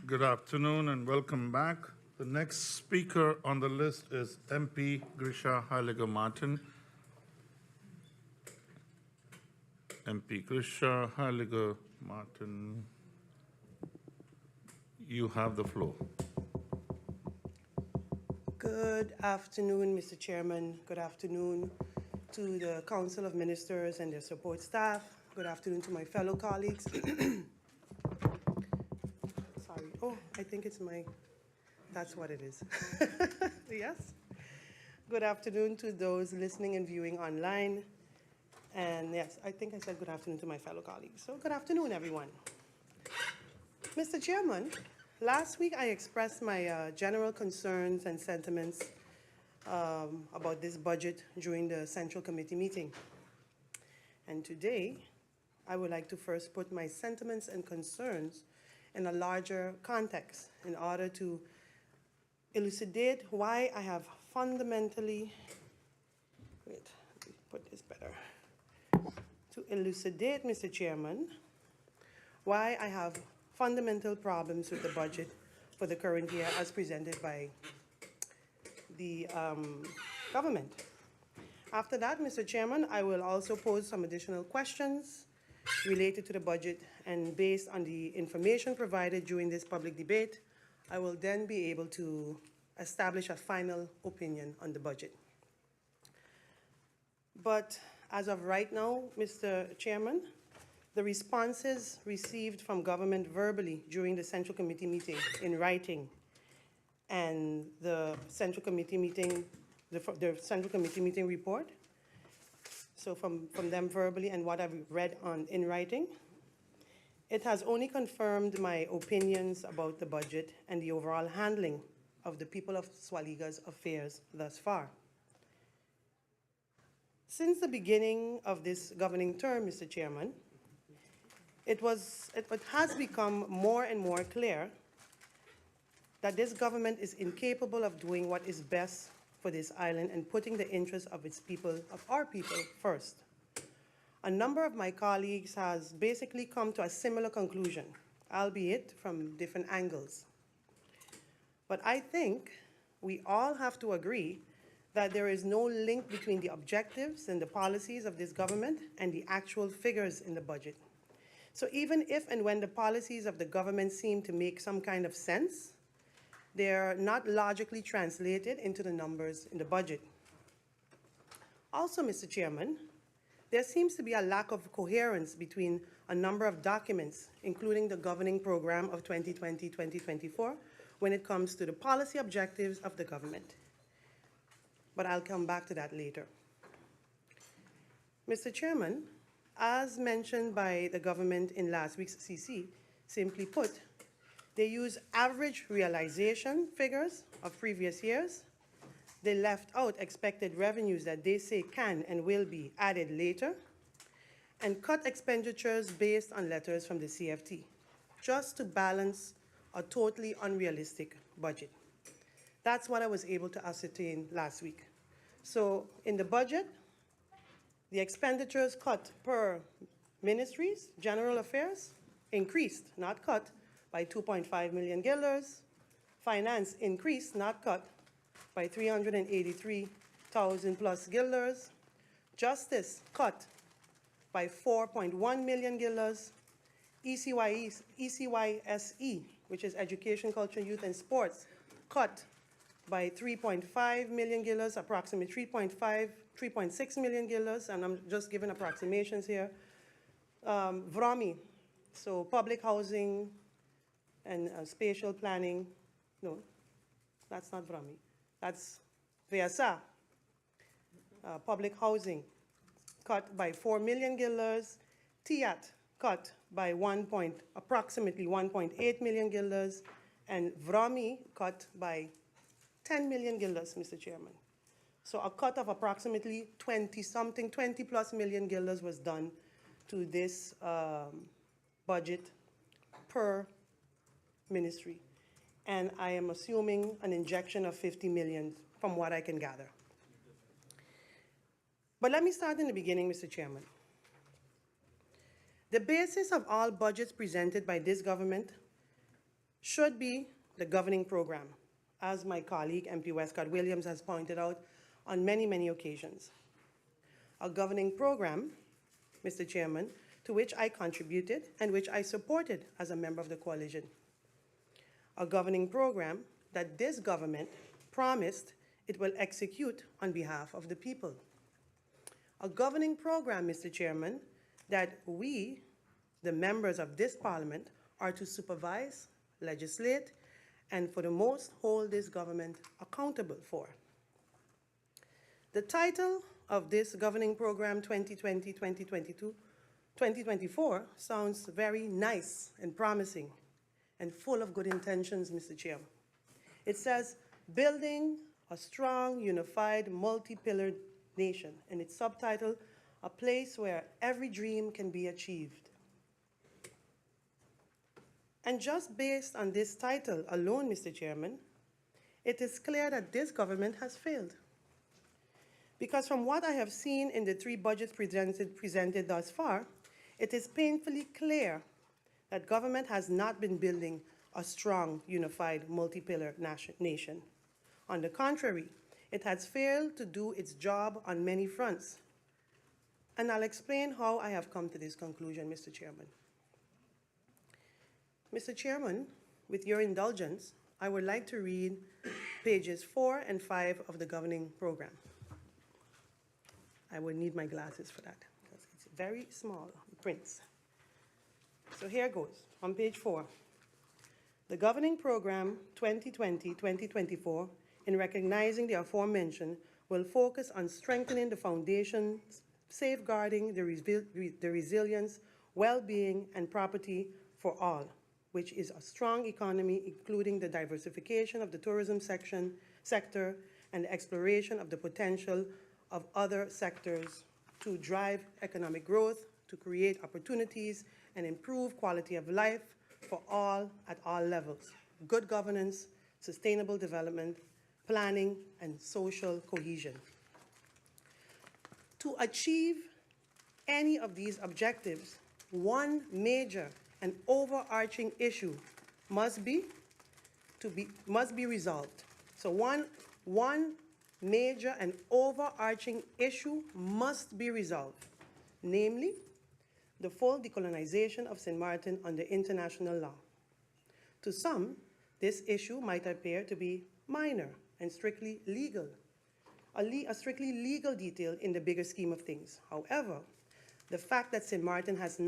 Good afternoon and welcome back. The next speaker on the list is MP Grisha Heiliger Martin. MP Grisha Heiliger Martin, you have the floor. Good afternoon, Mr. Chairman. Good afternoon to the Council of Ministers and their support staff. Good afternoon to my fellow colleagues. Sorry. Oh, I think it's my, that's what it is. Yes. Good afternoon to those listening and viewing online. And yes, I think I said good afternoon to my fellow colleagues. So good afternoon, everyone. Mr. Chairman, last week I expressed my general concerns and sentiments about this budget during the Central Committee meeting. And today, I would like to first put my sentiments and concerns in a larger context in order to elucidate why I have fundamentally, wait, let me put this better. To elucidate, Mr. Chairman, why I have fundamental problems with the budget for the current year as presented by the government. After that, Mr. Chairman, I will also pose some additional questions related to the budget, and based on the information provided during this public debate, I will then be able to establish a final opinion on the budget. But as of right now, Mr. Chairman, the responses received from government verbally during the Central Committee meeting in writing and the Central Committee meeting, the Central Committee meeting report, so from them verbally and what I've read in writing, it has only confirmed my opinions about the budget and the overall handling of the people of Swaliga's affairs thus far. Since the beginning of this governing term, Mr. Chairman, it has become more and more clear that this government is incapable of doing what is best for this island and putting the interests of its people, of our people, first. A number of my colleagues has basically come to a similar conclusion, albeit from different angles. But I think we all have to agree that there is no link between the objectives and the policies of this government and the actual figures in the budget. So even if and when the policies of the government seem to make some kind of sense, they're not logically translated into the numbers in the budget. Also, Mr. Chairman, there seems to be a lack of coherence between a number of documents, including the governing program of 2020-2024, when it comes to the policy objectives of the government. But I'll come back to that later. Mr. Chairman, as mentioned by the government in last week's CC, simply put, they use average realization figures of previous years. They left out expected revenues that they say can and will be added later, and cut expenditures based on letters from the CFT, just to balance a totally unrealistic budget. That's what I was able to ascertain last week. So in the budget, the expenditures cut per ministries, general affairs, increased, not cut, by 2.5 million guilders. Finance increased, not cut, by 383,000 plus guilders. Justice cut by 4.1 million guilders. ECYSE, which is Education, Culture, Youth, and Sports, cut by 3.5 million guilders, approximately 3.6 million guilders, and I'm just giving approximations here. VROMI, so public housing and spatial planning. No, that's not VROMI. That's VSA, public housing, cut by 4 million guilders. TIAT, cut by approximately 1.8 million guilders, and VROMI cut by 10 million guilders, Mr. Chairman. So a cut of approximately 20 plus million guilders was done to this budget per ministry. And I am assuming an injection of 50 million from what I can gather. But let me start in the beginning, Mr. Chairman. The basis of all budgets presented by this government should be the governing program, as my colleague, MP Westcott Williams, has pointed out on many, many occasions. A governing program, Mr. Chairman, to which I contributed and which I supported as a member of the coalition. A governing program that this government promised it will execute on behalf of the people. A governing program, Mr. Chairman, that we, the members of this parliament, are to supervise, legislate, and for the most hold this government accountable for. The title of this governing program 2020-2024 sounds very nice and promising and full of good intentions, Mr. Chair. It says, building a strong, unified, multi-pillared nation, and its subtitle, a place where every dream can be achieved. And just based on this title alone, Mr. Chairman, it is clear that this government has failed. Because from what I have seen in the 3 budgets presented thus far, it is painfully clear that government has not been building a strong, unified, multi-pillar nation. On the contrary, it has failed to do its job on many fronts. And I'll explain how I have come to this conclusion, Mr. Chairman. Mr. Chairman, with your indulgence, I would like to read pages 4 and 5 of the governing program. I would need my glasses for that, because it's very small prints. So here goes, on page 4. The governing program 2020-2024, in recognizing the aforementioned, will focus on strengthening the foundations, safeguarding the resilience, well-being, and property for all, which is a strong economy, including the diversification of the tourism sector and the exploration of the potential of other sectors to drive economic growth, to create opportunities, and improve quality of life for all at all levels. Good governance, sustainable development, planning, and social cohesion. To achieve any of these objectives, one major and overarching issue must be resolved. So one major and overarching issue must be resolved, namely the full decolonization of Sint Maarten under international law. To some, this issue might appear to be minor and strictly legal, a strictly legal detail in the bigger scheme of things. However, the fact that Sint Maarten has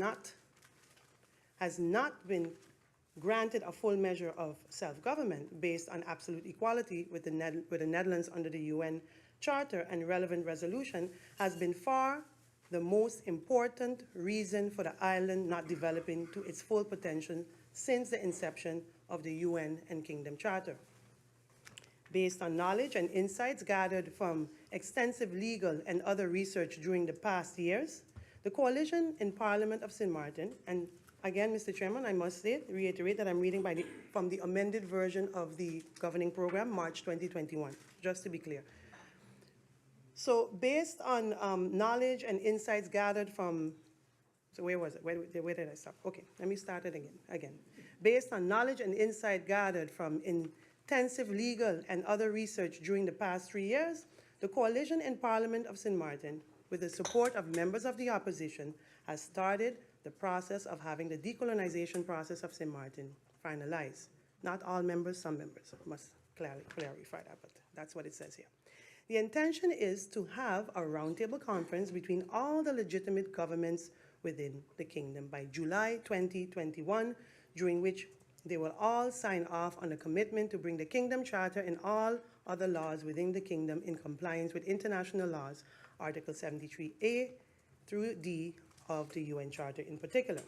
not been granted a full measure of self-government based on absolute equality with the Netherlands under the UN Charter and relevant resolution has been far the most important reason for the island not developing to its full potential since the inception of the UN and Kingdom Charter. Based on knowledge and insights gathered from extensive legal and other research during the past years, the coalition in Parliament of Sint Maarten, and again, Mr. Chairman, I must reiterate that I'm reading from the amended version of the governing program, March 2021, just to be clear. So based on knowledge and insights gathered from, so where was it? Where did I stop? Okay, let me start it again. Based on knowledge and insight gathered from intensive legal and other research during the past 3 years, the coalition in Parliament of Sint Maarten, with the support of members of the opposition, has started the process of having the decolonization process of Sint Maarten finalized. Not all members, some members. I must clarify that, but that's what it says here. The intention is to have a roundtable conference between all the legitimate governments within the kingdom by July 2021, during which they will all sign off on a commitment to bring the Kingdom Charter and all other laws within the kingdom in compliance with international laws, Article 73A through D of the UN Charter in particular.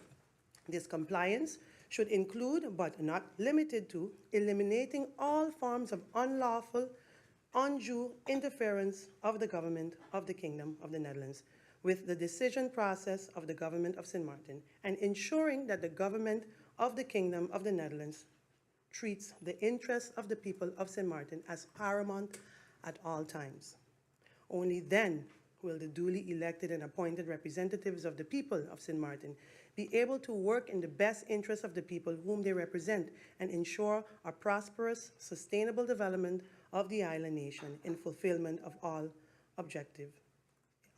This compliance should include, but not limited to, eliminating all forms of unlawful, undue interference of the government of the Kingdom of the Netherlands with the decision process of the government of Sint Maarten, and ensuring that the government of the Kingdom of the Netherlands treats the interests of the people of Sint Maarten as paramount at all times. Only then will the duly elected and appointed representatives of the people of Sint Maarten be able to work in the best interest of the people whom they represent and ensure a prosperous, sustainable development of the island nation in fulfillment of all objectives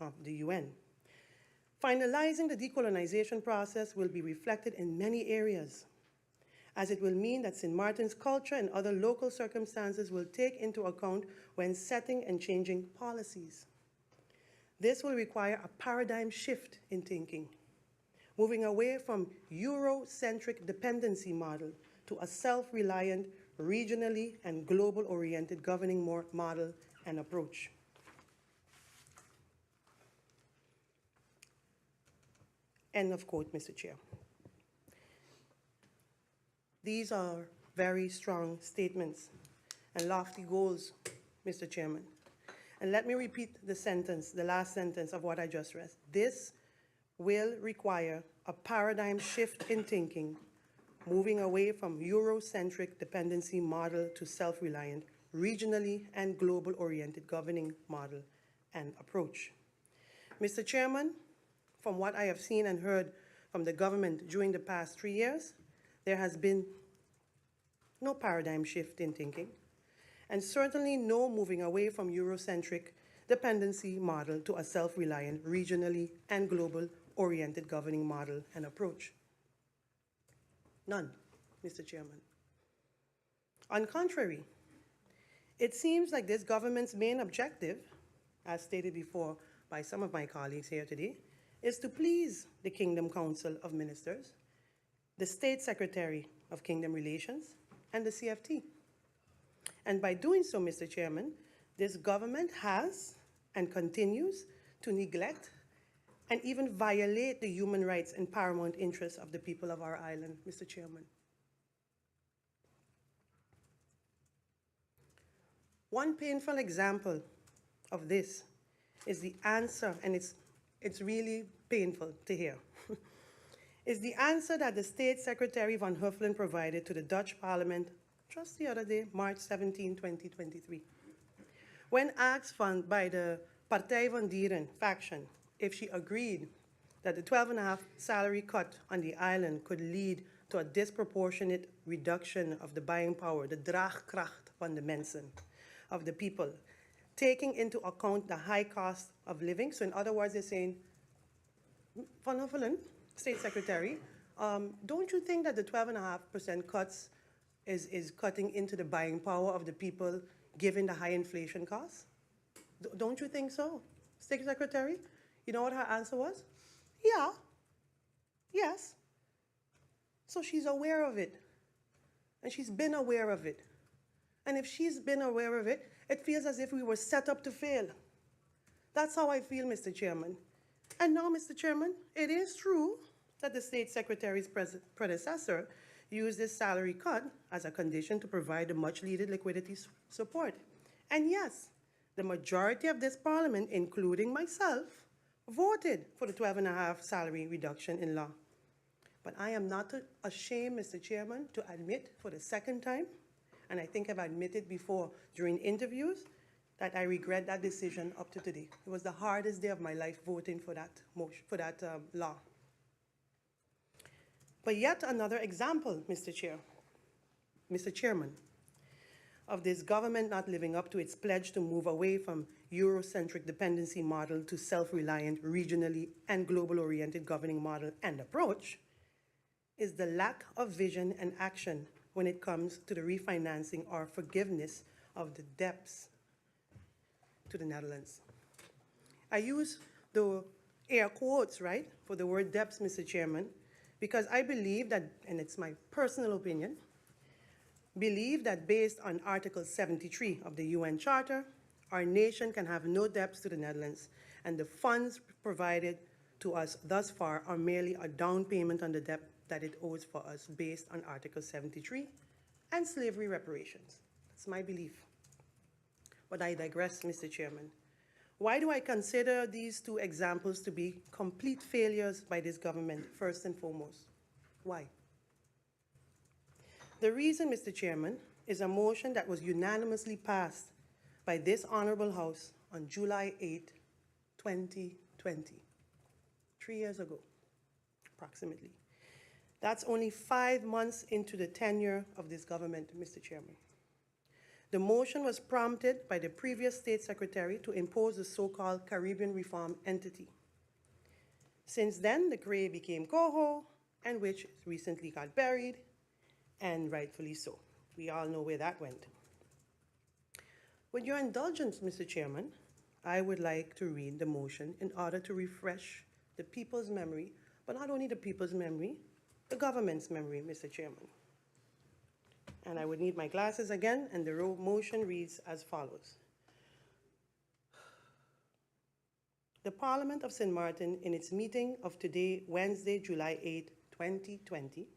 of the UN. Finalizing the decolonization process will be reflected in many areas, as it will mean that Sint Maarten's culture and other local circumstances will take into account when setting and changing policies. This will require a paradigm shift in thinking, moving away from Eurocentric dependency model to a self-reliant, regionally and global-oriented governing model and approach. End of quote, Mr. Chair. These are very strong statements and lofty goals, Mr. Chairman. And let me repeat the sentence, the last sentence of what I just read. This will require a paradigm shift in thinking, moving away from Eurocentric dependency model to self-reliant, regionally and global-oriented governing model and approach. Mr. Chairman, from what I have seen and heard from the government during the past 3 years, there has been no paradigm shift in thinking, and certainly no moving away from Eurocentric dependency model to a self-reliant, regionally and global-oriented governing model and approach. None, Mr. Chairman. On contrary, it seems like this government's main objective, as stated before by some of my colleagues here today, is to please the Kingdom Council of Ministers, the State Secretary of Kingdom Relations, and the CFT. And by doing so, Mr. Chairman, this government has and continues to neglect and even violate the human rights and paramount interests of the people of our island, Mr. Chairman. One painful example of this is the answer, and it's really painful to hear, is the answer that the State Secretary Van Huffelen provided to the Dutch Parliament just the other day, March 17, 2023. When asked by the Partij van Dieren faction if she agreed that the 12.5 salary cut on the island could lead to a disproportionate reduction of the buying power, the draagkracht van de mensen, of the people, taking into account the high cost of living. So in other words, they're saying, Van Huffelen, State Secretary, don't you think that the 12.5% cuts is cutting into the buying power of the people given the high inflation costs? Don't you think so, State Secretary? You know what her answer was? Yeah, yes. So she's aware of it, and she's been aware of it. And if she's been aware of it, it feels as if we were set up to fail. That's how I feel, Mr. Chairman. And now, Mr. Chairman, it is true that the State Secretary's predecessor used this salary cut as a condition to provide the much-needed liquidity support. And yes, the majority of this Parliament, including myself, voted for the 12.5 salary reduction in law. But I am not ashamed, Mr. Chairman, to admit for the second time, and I think I've admitted before during interviews, that I regret that decision up to today. It was the hardest day of my life voting for that law. But yet another example, Mr. Chairman, of this government not living up to its pledge to move away from Eurocentric dependency model to self-reliant, regionally and global-oriented governing model and approach is the lack of vision and action when it comes to the refinancing or forgiveness of the debts to the Netherlands. I use the air quotes, right, for the word debts, Mr. Chairman, because I believe that, and it's my personal opinion, believe that based on Article 73 of the UN Charter, our nation can have no debts to the Netherlands, and the funds provided to us thus far are merely a down payment on the debt that it owes for us based on Article 73 and slavery reparations. That's my belief. But I digress, Mr. Chairman. Why do I consider these two examples to be complete failures by this government, first and foremost? Why? The reason, Mr. Chairman, is a motion that was unanimously passed by this Honorable House on July 8, 2020, 3 years ago, approximately. That's only 5 months into the tenure of this government, Mr. Chairman. The motion was prompted by the previous State Secretary to impose the so-called Caribbean Reform Entity. Since then, the CRE became COHO, and which recently got buried, and rightfully so. We all know where that went. With your indulgence, Mr. Chairman, I would like to read the motion in order to refresh the people's memory, but not only the people's memory, the government's memory, Mr. Chairman. And I would need my glasses again, and the motion reads as follows. The Parliament of Sint Maarten, in its meeting of today, Wednesday, July 8, 2020,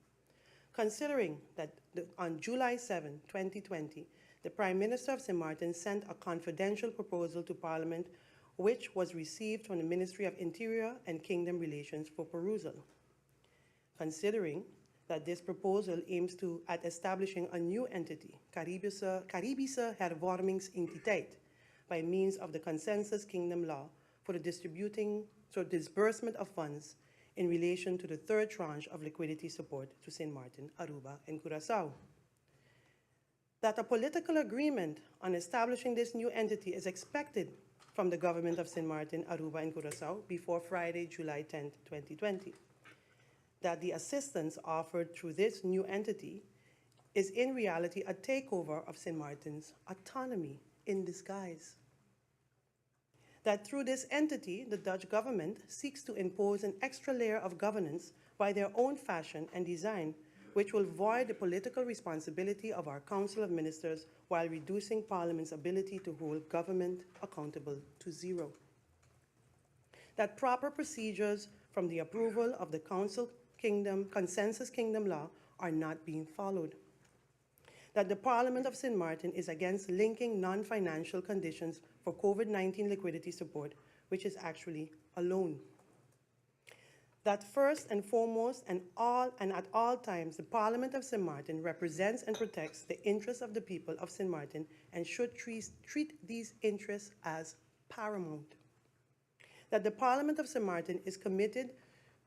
considering that on July 7, 2020, the Prime Minister of Sint Maarten sent a confidential proposal to Parliament, which was received from the Ministry of Interior and Kingdom Relations for perusal. Considering that this proposal aims at establishing a new entity, Caribische Hervormingsentiteit, by means of the Consensus Kingdom Law for the disbursement of funds in relation to the third tranche of liquidity support to Sint Maarten, Aruba, and Curaçao. That a political agreement on establishing this new entity is expected from the government of Sint Maarten, Aruba, and Curaçao before Friday, July 10, 2020. That the assistance offered through this new entity is in reality a takeover of Sint Maarten's autonomy in disguise. That through this entity, the Dutch government seeks to impose an extra layer of governance by their own fashion and design, which will void the political responsibility of our Council of Ministers while reducing Parliament's ability to hold government accountable to zero. That proper procedures from the approval of the Consensus Kingdom Law are not being followed. That the Parliament of Sint Maarten is against linking non-financial conditions for COVID-19 liquidity support, which is actually a loan. That first and foremost and at all times, the Parliament of Sint Maarten represents and protects the interests of the people of Sint Maarten and should treat these interests as paramount. That the Parliament of Sint Maarten is committed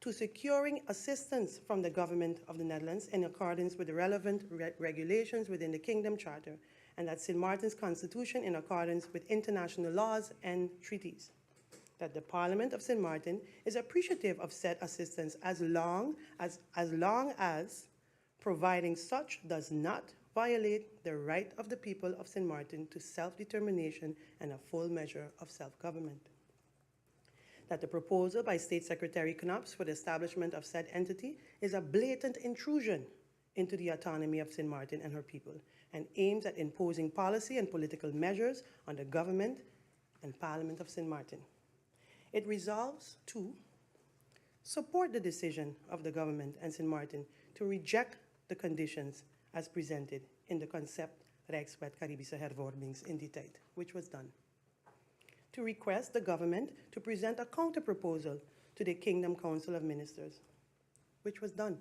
to securing assistance from the government of the Netherlands in accordance with the relevant regulations within the Kingdom Charter, and that Sint Maarten's constitution in accordance with international laws and treaties. That the Parliament of Sint Maarten is appreciative of said assistance as long as providing such does not violate the right of the people of Sint Maarten to self-determination and a full measure of self-government. That the proposal by State Secretary Knops for the establishment of said entity is a blatant intrusion into the autonomy of Sint Maarten and her people, and aims at imposing policy and political measures on the government and Parliament of Sint Maarten. It resolves to support the decision of the government and Sint Maarten to reject the conditions as presented in the concept Rijkswet Caribische Hervormingsentiteit, which was done. To request the government to present a counter-proposal to the Kingdom Council of Ministers, which was done.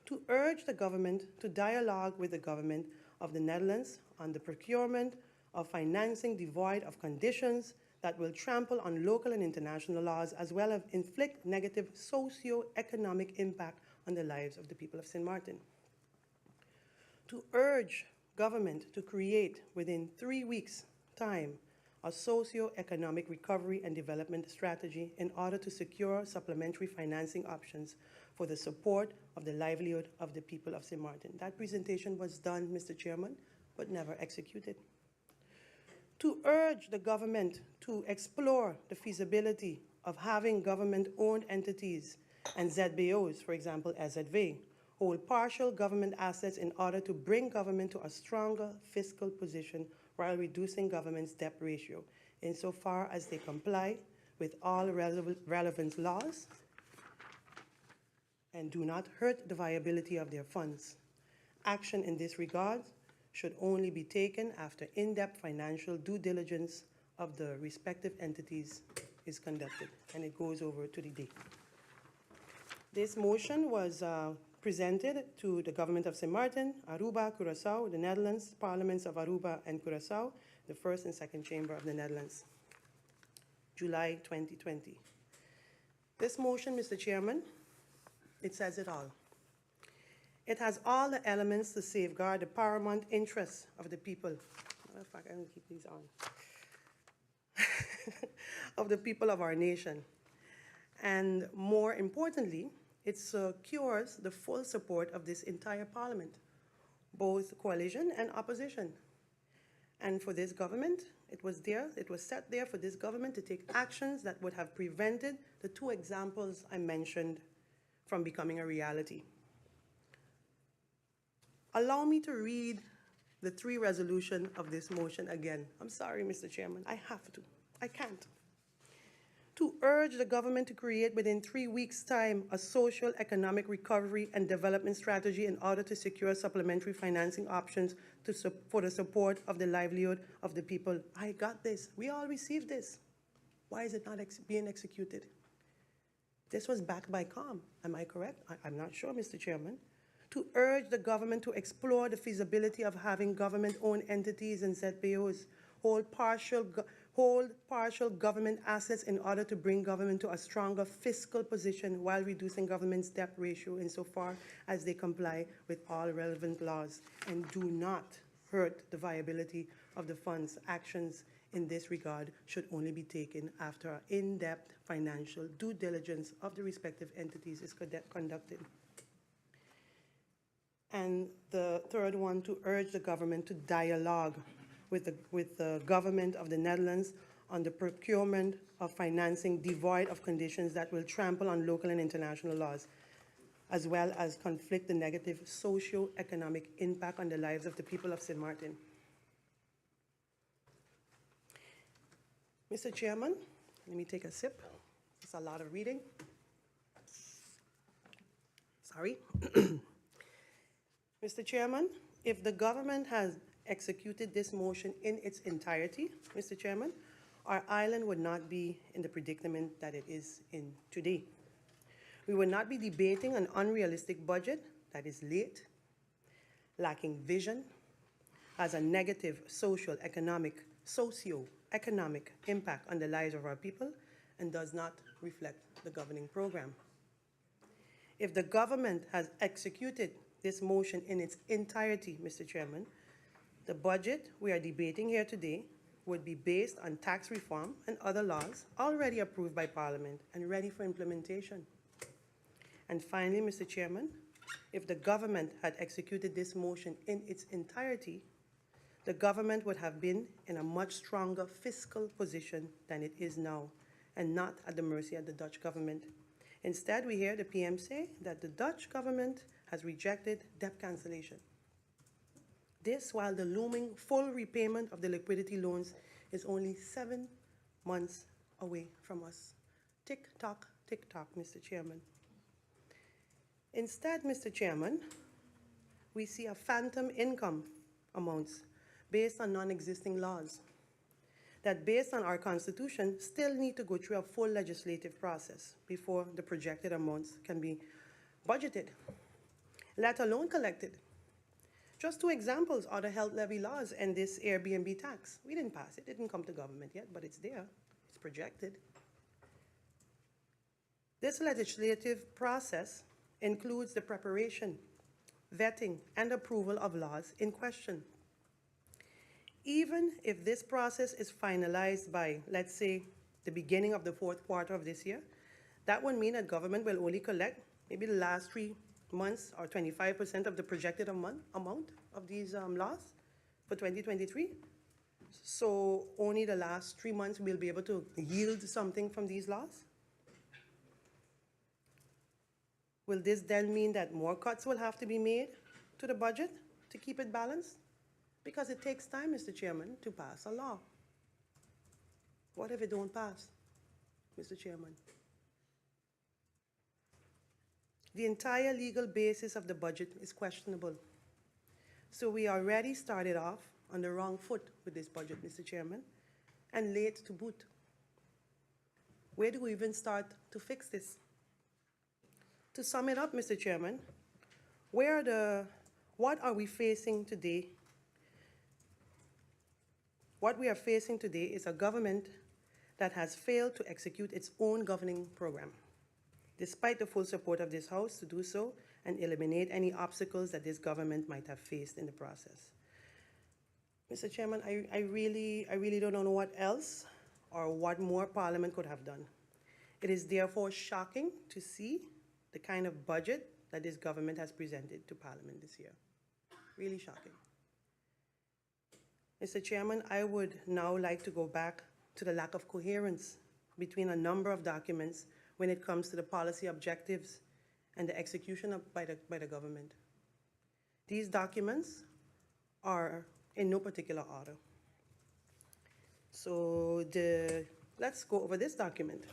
To urge the government to dialogue with the government of the Netherlands on the procurement of financing devoid of conditions that will trample on local and international laws, as well as inflict negative socio-economic impact on the lives of the people of Sint Maarten. To urge government to create within 3 weeks' time a socio-economic recovery and development strategy in order to secure supplementary financing options for the support of the livelihood of the people of Sint Maarten. That presentation was done, Mr. Chairman, but never executed. To urge the government to explore the feasibility of having government-owned entities and ZBOs, for example, SZV, hold partial government assets in order to bring government to a stronger fiscal position while reducing government's debt ratio, insofar as they comply with all relevant laws and do not hurt the viability of their funds. Action in this regard should only be taken after in-depth financial due diligence of the respective entities is conducted, and it goes over to the date. This motion was presented to the government of Sint Maarten, Aruba, Curaçao, the Netherlands, parliaments of Aruba and Curaçao, the first and second chamber of the Netherlands. July 2020. This motion, Mr. Chairman, it says it all. It has all the elements to safeguard the paramount interests of the people. Matter of fact, I'm going to keep these on. Of the people of our nation. And more importantly, it secures the full support of this entire parliament, both coalition and opposition. And for this government, it was set there for this government to take actions that would have prevented the two examples I mentioned from becoming a reality. Allow me to read the three resolutions of this motion again. I'm sorry, Mr. Chairman, I have to. I can't. To urge the government to create within 3 weeks' time a social, economic recovery and development strategy in order to secure supplementary financing options for the support of the livelihood of the people. I got this. We all received this. Why is it not being executed? This was backed by COM. Am I correct? I'm not sure, Mr. Chairman. To urge the government to explore the feasibility of having government-owned entities and ZPOs hold partial government assets in order to bring government to a stronger fiscal position while reducing government's debt ratio insofar as they comply with all relevant laws and do not hurt the viability of the funds. Actions in this regard should only be taken after in-depth financial due diligence of the respective entities is conducted. And the third one, to urge the government to dialogue with the government of the Netherlands on the procurement of financing devoid of conditions that will trample on local and international laws, as well as conflict the negative socio-economic impact on the lives of the people of Sint Maarten. Mr. Chairman, let me take a sip. It's a lot of reading. Sorry. Mr. Chairman, if the government has executed this motion in its entirety, Mr. Chairman, our island would not be in the predicament that it is in today. We would not be debating an unrealistic budget that is late, lacking vision, has a negative socio-economic impact on the lives of our people, and does not reflect the governing program. If the government has executed this motion in its entirety, Mr. Chairman, the budget we are debating here today would be based on tax reform and other laws already approved by Parliament and ready for implementation. And finally, Mr. Chairman, if the government had executed this motion in its entirety, the government would have been in a much stronger fiscal position than it is now, and not at the mercy of the Dutch government. Instead, we hear the PM say that the Dutch government has rejected debt cancellation. This while the looming full repayment of the liquidity loans is only 7 months away from us. Tick-tock, Mr. Chairman. Instead, Mr. Chairman, we see a phantom income amounts based on non-existing laws that, based on our Constitution, still need to go through a full legislative process before the projected amounts can be budgeted, let alone collected. Just 2 examples are the health levy laws and this Airbnb tax. We didn't pass it, didn't come to government yet, but it's there, it's projected. This legislative process includes the preparation, vetting, and approval of laws in question. Even if this process is finalized by, let's say, the beginning of the 4th quarter of this year, that would mean that government will only collect maybe the last 3 months or 25% of the projected amount of these laws for 2023. So only the last 3 months we'll be able to yield something from these laws. Will this then mean that more cuts will have to be made to the budget to keep it balanced? Because it takes time, Mr. Chairman, to pass a law. What if it don't pass, Mr. Chairman? The entire legal basis of the budget is questionable. So we already started off on the wrong foot with this budget, Mr. Chairman, and late to boot. Where do we even start to fix this? To sum it up, Mr. Chairman, what are we facing today? What we are facing today is a government that has failed to execute its own governing program, despite the full support of this House to do so and eliminate any obstacles that this government might have faced in the process. Mr. Chairman, I really don't know what else or what more Parliament could have done. It is therefore shocking to see the kind of budget that this government has presented to Parliament this year. Really shocking. Mr. Chairman, I would now like to go back to the lack of coherence between a number of documents when it comes to the policy objectives and the execution by the government. These documents are in no particular order. So let's go over this document.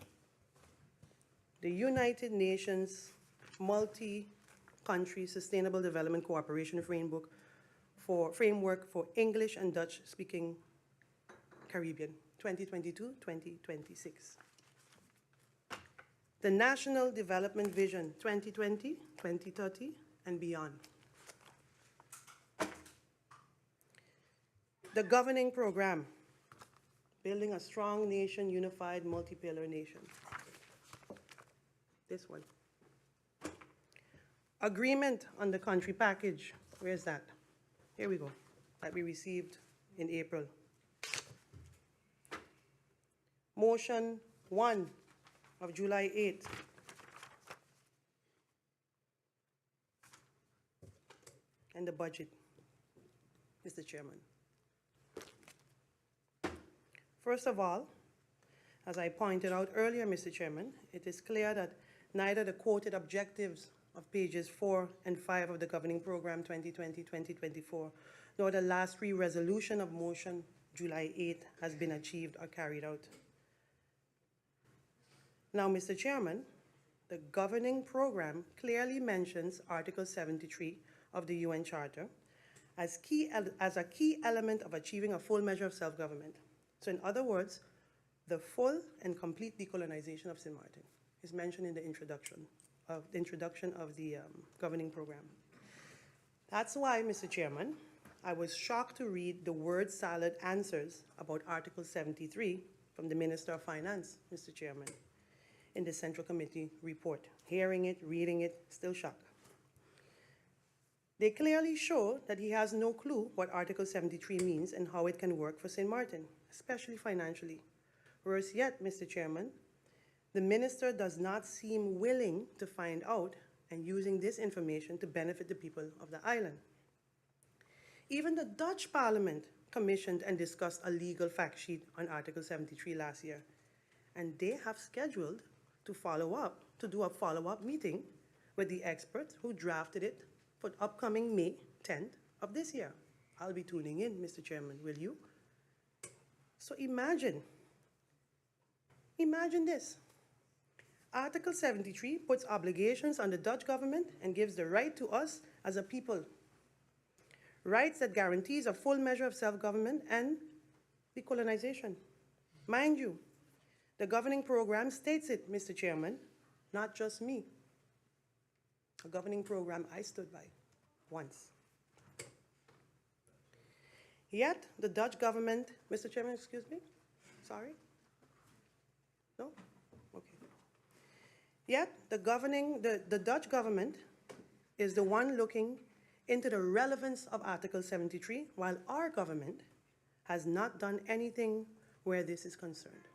The United Nations Multi-Country Sustainable Development Cooperation Framework for English and Dutch-speaking Caribbean, 2022-2026. The National Development Vision 2020, 2030, and beyond. The Governing Program, Building a Strong Nation, Unified Multi-Pillar Nation. This one. Agreement on the country package. Where's that? Here we go. That we received in April. Motion 1 of July 8th. And the budget, Mr. Chairman. First of all, as I pointed out earlier, Mr. Chairman, it is clear that neither the quoted objectives of pages 4 and 5 of the Governing Program 2020-2024, nor the last re-resolution of motion July 8 has been achieved or carried out. Now, Mr. Chairman, the Governing Program clearly mentions Article 73 of the UN Charter as a key element of achieving a full measure of self-government. So in other words, the full and complete decolonization of Sint Maarten is mentioned in the introduction of the Governing Program. That's why, Mr. Chairman, I was shocked to read the word salad answers about Article 73 from the Minister of Finance, Mr. Chairman, in the Central Committee report. Hearing it, reading it, still shocked. They clearly show that he has no clue what Article 73 means and how it can work for Sint Maarten, especially financially. Worse yet, Mr. Chairman, the minister does not seem willing to find out and using this information to benefit the people of the island. Even the Dutch Parliament commissioned and discussed a legal fact sheet on Article 73 last year, and they have scheduled to do a follow-up meeting with the experts who drafted it for upcoming May 10th of this year. I'll be tuning in, Mr. Chairman, will you? So imagine this. Article 73 puts obligations on the Dutch government and gives the right to us as a people. Rights that guarantees a full measure of self-government and decolonization. Mind you, the Governing Program states it, Mr. Chairman, not just me. A Governing Program I stood by once. Yet, the Dutch government, Mr. Chairman, excuse me? Sorry? No? Okay. Yet, the Dutch government is the one looking into the relevance of Article 73, while our government has not done anything where this is concerned.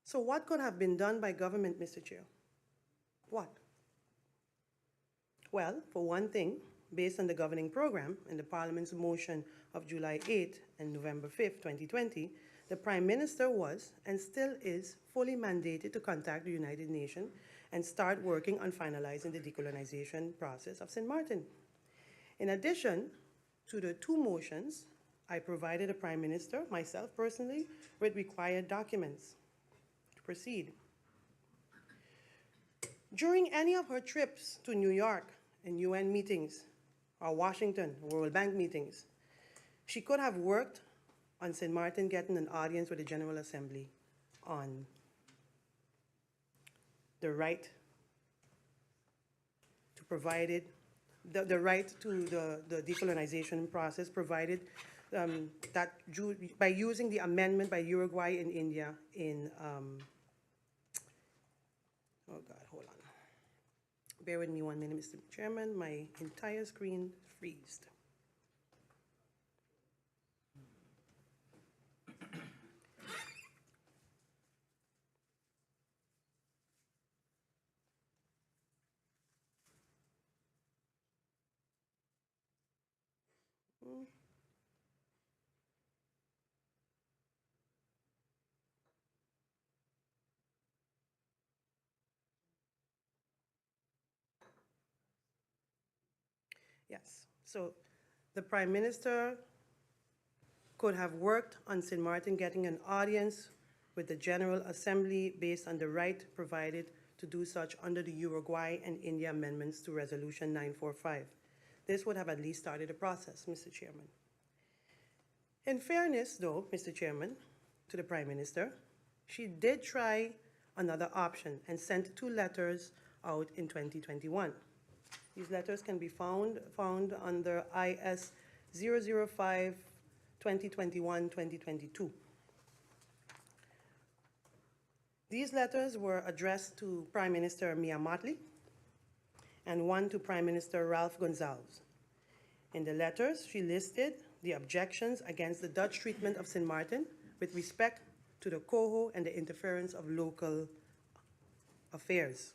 So what could have been done by government, Mr. Chair? What? Well, for one thing, based on the Governing Program and the Parliament's motion of July 8 and November 5, 2020, the Prime Minister was and still is fully mandated to contact the United Nations and start working on finalizing the decolonization process of Sint Maarten. In addition to the two motions, I provided the Prime Minister, myself personally, with required documents to proceed. During any of her trips to New York and UN meetings, or Washington, World Bank meetings, she could have worked on Sint Maarten getting an audience with the General Assembly on the right to provide it the right to the decolonization process, provided that by using the amendment by Uruguay and India in, oh God, hold on. Bear with me 1 minute, Mr. Chairman. My entire screen freezed. Yes, so the Prime Minister could have worked on Sint Maarten getting an audience with the General Assembly based on the right provided to do such under the Uruguay and India amendments to Resolution 945. This would have at least started the process, Mr. Chairman. In fairness, though, Mr. Chairman, to the Prime Minister, she did try another option and sent 2 letters out in 2021. These letters can be found under IS 005 2021-2022. These letters were addressed to Prime Minister Mia Mottley and one to Prime Minister Ralph Gonsalves. In the letters, she listed the objections against the Dutch treatment of Sint Maarten with respect to the coho and the interference of local affairs.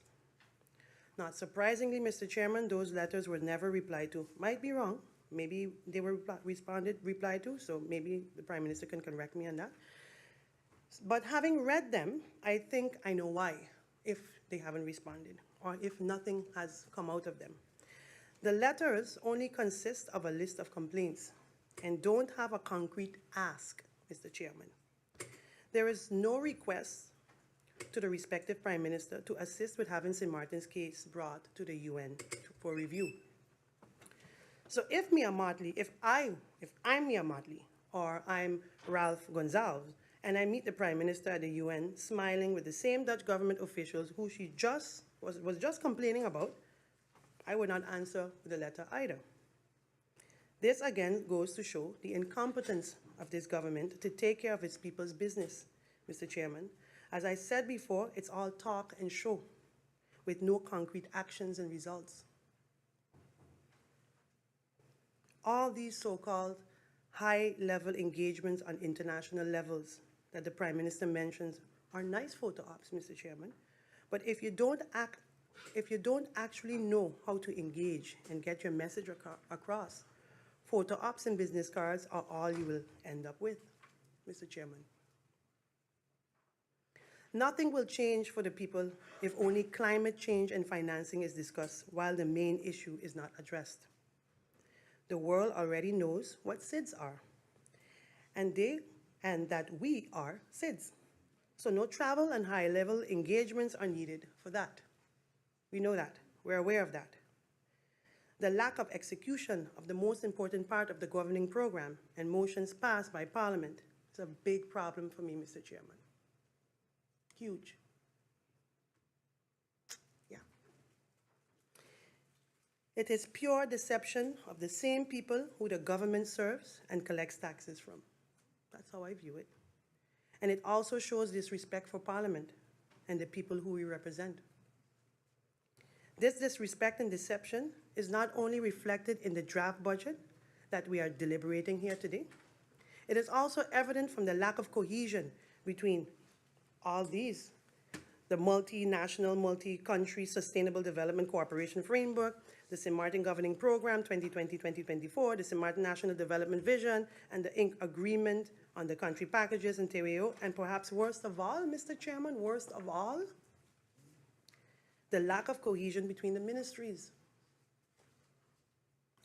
Not surprisingly, Mr. Chairman, those letters were never replied to. Might be wrong. Maybe they were replied to, so maybe the Prime Minister can correct me on that. But having read them, I think I know why, if they haven't responded, or if nothing has come out of them. The letters only consist of a list of complaints and don't have a concrete ask, Mr. Chairman. There is no request to the respective Prime Minister to assist with having Sint Maarten's case brought to the UN for review. So if I'm Mia Mottley, or I'm Ralph Gonsalves, and I meet the Prime Minister at the UN smiling with the same Dutch government officials who she was just complaining about, I would not answer the letter either. This again goes to show the incompetence of this government to take care of its people's business, Mr. Chairman. As I said before, it's all talk and show with no concrete actions and results. All these so-called high-level engagements on international levels that the Prime Minister mentions are nice photo ops, Mr. Chairman, but if you don't actually know how to engage and get your message across, photo ops and business cards are all you will end up with, Mr. Chairman. Nothing will change for the people if only climate change and financing is discussed while the main issue is not addressed. The world already knows what SIDS are, and that we are SIDS. So no travel and high-level engagements are needed for that. We know that. We're aware of that. The lack of execution of the most important part of the governing program and motions passed by Parliament is a big problem for me, Mr. Chairman. Huge. Yeah. It is pure deception of the same people who the government serves and collects taxes from. That's how I view it. And it also shows disrespect for Parliament and the people who we represent. This disrespect and deception is not only reflected in the draft budget that we are deliberating here today, it is also evident from the lack of cohesion between all these: the multinational, multi-country Sustainable Development Cooperation Framework, the Sint Maarten Governing Program 2020-2024, the Sint Maarten National Development Vision, and the Inc. Agreement on the country packages and TWO, and perhaps worst of all, Mr. Chairman, worst of all, the lack of cohesion between the ministries.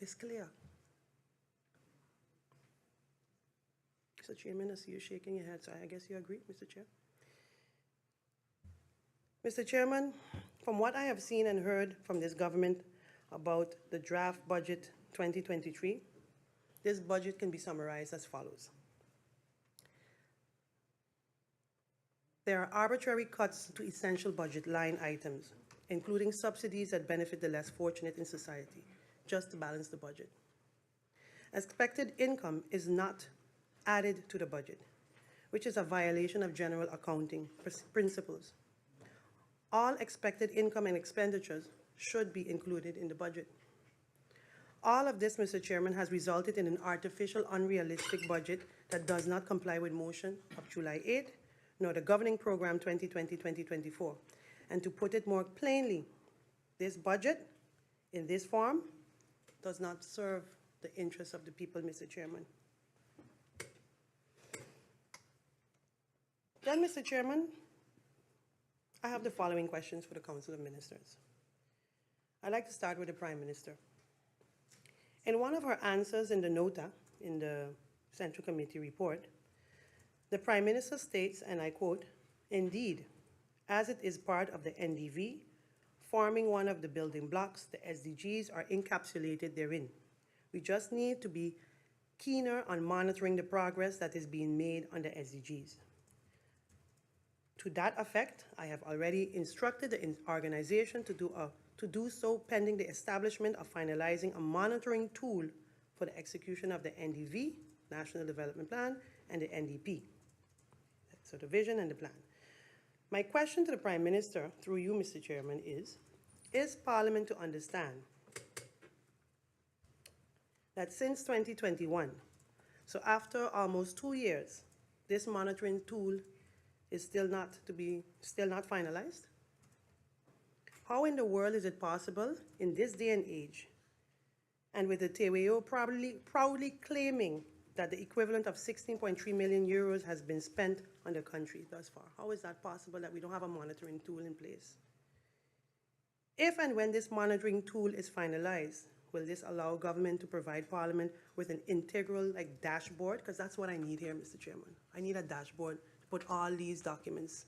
It's clear. Mr. Chairman, I see you shaking your head, so I guess you agree, Mr. Chair. Mr. Chairman, from what I have seen and heard from this government about the draft budget 2023, this budget can be summarized as follows. There are arbitrary cuts to essential budget line items, including subsidies that benefit the less fortunate in society, just to balance the budget. Expected income is not added to the budget, which is a violation of general accounting principles. All expected income and expenditures should be included in the budget. All of this, Mr. Chairman, has resulted in an artificial, unrealistic budget that does not comply with motion of July 8, nor the governing program 2020-2024. And to put it more plainly, this budget, in this form, does not serve the interests of the people, Mr. Chairman. Then, Mr. Chairman, I have the following questions for the Council of Ministers. I'd like to start with the Prime Minister. In one of her answers in the nota, in the Central Committee report, the Prime Minister states, and I quote, "Indeed, as it is part of the NDV, forming one of the building blocks, the SDGs are encapsulated therein. We just need to be keener on monitoring the progress that is being made on the SDGs. To that effect, I have already instructed the organization to do so pending the establishment of finalizing a monitoring tool for the execution of the NDV, National Development Plan, and the NDP. So the vision and the plan. My question to the Prime Minister, through you, Mr. Chairman, is Parliament to understand that since 2021, so after almost 2 years, this monitoring tool is still not finalized? How in the world is it possible in this day and age, and with the TWO proudly claiming that the equivalent of 16.3 million euros has been spent on the country thus far? How is that possible that we don't have a monitoring tool in place? If and when this monitoring tool is finalized, will this allow government to provide Parliament with an integral dashboard? Because that's what I need here, Mr. Chairman. I need a dashboard to put all these documents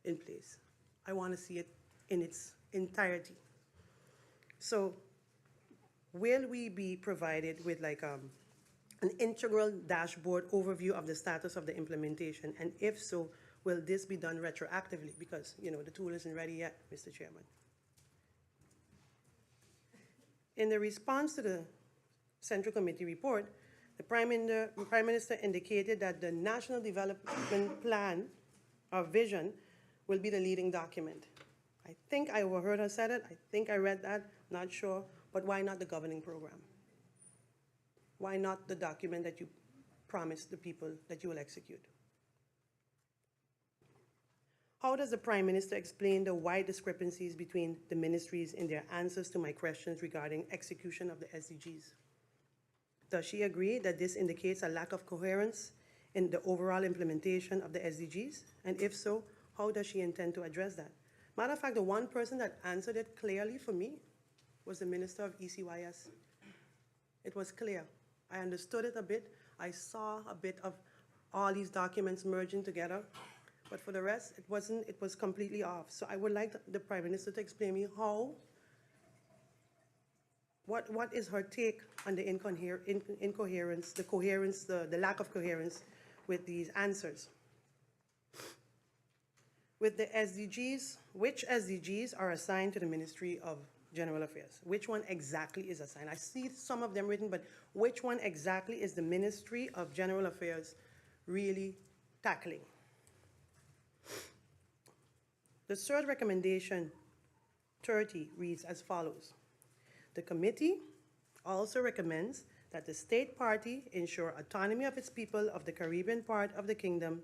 in place. I want to see it in its entirety. So will we be provided with an integral dashboard overview of the status of the implementation? And if so, will this be done retroactively? Because, the tool isn't ready yet, Mr. Chairman. In the response to the Central Committee report, the Prime Minister indicated that the National Development Plan or vision will be the leading document. I think I overheard her say it. I think I read that, not sure. But why not the governing program? Why not the document that you promised the people that you will execute? How does the Prime Minister explain the wide discrepancies between the ministries in their answers to my questions regarding execution of the SDGs? Does she agree that this indicates a lack of coherence in the overall implementation of the SDGs? And if so, how does she intend to address that? Matter of fact, the one person that answered it clearly for me was the Minister of ECYS. It was clear. I understood it a bit. I saw a bit of all these documents merging together. But for the rest, it was completely off. So I would like the Prime Minister to explain me what is her take on the incoherence, the coherence, the lack of coherence with these answers. With the SDGs, which SDGs are assigned to the Ministry of General Affairs? Which one exactly is assigned? I see some of them written, but which one exactly is the Ministry of General Affairs really tackling? The third recommendation, 30, reads as follows. The committee also recommends that the state party ensure autonomy of its people of the Caribbean part of the kingdom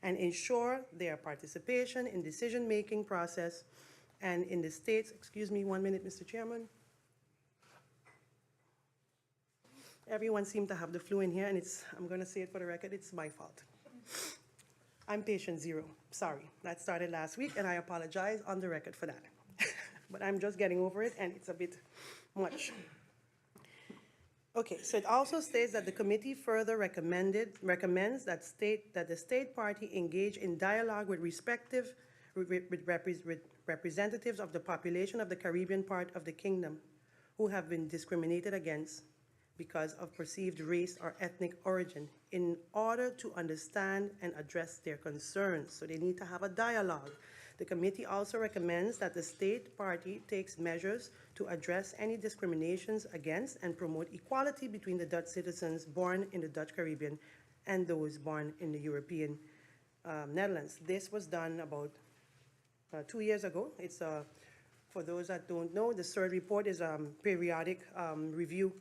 and ensure their participation in decision-making process and in the states, excuse me 1 minute, Mr. Chairman. Everyone seemed to have the flu in here, and I'm going to say it for the record, it's my fault. I'm patient 0. Sorry, that started last week, and I apologize on the record for that. But I'm just getting over it, and it's a bit much. Okay, so it also states that the committee further recommends that the state party engage in dialogue with representatives of the population of the Caribbean part of the kingdom who have been discriminated against because of perceived race or ethnic origin in order to understand and address their concerns. So they need to have a dialogue. The committee also recommends that the state party takes measures to address any discriminations against and promote equality between the Dutch citizens born in the Dutch Caribbean and those born in the European Netherlands. This was done about 2 years ago. It's for those that don't know, the third report is a periodic review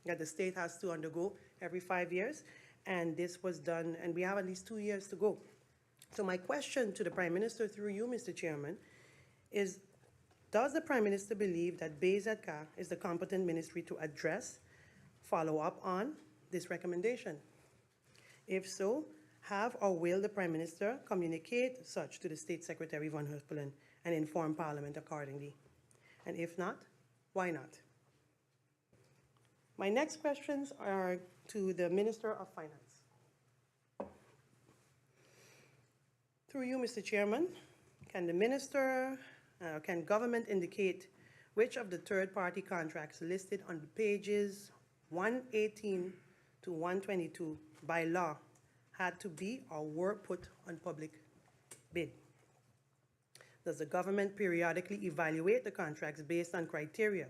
that the state has to undergo every 5 years. And this was done, and we have at least 2 years to go. So my question to the Prime Minister through you, Mr. Chairman, is does the Prime Minister believe that BZK is the competent ministry to address, follow up on this recommendation? If so, have or will the Prime Minister communicate such to the State Secretary Van Huspelen and inform Parliament accordingly? And if not, why not? My next questions are to the Minister of Finance. Through you, Mr. Chairman, can the Minister, can government indicate which of the third-party contracts listed on pages 118 to 122 by law had to be or were put on public bid? Does the government periodically evaluate the contracts based on criteria,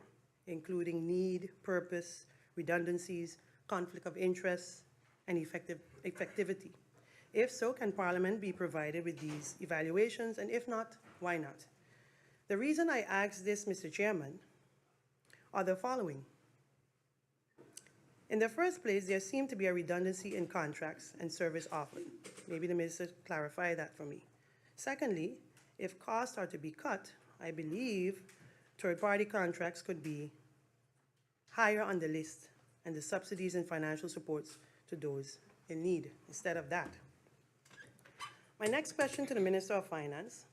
including need, purpose, redundancies, conflict of interest, and effectivity? If so, can Parliament be provided with these evaluations? And if not, why not? The reason I ask this, Mr. Chairman, are the following. In the first place, there seemed to be a redundancy in contracts and service offered. Maybe the Minister clarify that for me. Secondly, if costs are to be cut, I believe third-party contracts could be higher on the list and the subsidies and financial supports to those in need instead of that. My next question to the Minister of Finance.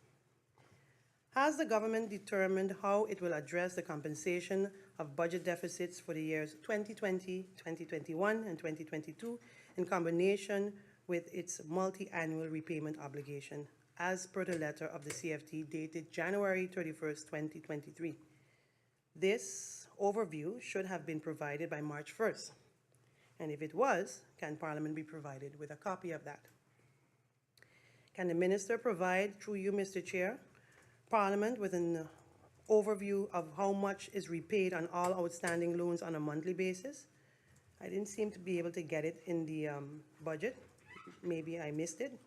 Has the government determined how it will address the compensation of budget deficits for the years 2020, 2021, and 2022 in combination with its multi-annual repayment obligation, as per the letter of the CFT dated January 31st, 2023? This overview should have been provided by March 1st. And if it was, can Parliament be provided with a copy of that? Can the Minister provide, through you, Mr. Chair, Parliament with an overview of how much is repaid on all outstanding loans on a monthly basis? I didn't seem to be able to get it in the budget. Maybe I missed it.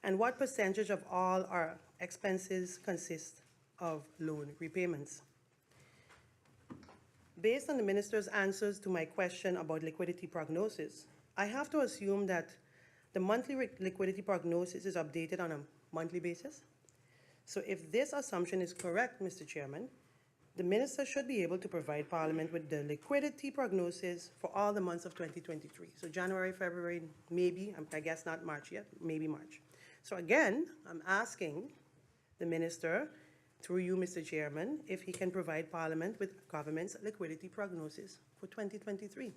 And what percentage of all our expenses consist of loan repayments? Based on the Minister's answers to my question about liquidity prognosis, I have to assume that the monthly liquidity prognosis is updated on a monthly basis. So if this assumption is correct, Mr. Chairman, the Minister should be able to provide Parliament with the liquidity prognosis for all the months of 2023. So January, February, maybe, I guess not March yet, maybe March. So again, I'm asking the Minister, through you, Mr. Chairman, if he can provide Parliament with government's liquidity prognosis for 2023.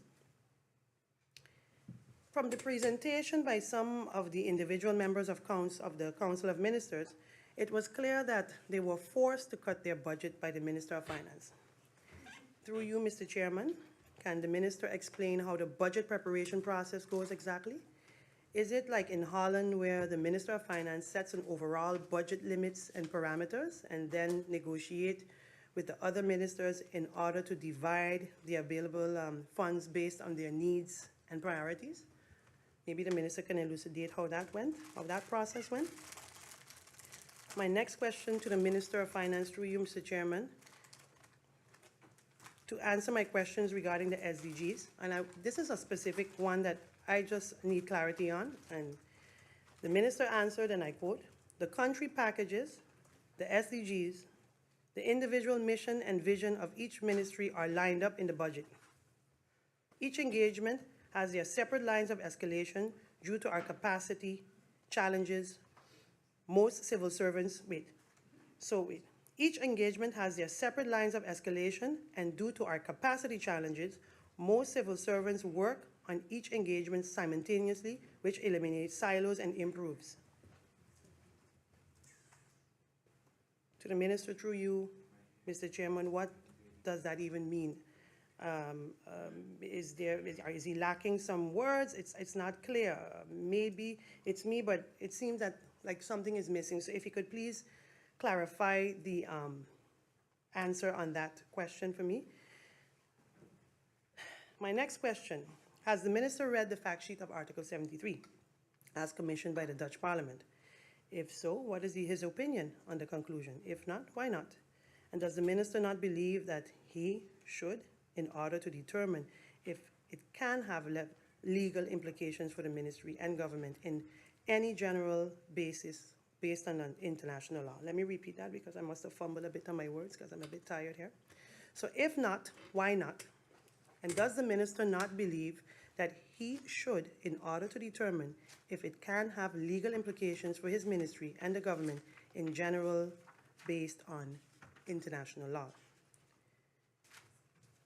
From the presentation by some of the individual members of the Council of Ministers, it was clear that they were forced to cut their budget by the Minister of Finance. Through you, Mr. Chairman, can the Minister explain how the budget preparation process goes exactly? Is it like in Holland where the Minister of Finance sets an overall budget limits and parameters and then negotiate with the other ministers in order to divide the available funds based on their needs and priorities? Maybe the Minister can elucidate how that went, how that process went. My next question to the Minister of Finance, through you, Mr. Chairman, to answer my questions regarding the SDGs, and this is a specific one that I just need clarity on, and the Minister answered, and I quote, "The country packages, the SDGs, the individual mission and vision of each ministry are lined up in the budget. Each engagement has their separate lines of escalation due to our capacity, challenges. Most civil servants, each engagement has their separate lines of escalation, and due to our capacity challenges, most civil servants work on each engagement simultaneously, which eliminates silos and improves." To the Minister, through you, Mr. Chairman, what does that even mean? Is he lacking some words? It's not clear. Maybe it's me, but it seems that like something is missing. So if you could please clarify the answer on that question for me. My next question, has the minister read the fact sheet of Article 73 as commissioned by the Dutch Parliament? If so, what is his opinion on the conclusion? If not, why not? And does the minister not believe that he should, in order to determine if it can have legal implications for the ministry and government in any general basis based on an international law? Let me repeat that because I must have fumbled a bit on my words because I'm a bit tired here. So if not, why not? And does the minister not believe that he should, in order to determine if it can have legal implications for his ministry and the government in general based on international law?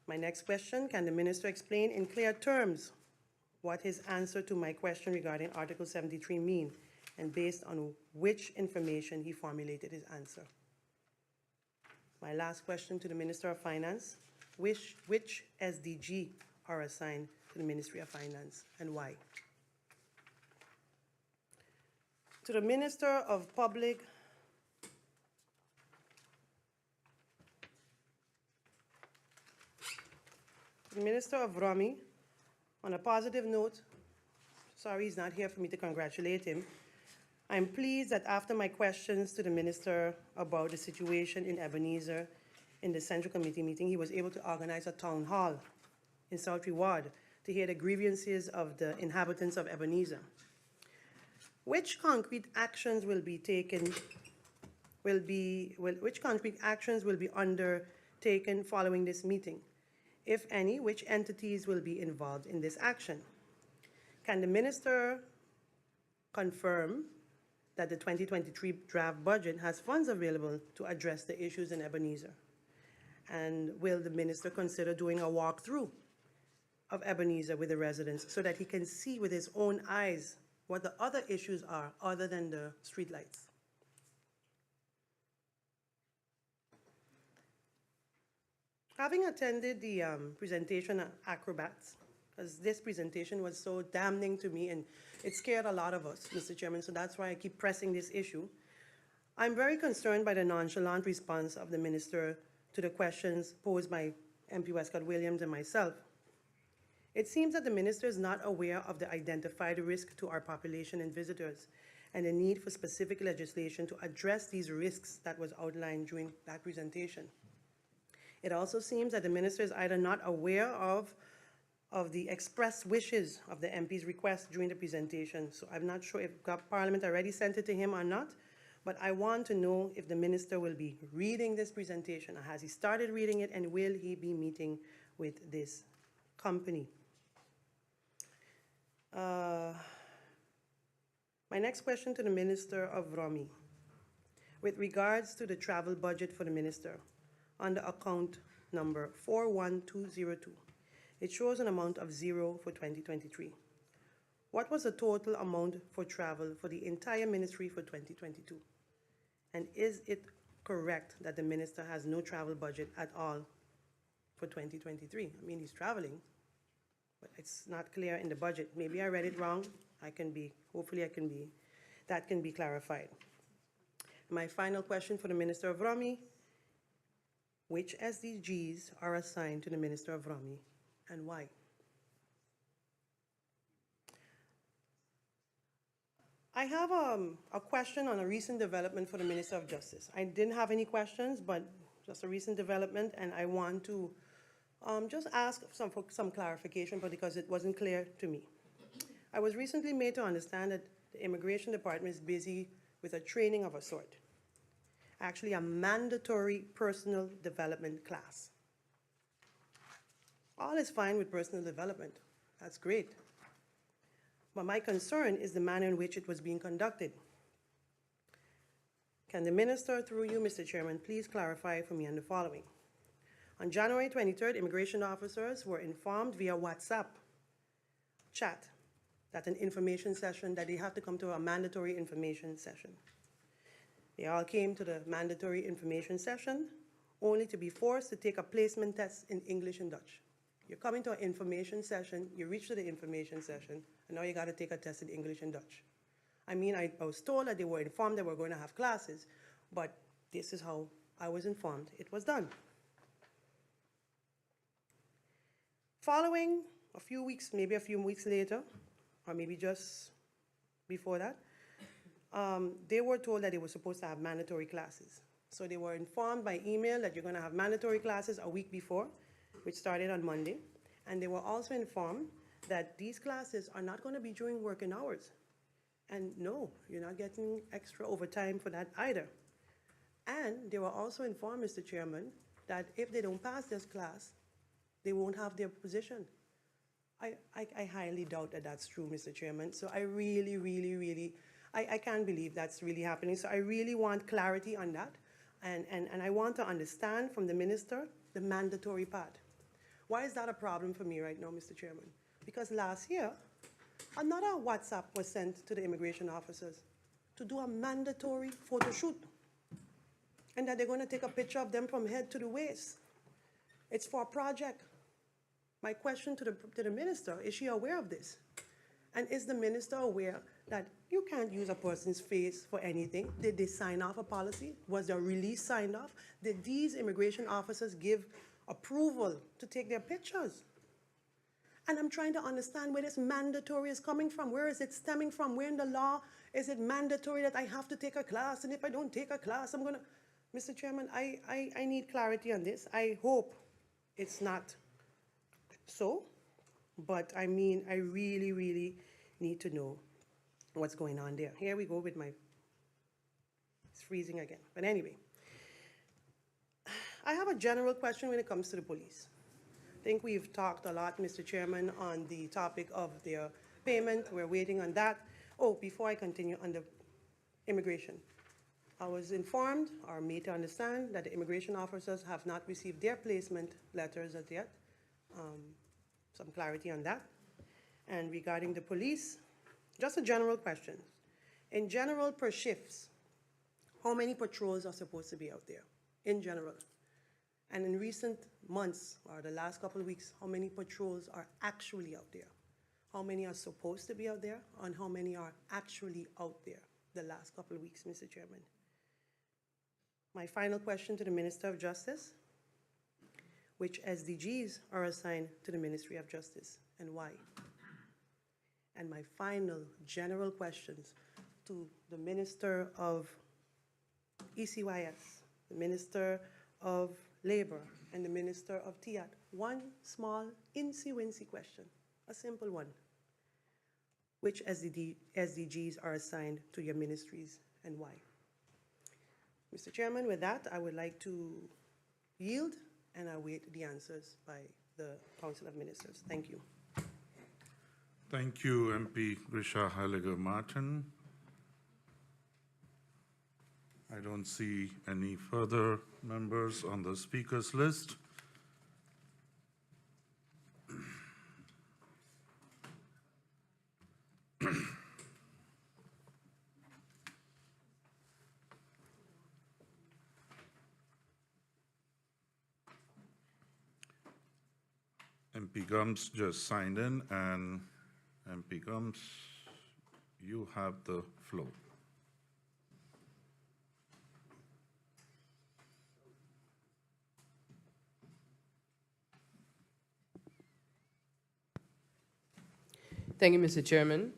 My next question, can the minister explain in clear terms what his answer to my question regarding Article 73 mean, and based on which information he formulated his answer? My last question to the Minister of Finance, which SDG are assigned to the Ministry of Finance and why? To the Minister of Public Minister of Romy, on a positive note, sorry he's not here for me to congratulate him. I'm pleased that after my questions to the minister about the situation in Ebenezer in the Central Committee meeting, he was able to organize a town hall in South Ward to hear the grievances of the inhabitants of Ebenezer. Which concrete actions will be taken, which concrete actions will be undertaken following this meeting? If any, which entities will be involved in this action? Can the minister confirm that the 2023 draft budget has funds available to address the issues in Ebenezer? And will the minister consider doing a walkthrough of Ebenezer with the residents so that he can see with his own eyes what the other issues are other than the streetlights? Having attended the presentation at Acrobats, because this presentation was so damning to me and it scared a lot of us, Mr. Chairman, so that's why I keep pressing this issue. I'm very concerned by the nonchalant response of the minister to the questions posed by MP Westcott Williams and myself. It seems that the minister is not aware of the identified risk to our population and visitors and the need for specific legislation to address these risks that was outlined during that presentation. It also seems that the minister is either not aware of the express wishes of the MP's request during the presentation. So I'm not sure if Parliament already sent it to him or not, but I want to know if the minister will be reading this presentation, or has he started reading it, and will he be meeting with this company? My next question to the Minister of Romy. With regards to the travel budget for the minister, under account number 41202, it shows an amount of 0 for 2023. What was the total amount for travel for the entire ministry for 2022? And is it correct that the minister has no travel budget at all for 2023? I mean, he's traveling, but it's not clear in the budget. Maybe I read it wrong. Hopefully that can be clarified. My final question for the Minister of Romy: which SDGs are assigned to the Minister of Romy and why? I have a question on a recent development for the Minister of Justice. I didn't have any questions, but just a recent development, and I want to just ask for some clarification, but because it wasn't clear to me. I was recently made to understand that the Immigration Department is busy with a training of a sort, actually a mandatory personal development class. All is fine with personal development. That's great. But my concern is the manner in which it was being conducted. Can the minister, through you, Mr. Chairman, please clarify for me on the following? On January 23rd, immigration officers were informed via WhatsApp chat that an information session, that they have to come to a mandatory information session. They all came to the mandatory information session, only to be forced to take a placement test in English and Dutch. You're coming to an information session, you reach to the information session, and now you got to take a test in English and Dutch. I mean, I was told that they were informed that we're going to have classes, but this is how I was informed it was done. Following a few weeks, maybe a few weeks later, or maybe just before that, they were told that they were supposed to have mandatory classes. So they were informed by email that you're going to have mandatory classes a week before, which started on Monday. And they were also informed that these classes are not going to be during working hours. And no, you're not getting extra overtime for that either. And they were also informed, Mr. Chairman, that if they don't pass this class, they won't have their position. I highly doubt that that's true, Mr. Chairman. So I really, I can't believe that's really happening. So I really want clarity on that. And I want to understand from the minister the mandatory part. Why is that a problem for me right now, Mr. Chairman? Because last year, another WhatsApp was sent to the immigration officers to do a mandatory photo shoot. And that they're going to take a picture of them from head to the waist. It's for a project. My question to the minister, is she aware of this? And is the minister aware that you can't use a person's face for anything? Did they sign off a policy? Was their release signed off? Did these immigration officers give approval to take their pictures? And I'm trying to understand where this mandatory is coming from. Where is it stemming from? Where in the law is it mandatory that I have to take a class? And if I don't take a class, I'm going to... Mr. Chairman, I need clarity on this. I hope it's not so, but I mean, I really need to know what's going on there. Here we go with my... It's freezing again. But anyway, I have a general question when it comes to the police. I think we've talked a lot, Mr. Chairman, on the topic of their payment. We're waiting on that. Oh, before I continue on the immigration, I was informed or made to understand that the immigration officers have not received their placement letters as yet. Some clarity on that. And regarding the police, just a general question. In general, per shifts, how many patrols are supposed to be out there, in general? And in recent months, or the last couple of weeks, how many patrols are actually out there? How many are supposed to be out there, and how many are actually out there the last couple of weeks, Mr. Chairman? My final question to the Minister of Justice: which SDGs are assigned to the Ministry of Justice, and why? And my final general questions to the Minister of ECYS, the Minister of Labor, and the Minister of TIAT. One small, incy-wincy question, a simple one. Which SDGs are assigned to your ministries, and why? Mr. Chairman, with that, I would like to yield and await the answers by the Council of Ministers. Thank you. Thank you, MP Grisha Heiliger-Martin. I don't see any further members on the speakers list. MP Gums just signed in, and MP Gums, you have the floor. Thank you, Mr. Chairman.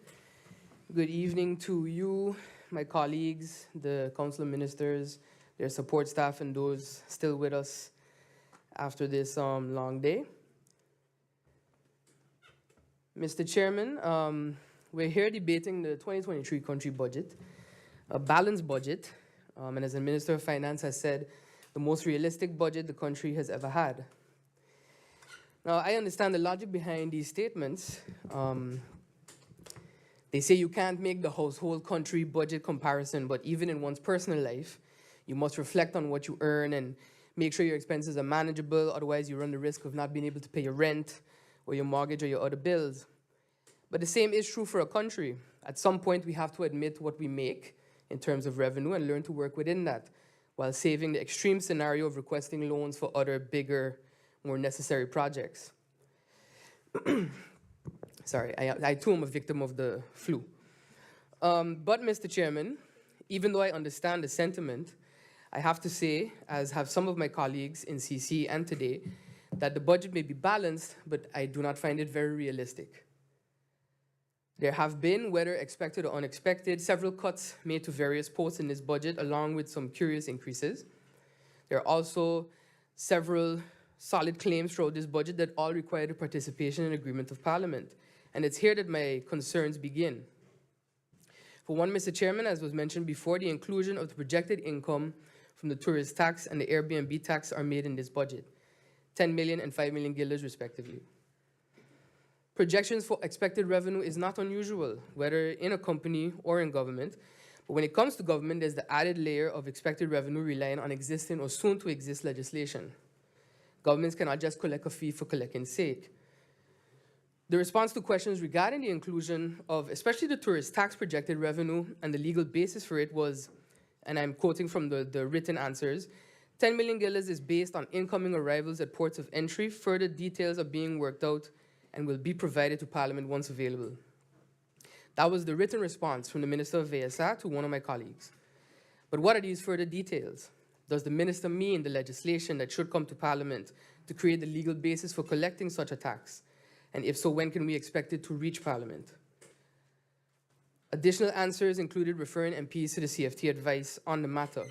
Good evening to you, my colleagues, the Council of Ministers, their support staff, and those still with us after this long day. Mr. Chairman, we're here debating the 2023 country budget, a balanced budget, and as the Minister of Finance has said, the most realistic budget the country has ever had. Now, I understand the logic behind these statements. They say you can't make the household country budget comparison, but even in one's personal life, you must reflect on what you earn and make sure your expenses are manageable, otherwise you run the risk of not being able to pay your rent or your mortgage or your other bills. But the same is true for a country. At some point, we have to admit what we make in terms of revenue and learn to work within that, while saving the extreme scenario of requesting loans for other bigger, more necessary projects. Sorry, I too am a victim of the flu. But Mr. Chairman, even though I understand the sentiment, I have to say, as have some of my colleagues in CC and today, that the budget may be balanced, but I do not find it very realistic. There have been, whether expected or unexpected, several cuts made to various posts in this budget, along with some curious increases. There are also several solid claims throughout this budget that all require the participation and agreement of Parliament. And it's here that my concerns begin. For one, Mr. Chairman, as was mentioned before, the inclusion of the projected income from the tourist tax and the Airbnb tax are made in this budget, 10 million and 5 million guilders respectively. Projections for expected revenue is not unusual, whether in a company or in government. But when it comes to government, there's the added layer of expected revenue relying on existing or soon to exist legislation. Governments cannot just collect a fee for collecting's sake. The response to questions regarding the inclusion of especially the tourist tax projected revenue and the legal basis for it was, and I'm quoting from the written answers, 10 million guilders is based on incoming arrivals at ports of entry. Further details are being worked out and will be provided to Parliament once available. That was the written response from the Minister of VSA to one of my colleagues. But what are these further details? Does the Minister mean the legislation that should come to Parliament to create the legal basis for collecting such a tax? And if so, when can we expect it to reach Parliament? Additional answers included referring MPs to the CFT advice on the matter.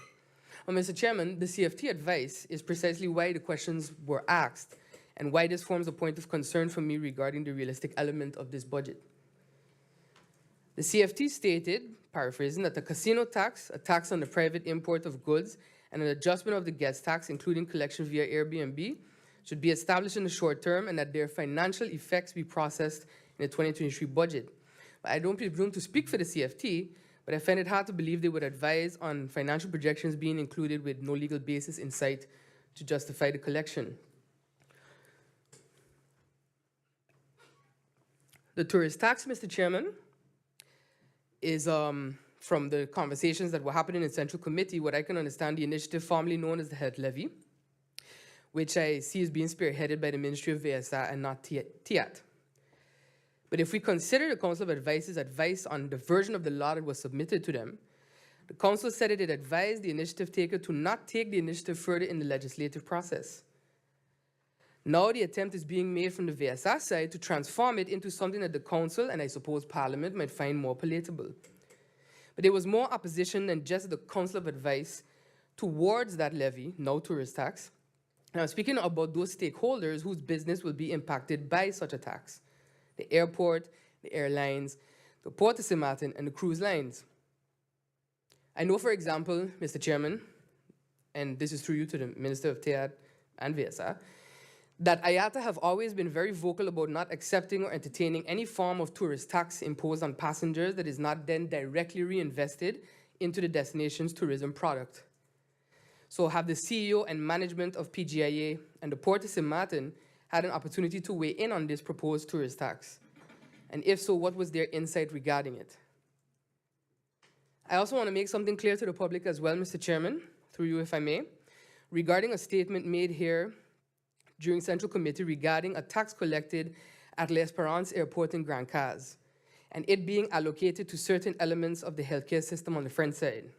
Well, Mr. Chairman, the CFT advice is precisely why the questions were asked and why this forms a point of concern for me regarding the realistic element of this budget. The CFT stated, paraphrasing, that the casino tax, a tax on the private import of goods, and an adjustment of the guest tax, including collection via Airbnb, should be established in the short term and that their financial effects be processed in the 2023 budget. I don't presume to speak for the CFT, but I find it hard to believe they would advise on financial projections being included with no legal basis in sight to justify the collection. The tourist tax, Mr. Chairman, is from the conversations that were happening in Central Committee, what I can understand, the initiative formerly known as the Health Levy, which I see is being spearheaded by the Ministry of VSA and not TIAT. But if we consider the Council of Advice's advice on the version of the law that was submitted to them, the Council said it advised the initiative taker to not take the initiative further in the legislative process. Now the attempt is being made from the VSA side to transform it into something that the Council, and I suppose Parliament, might find more palatable. But there was more opposition than just the Council of Advice towards that levy, now tourist tax. And I'm speaking about those stakeholders whose business will be impacted by such a tax: the airport, the airlines, the Port of Sint Maarten, and the cruise lines. I know, for example, Mr. Chairman, and this is through you to the Minister of TIAT and VSA, that IATA have always been very vocal about not accepting or entertaining any form of tourist tax imposed on passengers that is not then directly reinvested into the destination's tourism product. So have the CEO and management of PGIA and the Port of Sint Maarten had an opportunity to weigh in on this proposed tourist tax? And if so, what was their insight regarding it? I also want to make something clear to the public as well, Mr. Chairman, through you if I may, regarding a statement made here during Central Committee regarding a tax collected at L'Espérance Airport in Grand Cas, and it being allocated to certain elements of the healthcare system on the French side.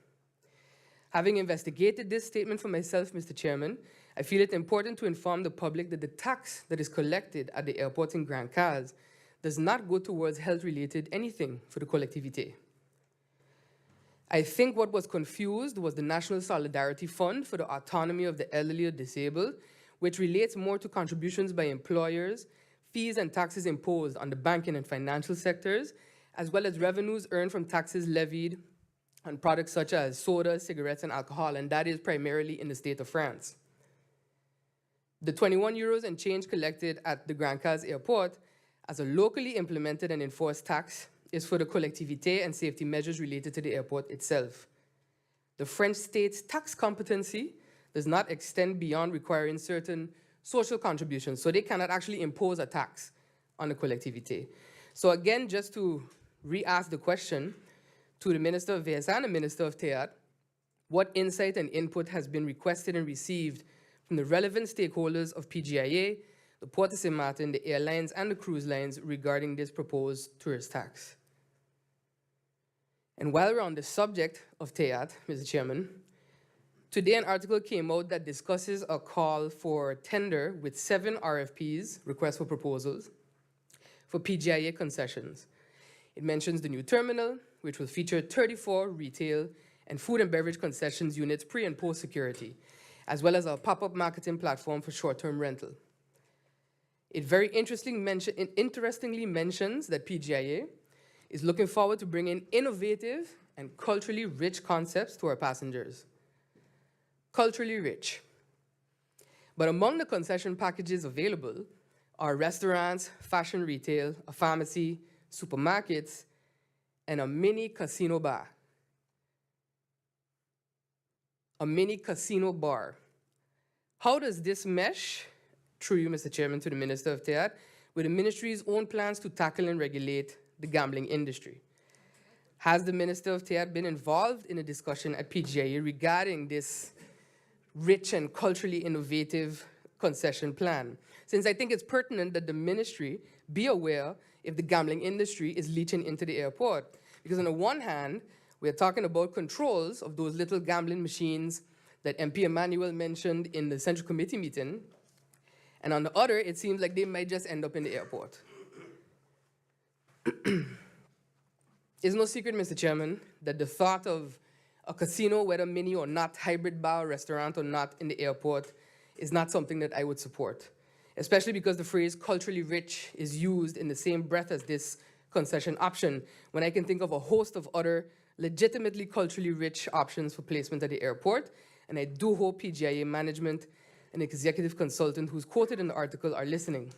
Having investigated this statement for myself, Mr. Chairman, I feel it important to inform the public that the tax that is collected at the airport in Grand Cas does not go towards health-related anything for the collectivité. I think what was confused was the National Solidarity Fund for the Autonomy of the Elderly or Disabled, which relates more to contributions by employers, fees and taxes imposed on the banking and financial sectors, as well as revenues earned from taxes levied on products such as soda, cigarettes, and alcohol, and that is primarily in the state of France. The 21 euros and change collected at the Grand Cas Airport as a locally implemented and enforced tax is for the collectivité and safety measures related to the airport itself. The French state's tax competency does not extend beyond requiring certain social contributions, so they cannot actually impose a tax on the collectivité. So again, just to re-ask the question to the Minister of VSA and the Minister of TIAT, what insight and input has been requested and received from the relevant stakeholders of PGIA, the Port of Sint Maarten, the airlines, and the cruise lines regarding this proposed tourist tax? And while we're on the subject of TIAT, Mr. Chairman, Today, an article came out that discusses a call for tender with 7 RFPs, requests for proposals, for PGIA concessions. It mentions the new terminal, which will feature 34 retail and food and beverage concessions units pre and post security, as well as a pop-up marketing platform for short-term rental. It very interestingly mentions that PGIA is looking forward to bringing innovative and culturally rich concepts to our passengers. Culturally rich. But among the concession packages available are restaurants, fashion retail, a pharmacy, supermarkets, and a mini casino bar. A mini casino bar. How does this mesh, through you, Mr. Chairman, to the Minister of TEAD, with the ministry's own plans to tackle and regulate the gambling industry? Has the Minister of TEAD been involved in a discussion at PGIA regarding this rich and culturally innovative concession plan? Since I think it's pertinent that the ministry be aware if the gambling industry is leaching into the airport. Because on the one hand, we're talking about controls of those little gambling machines that MP Emmanuel mentioned in the Central Committee meeting. And on the other, it seems like they might just end up in the airport. It's no secret, Mr. Chairman, that the thought of a casino, whether mini or not, hybrid bar, restaurant or not, in the airport is not something that I would support, especially because the phrase culturally rich is used in the same breath as this concession option, when I can think of a host of other legitimately culturally rich options for placement at the airport. And I do hope PGIA management and executive consultant who's quoted in the article are listening.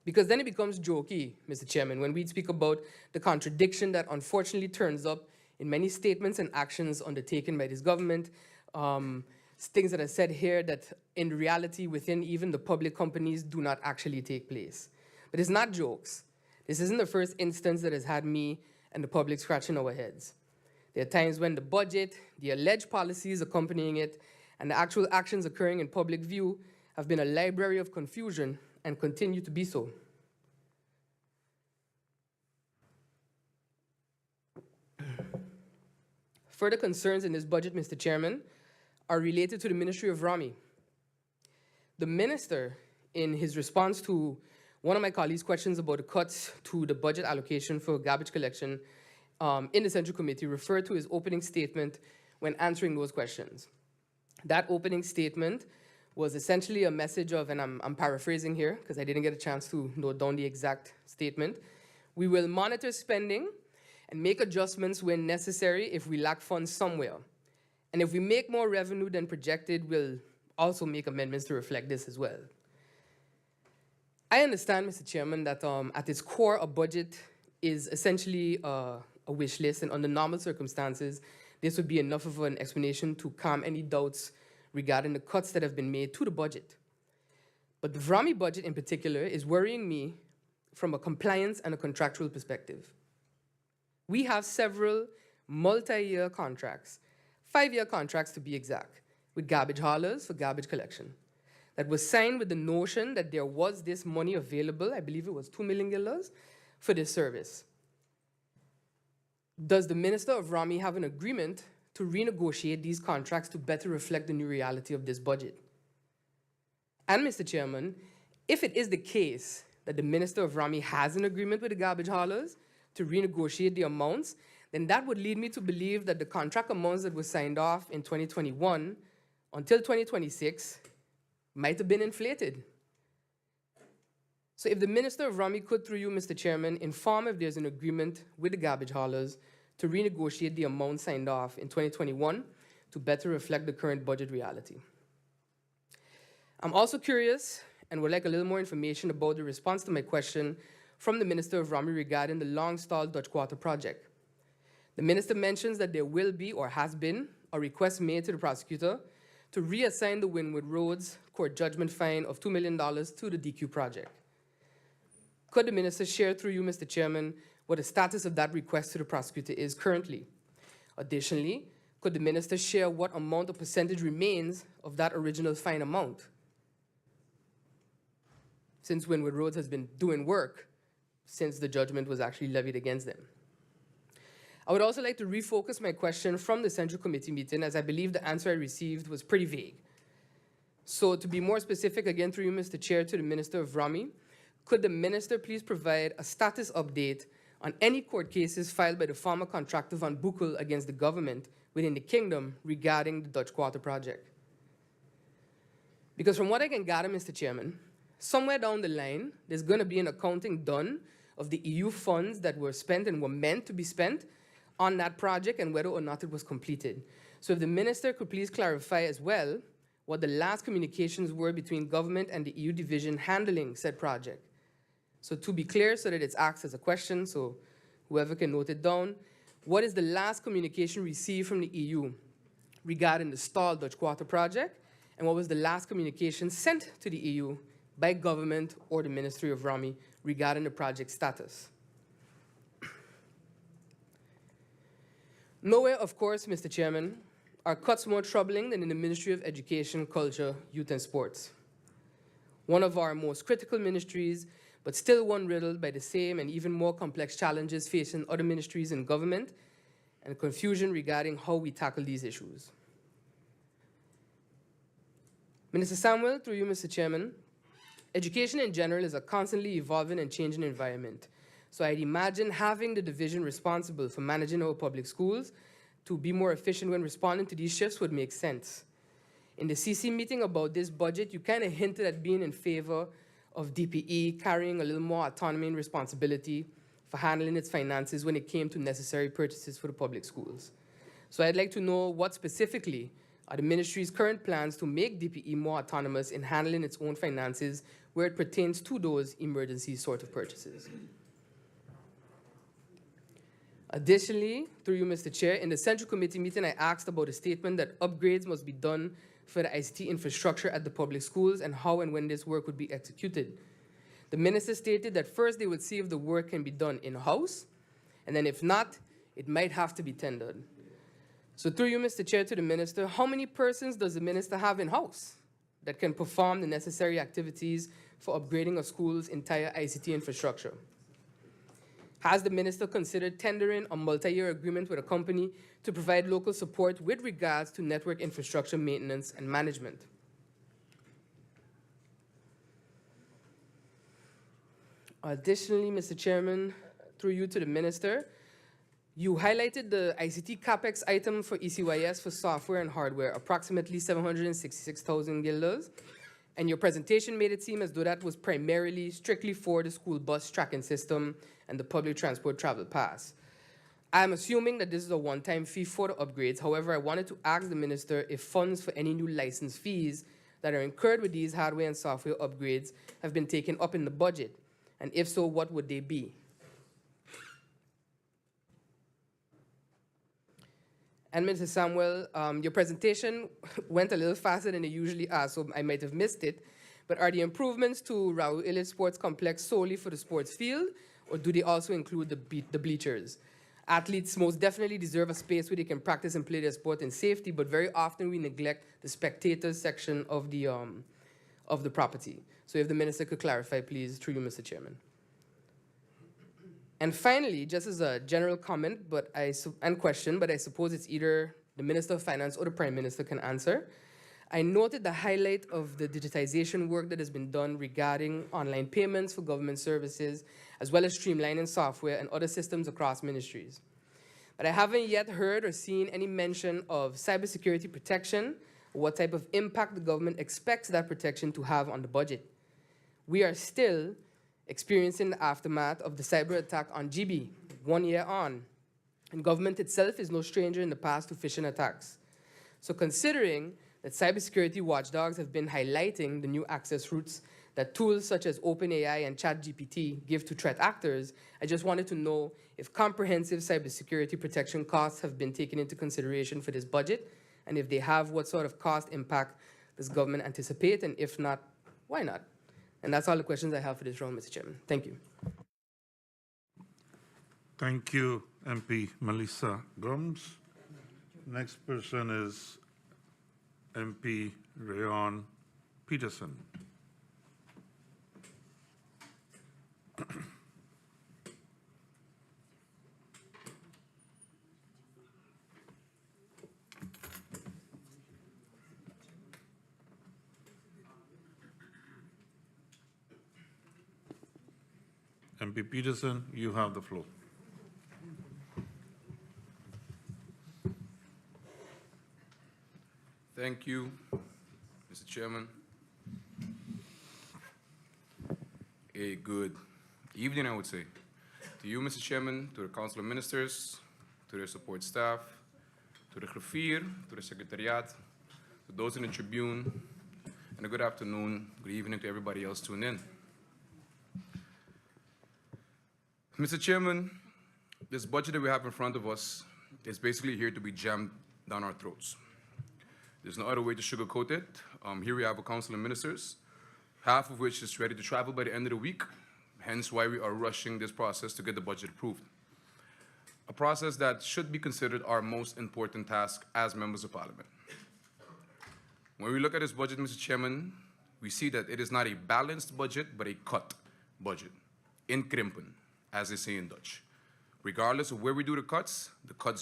Because then it becomes jokey, Mr. Chairman, when we speak about the contradiction that unfortunately turns up in many statements and actions undertaken by this government, things that are said here that in reality within even the public companies do not actually take place. But it's not jokes. This isn't the first instance that has had me and the public scratching our heads. There are times when the budget, the alleged policies accompanying it, and the actual actions occurring in public view have been a library of confusion and continue to be so. Further concerns in this budget, Mr. Chairman, are related to the Ministry of Rami. The minister, in his response to one of my colleagues' questions about the cuts to the budget allocation for garbage collection in the Central Committee, referred to his opening statement when answering those questions. That opening statement was essentially a message of, and I'm paraphrasing here because I didn't get a chance to note down the exact statement, we will monitor spending and make adjustments when necessary if we lack funds somewhere. And if we make more revenue than projected, we'll also make amendments to reflect this as well. I understand, Mr. Chairman, that at its core, a budget is essentially a wish list, and under normal circumstances, this would be enough of an explanation to calm any doubts regarding the cuts that have been made to the budget. But the VRAMI budget in particular is worrying me from a compliance and a contractual perspective. We have several multi-year contracts, 5-year contracts to be exact, with garbage haulers for garbage collection, that was signed with the notion that there was this money available, I believe it was $2 million, for this service. Does the Minister of Rami have an agreement to renegotiate these contracts to better reflect the new reality of this budget? And Mr. Chairman, if it is the case that the Minister of Rami has an agreement with the garbage haulers to renegotiate the amounts, then that would lead me to believe that the contract amounts that were signed off in 2021 until 2026 might have been inflated. So if the Minister of Rami could, through you, Mr. Chairman, inform if there's an agreement with the garbage haulers to renegotiate the amount signed off in 2021 to better reflect the current budget reality. I'm also curious and would like a little more information about the response to my question from the Minister of Rami regarding the long-stalled Dutch Quarter project. The Minister mentions that there will be, or has been, a request made to the prosecutor to reassign the Wynwood Roads court judgment fine of $2 million to the DQ project. Could the Minister share through you, Mr. Chairman, what the status of that request to the prosecutor is currently? Additionally, could the Minister share what amount or percentage remains of that original fine amount? Since Wynwood Roads has been doing work since the judgment was actually levied against them. I would also like to refocus my question from the Central Committee meeting, as I believe the answer I received was pretty vague. So to be more specific, again through you, Mr. Chair, to the Minister of Rami, could the Minister please provide a status update on any court cases filed by the former contractor Van Boekel against the government within the Kingdom regarding the Dutch Quarter project? Because from what I can gather, Mr. Chairman, somewhere down the line, there's going to be an accounting done of the EU funds that were spent and were meant to be spent on that project and whether or not it was completed. So if the Minister could please clarify as well what the last communications were between government and the EU division handling said project. So to be clear, so that it's asked as a question, so whoever can note it down, what is the last communication received from the EU regarding the stalled Dutch Quarter project? And what was the last communication sent to the EU by government or the Ministry of Rami regarding the project status? Nowhere, of course, Mr. Chairman, are cuts more troubling than in the Ministry of Education, Culture, Youth and Sports. One of our most critical ministries, but still one riddled by the same and even more complex challenges facing other ministries in government and confusion regarding how we tackle these issues. Minister Samuel, through you, Mr. Chairman, education in general is a constantly evolving and changing environment. So I'd imagine having the division responsible for managing our public schools to be more efficient when responding to these shifts would make sense. In the CC meeting about this budget, you kind of hinted at being in favor of DPE carrying a little more autonomy and responsibility for handling its finances when it came to necessary purchases for the public schools. So I'd like to know what specifically are the ministry's current plans to make DPE more autonomous in handling its own finances where it pertains to those emergency sort of purchases. Additionally, through you, Mr. Chair, in the Central Committee meeting, I asked about a statement that upgrades must be done for the ICT infrastructure at the public schools and how and when this work would be executed. The minister stated that first they would see if the work can be done in-house, and then if not, it might have to be tendered. So through you, Mr. Chair, to the minister, how many persons does the minister have in-house that can perform the necessary activities for upgrading a school's entire ICT infrastructure? Has the minister considered tendering a multi-year agreement with a company to provide local support with regards to network infrastructure maintenance and management? Additionally, Mr. Chairman, through you to the minister, you highlighted the ICT CapEx item for ECYS for software and hardware, approximately 766,000 guilders, and your presentation made it seem as though that was primarily strictly for the school bus tracking system and the public transport travel pass. I'm assuming that this is a one-time fee for the upgrades. However, I wanted to ask the minister if funds for any new license fees that are incurred with these hardware and software upgrades have been taken up in the budget, and if so, what would they be? And Mr. Samuel, your presentation went a little faster than it usually are, so I might have missed it. But are the improvements to Raul Illich Sports Complex solely for the sports field, or do they also include the bleachers? Athletes most definitely deserve a space where they can practice and play their sport in safety, but very often we neglect the spectators section of the property. So if the minister could clarify, please, through you, Mr. Chairman. And finally, just as a general comment and question, but I suppose it's either the Minister of Finance or the Prime Minister can answer. I noted the highlight of the digitization work that has been done regarding online payments for government services, as well as streamlining software and other systems across ministries. But I haven't yet heard or seen any mention of cybersecurity protection, or what type of impact the government expects that protection to have on the budget. We are still experiencing the aftermath of the cyber attack on GB 1 year on, and government itself is no stranger in the past to phishing attacks. So considering that cybersecurity watchdogs have been highlighting the new access routes that tools such as OpenAI and ChatGPT give to threat actors, I just wanted to know if comprehensive cybersecurity protection costs have been taken into consideration for this budget, and if they have, what sort of cost impact does government anticipate, and if not, why not? And that's all the questions I have for this round, Mr. Chairman. Thank you. Thank you, MP Melissa Gomes. Next person is MP Rayon Peterson. MP Peterson, you have the floor. Thank you, Mr. Chairman. A good evening, I would say, to you, Mr. Chairman, to the Council of Ministers, to their support staff, to the griffier, to the Secretariat, to those in the Tribune, and a good afternoon, good evening to everybody else tuning in. Mr. Chairman, this budget that we have in front of us is basically here to be jammed down our throats. There's no other way to sugarcoat it. Here we have a Council of Ministers, half of which is ready to travel by the end of the week, hence why we are rushing this process to get the budget approved. A process that should be considered our most important task as members of Parliament. When we look at this budget, Mr. Chairman, we see that it is not a balanced budget, but a cut budget, inkrimpen, as they say in Dutch. Regardless of where we do the cuts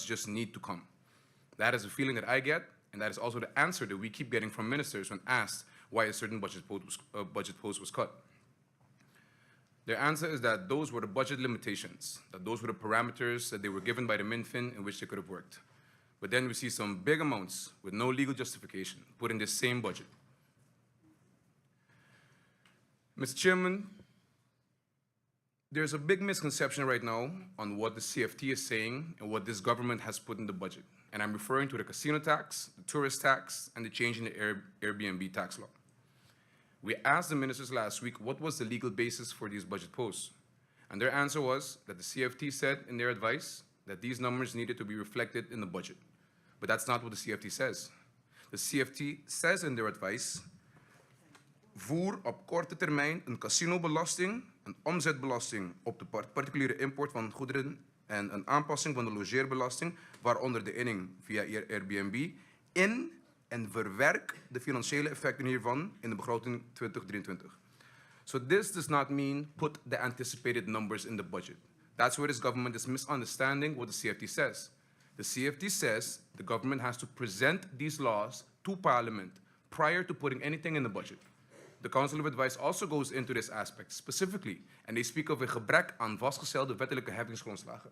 just need to come. That is the feeling that I get, and that is also the answer that we keep getting from ministers when asked why a certain budget post was cut. Their answer is that those were the budget limitations, that those were the parameters that they were given by the MinFin in which they could have worked. But then we see some big amounts with no legal justification put in this same budget. Mr. Chairman, there's a big misconception right now on what the CFT is saying and what this government has put in the budget. And I'm referring to the casino tax, the tourist tax, and the change in the Airbnb tax law. We asked the ministers last week what was the legal basis for these budget posts. And their answer was that the CFT said in their advice that these numbers needed to be reflected in the budget. But that's not what the CFT says. The CFT says in their advice, voer op korte termijn een casinobelasting, een omzetbelasting op de particuliere import van goederen en een aanpassing van de logeerbelasting, waaronder de inning via Airbnb, in en verwerk de financiële effecten hiervan in de begroting 2023. So this does not mean put the anticipated numbers in the budget. That's where this government is misunderstanding what the CFT says. The CFT says the government has to present these laws to Parliament prior to putting anything in the budget. The Council of Advice also goes into this aspect specifically, and they speak of een gebrek aan vastgestelde wettelijke heffingsgrondslagen.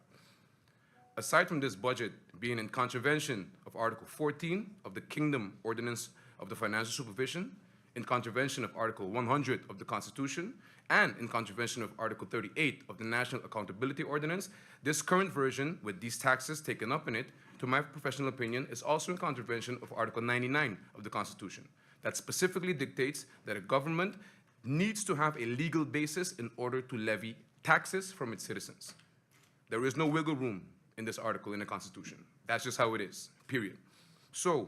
Aside from this budget being in contravention of Article 14 of the Kingdom Ordinance of the Financial Supervision, in contravention of Article 100 of the Constitution, and in contravention of Article 38 of the National Accountability Ordinance, this current version, with these taxes taken up in it, to my professional opinion, is also in contravention of Article 99 of the Constitution, that specifically dictates that a government needs to have a legal basis in order to levy taxes from its citizens. There is no wiggle room in this article in the Constitution. That's just how it is, period. So,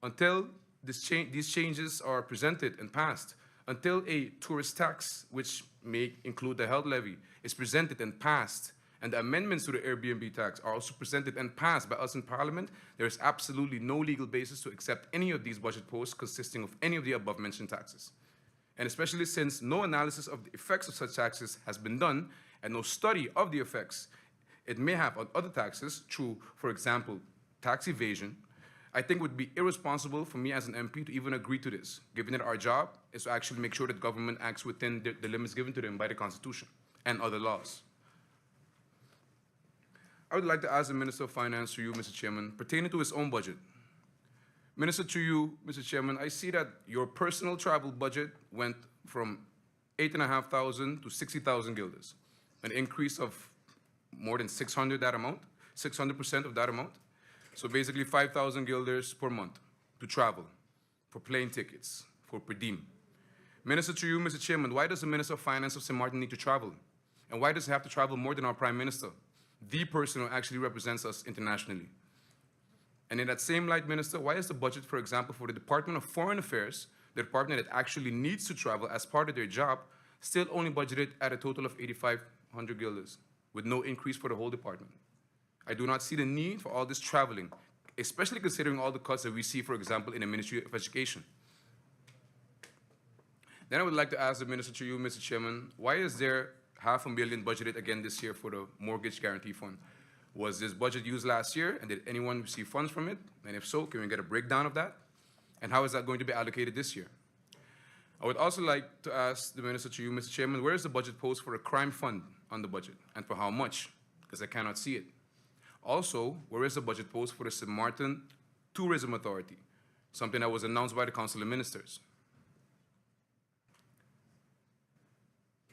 until these changes are presented and passed, until a tourist tax, which may include the health levy, is presented and passed, and the amendments to the Airbnb tax are also presented and passed by us in Parliament, there is absolutely no legal basis to accept any of these budget posts consisting of any of the above-mentioned taxes. And especially since no analysis of the effects of such taxes has been done, and no study of the effects it may have on other taxes through, for example, tax evasion, I think it would be irresponsible for me as an MP to even agree to this, given that our job is to actually make sure that government acts within the limits given to them by the Constitution and other laws. I would like to ask the Minister of Finance, through you, Mr. Chairman, pertaining to his own budget. Minister, through you, Mr. Chairman, I see that your personal travel budget went from 8,500 to 60,000 guilders, an increase of more than 600 that amount, 600% of that amount. So basically 5,000 guilders per month to travel, for plane tickets, for per diem. Minister, to you, Mr. Chairman, why does the Minister of Finance of Sint Maarten need to travel? And why does he have to travel more than our Prime Minister, the person who actually represents us internationally? And in that same light, Minister, why is the budget, for example, for the Department of Foreign Affairs, the department that actually needs to travel as part of their job, still only budgeted at a total of 8,500 guilders, with no increase for the whole department? I do not see the need for all this traveling, especially considering all the cuts that we see, for example, in the Ministry of Education. Then I would like to ask the Minister, to you, Mr. Chairman, why is there $500,000 budgeted again this year for the Mortgage Guarantee Fund? Was this budget used last year, and did anyone receive funds from it? And if so, can we get a breakdown of that? And how is that going to be allocated this year? I would also like to ask the Minister to you, Mr. Chairman, where is the budget post for a crime fund on the budget, and for how much? Because I cannot see it. Also, where is the budget post for the Sint Maarten Tourism Authority, something that was announced by the Council of Ministers?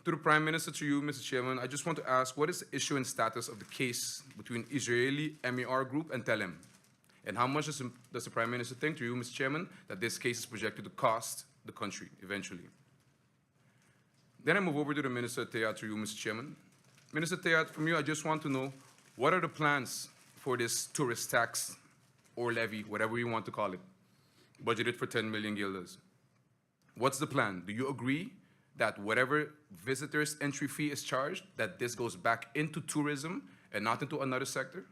To the Prime Minister, to you, Mr. Chairman, I just want to ask, what is the issue and status of the case between Israeli MER Group and Telem? And how much does the Prime Minister think, to you, Mr. Chairman, that this case is projected to cost the country eventually? Then I move over to the Minister Théat, to you, Mr. Chairman. Minister Théat, from you, I just want to know, what are the plans for this tourist tax or levy, whatever you want to call it, budgeted for 10 million guilders? What's the plan? Do you agree that whatever visitors' entry fee is charged, that this goes back into tourism and not into another sector?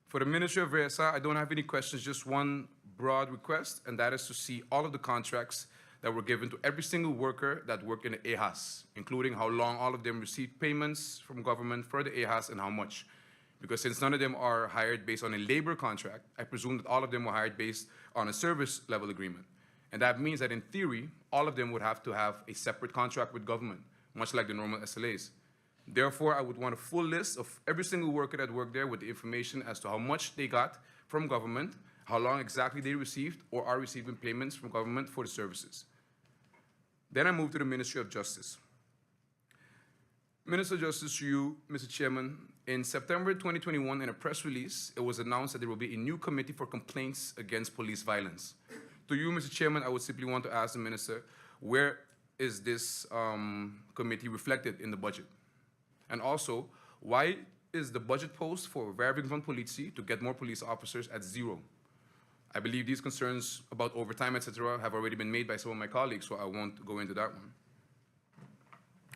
For the Ministry of VSA, I don't have any questions, just one broad request, and that is to see all of the contracts that were given to every single worker that worked in the EHAS, including how long all of them received payments from government for the EHAS and how much. Because since none of them are hired based on a labor contract, I presume that all of them were hired based on a service level agreement. And that means that in theory, all of them would have to have a separate contract with government, much like the normal SLAs. Therefore, I would want a full list of every single worker that worked there with the information as to how much they got from government, how long exactly they received or are receiving payments from government for the services. Then I move to the Ministry of Justice. Minister of Justice, to you, Mr. Chairman, in September 2021, in a press release, it was announced that there will be a new committee for complaints against police violence. To you, Mr. Chairman, I would simply want to ask the Minister, where is this committee reflected in the budget? And also, why is the budget post for werving van politie to get more police officers at zero? I believe these concerns about overtime, etc., have already been made by some of my colleagues, so I won't go into that one.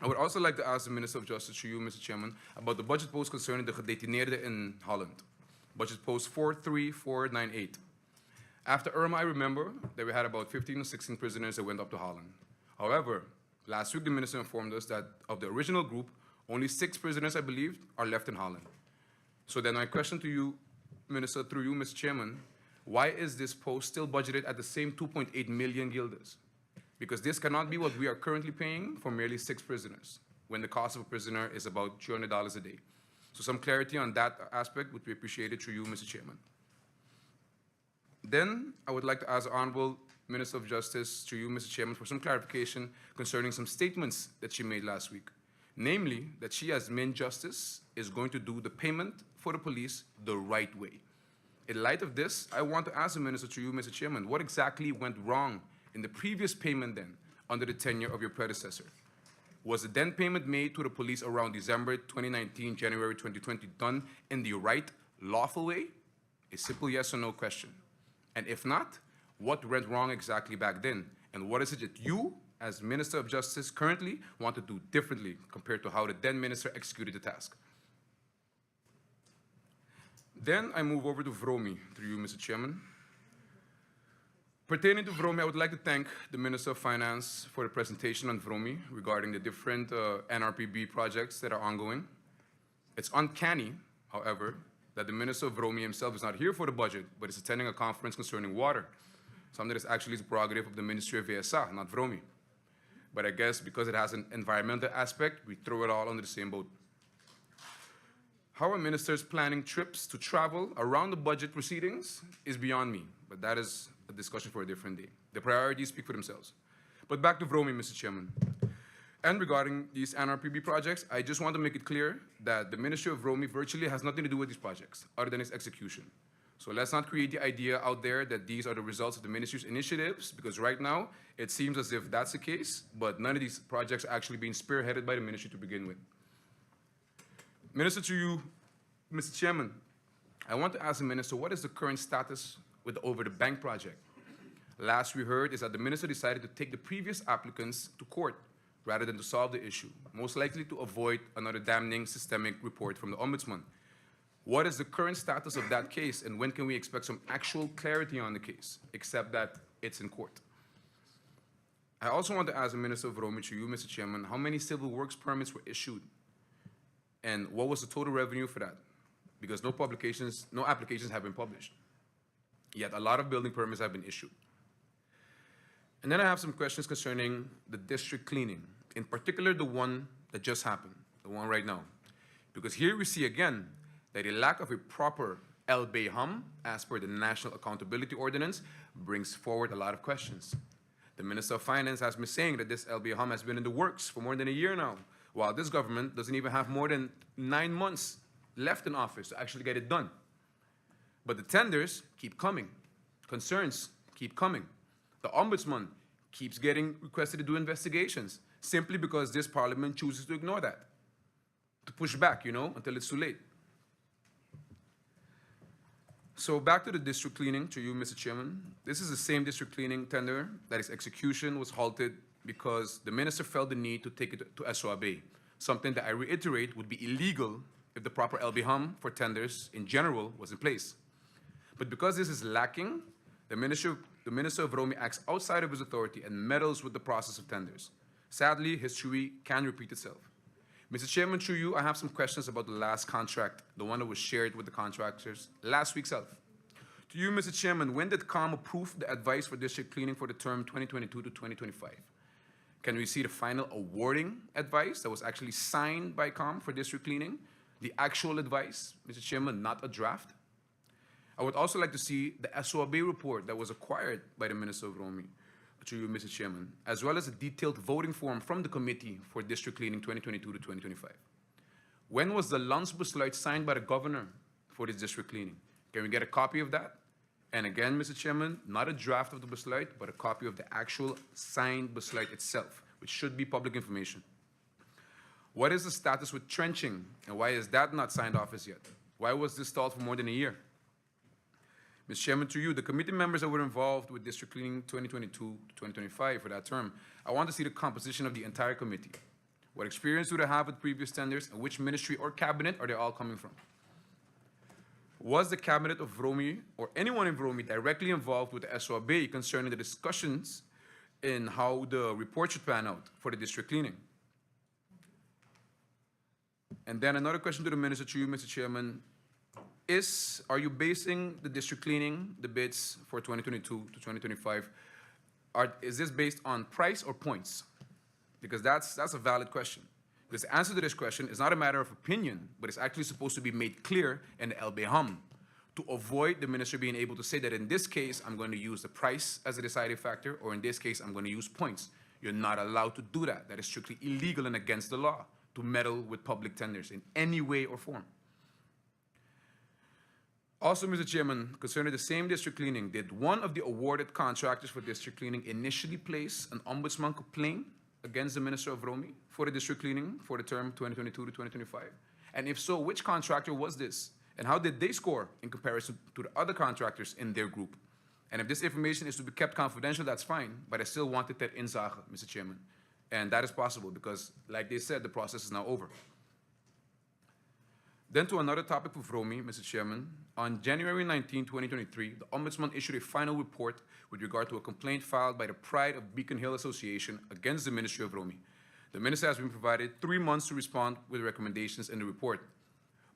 I would also like to ask the Minister of Justice, to you, Mr. Chairman, about the budget post concerning the gedetineerden in Holland. Budget post 43498. After Irma, I remember that we had about 15 or 16 prisoners that went up to Holland. However, last week the Minister informed us that of the original group, only 6 prisoners, I believe, are left in Holland. So then my question to you, Minister, through you, Mr. Chairman, why is this post still budgeted at the same 2.8 million guilders? Because this cannot be what we are currently paying for merely 6 prisoners, when the cost of a prisoner is about $200 a day. So some clarity on that aspect would be appreciated through you, Mr. Chairman. Then I would like to ask the Honorable Minister of Justice, to you, Mr. Chairman, for some clarification concerning some statements that she made last week. Namely, that she, as Min Justice, is going to do the payment for the police the right way. In light of this, I want to ask the Minister, to you, Mr. Chairman, what exactly went wrong in the previous payment then, under the tenure of your predecessor? Was the then payment made to the police around December 2019, January 2020 done in the right, lawful way? A simple yes or no question. And if not, what went wrong exactly back then? And what is it that you, as Minister of Justice, currently want to do differently compared to how the then minister executed the task? Then I move over to VROMI, through you, Mr. Chairman. Pertaining to VROMI, I would like to thank the Minister of Finance for the presentation on VROMI regarding the different NRPB projects that are ongoing. It's uncanny, however, that the Minister of VROMI himself is not here for the budget, but is attending a conference concerning water, something that is actually the prerogative of the Ministry of VSA, not VROMI. But I guess because it has an environmental aspect, we throw it all under the same boat. How are ministers planning trips to travel around the budget proceedings is beyond me, but that is a discussion for a different day. The priorities speak for themselves. But back to VROMI, Mr. Chairman. And regarding these NRPB projects, I just want to make it clear that the Ministry of VROMI virtually has nothing to do with these projects, other than its execution. So let's not create the idea out there that these are the results of the ministry's initiatives, because right now, it seems as if that's the case, but none of these projects are actually being spearheaded by the ministry to begin with. Minister, to you, Mr. Chairman, I want to ask the Minister, what is the current status with the Over the Bank project? Last we heard is that the Minister decided to take the previous applicants to court rather than to solve the issue, most likely to avoid another damning systemic report from the Ombudsman. What is the current status of that case, and when can we expect some actual clarity on the case, except that it's in court? I also want to ask the Minister of VROMI, to you, Mr. Chairman, how many civil works permits were issued? And what was the total revenue for that? Because no applications have been published. Yet a lot of building permits have been issued. And then I have some questions concerning the district cleaning, in particular the one that just happened, the one right now. Because here we see again that a lack of a proper LBHM, as per the National Accountability Ordinance, brings forward a lot of questions. The Minister of Finance has been saying that this LBHM has been in the works for more than a year now, while this government doesn't even have more than 9 months left in office to actually get it done. But the tenders keep coming. Concerns keep coming. The Ombudsman keeps getting requested to do investigations simply because this parliament chooses to ignore that, to push back, until it's too late. So back to the district cleaning, to you, Mr. Chairman. This is the same district cleaning tender that its execution was halted because the minister felt the need to take it to SOAB, something that I reiterate would be illegal if the proper LBHM for tenders in general was in place. But because this is lacking, the Minister of Romy acts outside of his authority and meddles with the process of tenders. Sadly, history can repeat itself. Mr. Chairman, through you, I have some questions about the last contract, the one that was shared with the contractors last week itself. To you, Mr. Chairman, when did COM approve the advice for district cleaning for the term 2022 to 2025? Can we see the final awarding advice that was actually signed by COM for district cleaning? The actual advice, Mr. Chairman, not a draft? I would also like to see the SOAB report that was acquired by the Minister of Romy, to you, Mr. Chairman, as well as a detailed voting form from the Committee for District Cleaning 2022 to 2025. When was the Landsverordening signed by the Governor for this district cleaning? Can we get a copy of that? And again, Mr. Chairman, not a draft of the besluit, but a copy of the actual signed besluit itself, which should be public information. What is the status with trenching, and why is that not signed off as yet? Why was this stalled for more than a year? Mr. Chairman, to you, the committee members that were involved with district cleaning 2022 to 2025 for that term, I want to see the composition of the entire committee. What experience do they have with previous tenders, and which ministry or cabinet are they all coming from? Was the cabinet of Romy or anyone in Romy directly involved with the SOAB concerning the discussions in how the report should pan out for the district cleaning? And then another question to the minister, to you, Mr. Chairman. Are you basing the district cleaning, the bids for 2022 to 2025, is this based on price or points? Because that's a valid question. Because the answer to this question is not a matter of opinion, but it's actually supposed to be made clear in the LBHM to avoid the minister being able to say that in this case, I'm going to use the price as a deciding factor, or in this case, I'm going to use points. You're not allowed to do that. That is strictly illegal and against the law to meddle with public tenders in any way or form. Also, Mr. Chairman, concerning the same district cleaning, did one of the awarded contractors for district cleaning initially place an ombudsman complaint against the Minister of Romy for the district cleaning for the term 2022 to 2025? And if so, which contractor was this? And how did they score in comparison to the other contractors in their group? And if this information is to be kept confidential, that's fine, but I still wanted that inzage, Mr. Chairman. And that is possible because, like they said, the process is now over. Then to another topic of Romy, Mr. Chairman. On January 19, 2023, the Ombudsman issued a final report with regard to a complaint filed by the Pride of Beacon Hill Association against the Ministry of Romy. The Minister has been provided 3 months to respond with recommendations in the report.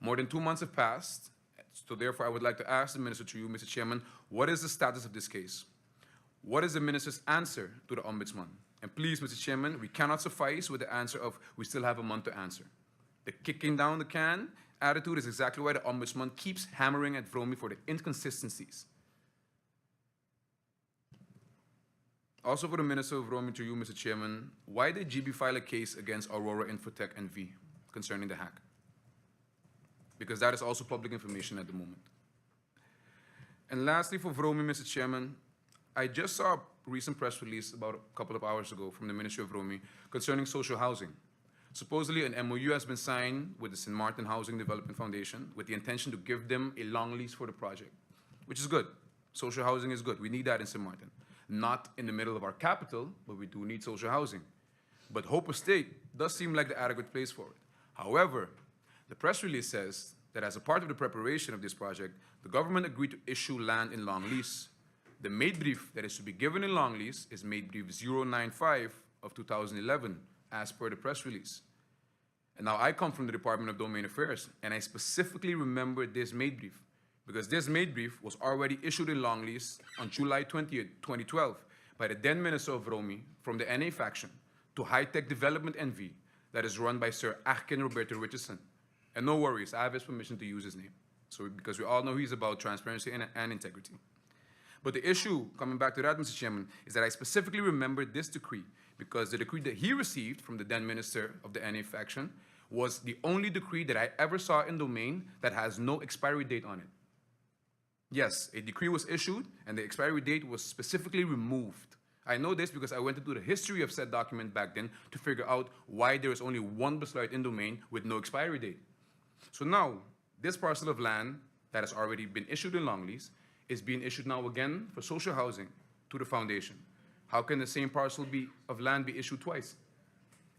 More than 2 months have passed, so therefore I would like to ask the Minister, to you, Mr. Chairman, what is the status of this case? What is the Minister's answer to the Ombudsman? And please, Mr. Chairman, we cannot suffice with the answer of we still have a month to answer. The kicking down the can attitude is exactly why the Ombudsman keeps hammering at Romy for the inconsistencies. Also for the Minister of Romy, to you, Mr. Chairman, why did GB file a case against Aurora Infotech NV concerning the hack? Because that is also public information at the moment. And lastly, for Romy, Mr. Chairman, I just saw a recent press release about a couple of hours ago from the Ministry of Romy concerning social housing. Supposedly, an MOU has been signed with the Sint Maarten Housing Development Foundation with the intention to give them a long lease for the project, which is good. Social housing is good. We need that in Sint Maarten. Not in the middle of our capital, but we do need social housing. But Hope Estate does seem like the adequate place for it. However, the press release says that as a part of the preparation of this project, the government agreed to issue land in long lease. The meetbrief that is to be given in long lease is meetbrief 095 of 2011, as per the press release. And now I come from the Department of Domain Affairs, and I specifically remember this meetbrief, because this meetbrief was already issued in long lease on July 20th, 2012, by the then Minister of Romy from the NA faction to high-tech development NV that is run by Sir Achken Roberto Richardson. And no worries, I have his permission to use his name. So, because we all know he's about transparency and integrity. But the issue, coming back to that, Mr. Chairman, is that I specifically remember this decree because the decree that he received from the then Minister of the NA faction was the only decree that I ever saw in domain that has no expiry date on it. Yes, a decree was issued and the expiry date was specifically removed. I know this because I went into the history of said document back then to figure out why there is only one besluit in domain with no expiry date. So now, this parcel of land that has already been issued in long lease is being issued now again for social housing to the foundation. How can the same parcel of land be issued twice?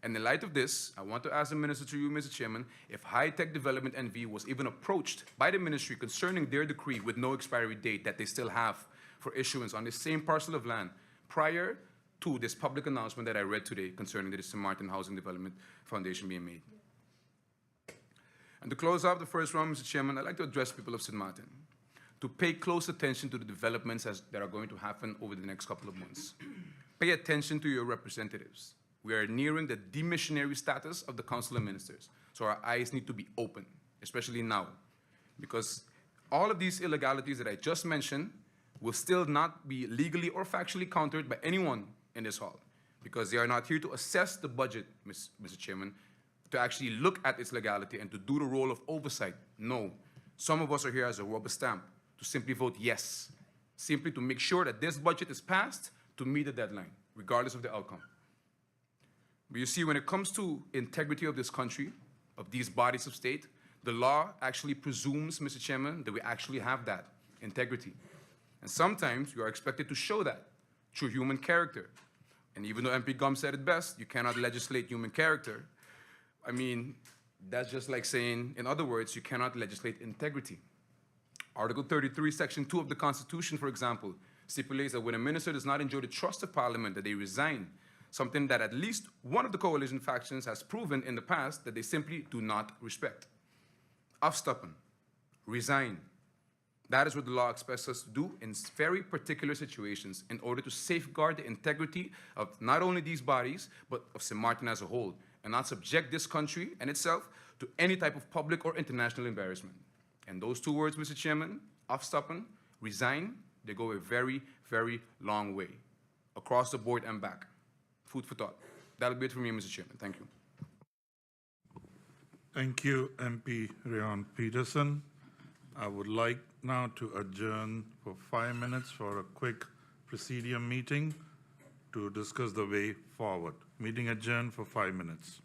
And in light of this, I want to ask the Minister to you, Mr. Chairman, if High-Tech Development NV was even approached by the Ministry concerning their decree with no expiry date that they still have for issuance on the same parcel of land prior to this public announcement that I read today concerning the Sint Maarten Housing Development Foundation being made. And to close out the first round, Mr. Chairman, I'd like to address people of Sint Maarten to pay close attention to the developments that are going to happen over the next couple of months. Pay attention to your representatives. We are nearing the demissionary status of the Council of Ministers, so our eyes need to be open, especially now, because all of these illegalities that I just mentioned will still not be legally or factually countered by anyone in this hall, because they are not here to assess the budget, Mr. Chairman, to actually look at its legality and to do the role of oversight. No, some of us are here as a rubber stamp to simply vote yes, simply to make sure that this budget is passed to meet the deadline, regardless of the outcome. But you see, when it comes to integrity of this country, of these bodies of state, the law actually presumes, Mr. Chairman, that we actually have that integrity. And sometimes you are expected to show that through human character. And even though MP Gum said it best, you cannot legislate human character. I mean, that's just like saying, in other words, you cannot legislate integrity. Article 33, Section 2 of the Constitution, for example, stipulates that when a minister does not enjoy the trust of Parliament, that they resign, something that at least one of the coalition factions has proven in the past that they simply do not respect. Afstappen, resign. That is what the law expects us to do in very particular situations in order to safeguard the integrity of not only these bodies, but of Sint Maarten as a whole, and not subject this country and itself to any type of public or international embarrassment. And those two words, Mr. Chairman, afstappen, resign, they go a very, very long way, across the board and back. Food for thought. That'll be it for me, Mr. Chairman. Thank you. Thank you, MP Rion Peterson. I would like now to adjourn for 5 minutes for a quick presidium meeting to discuss the way forward. Meeting adjourned for 5 minutes.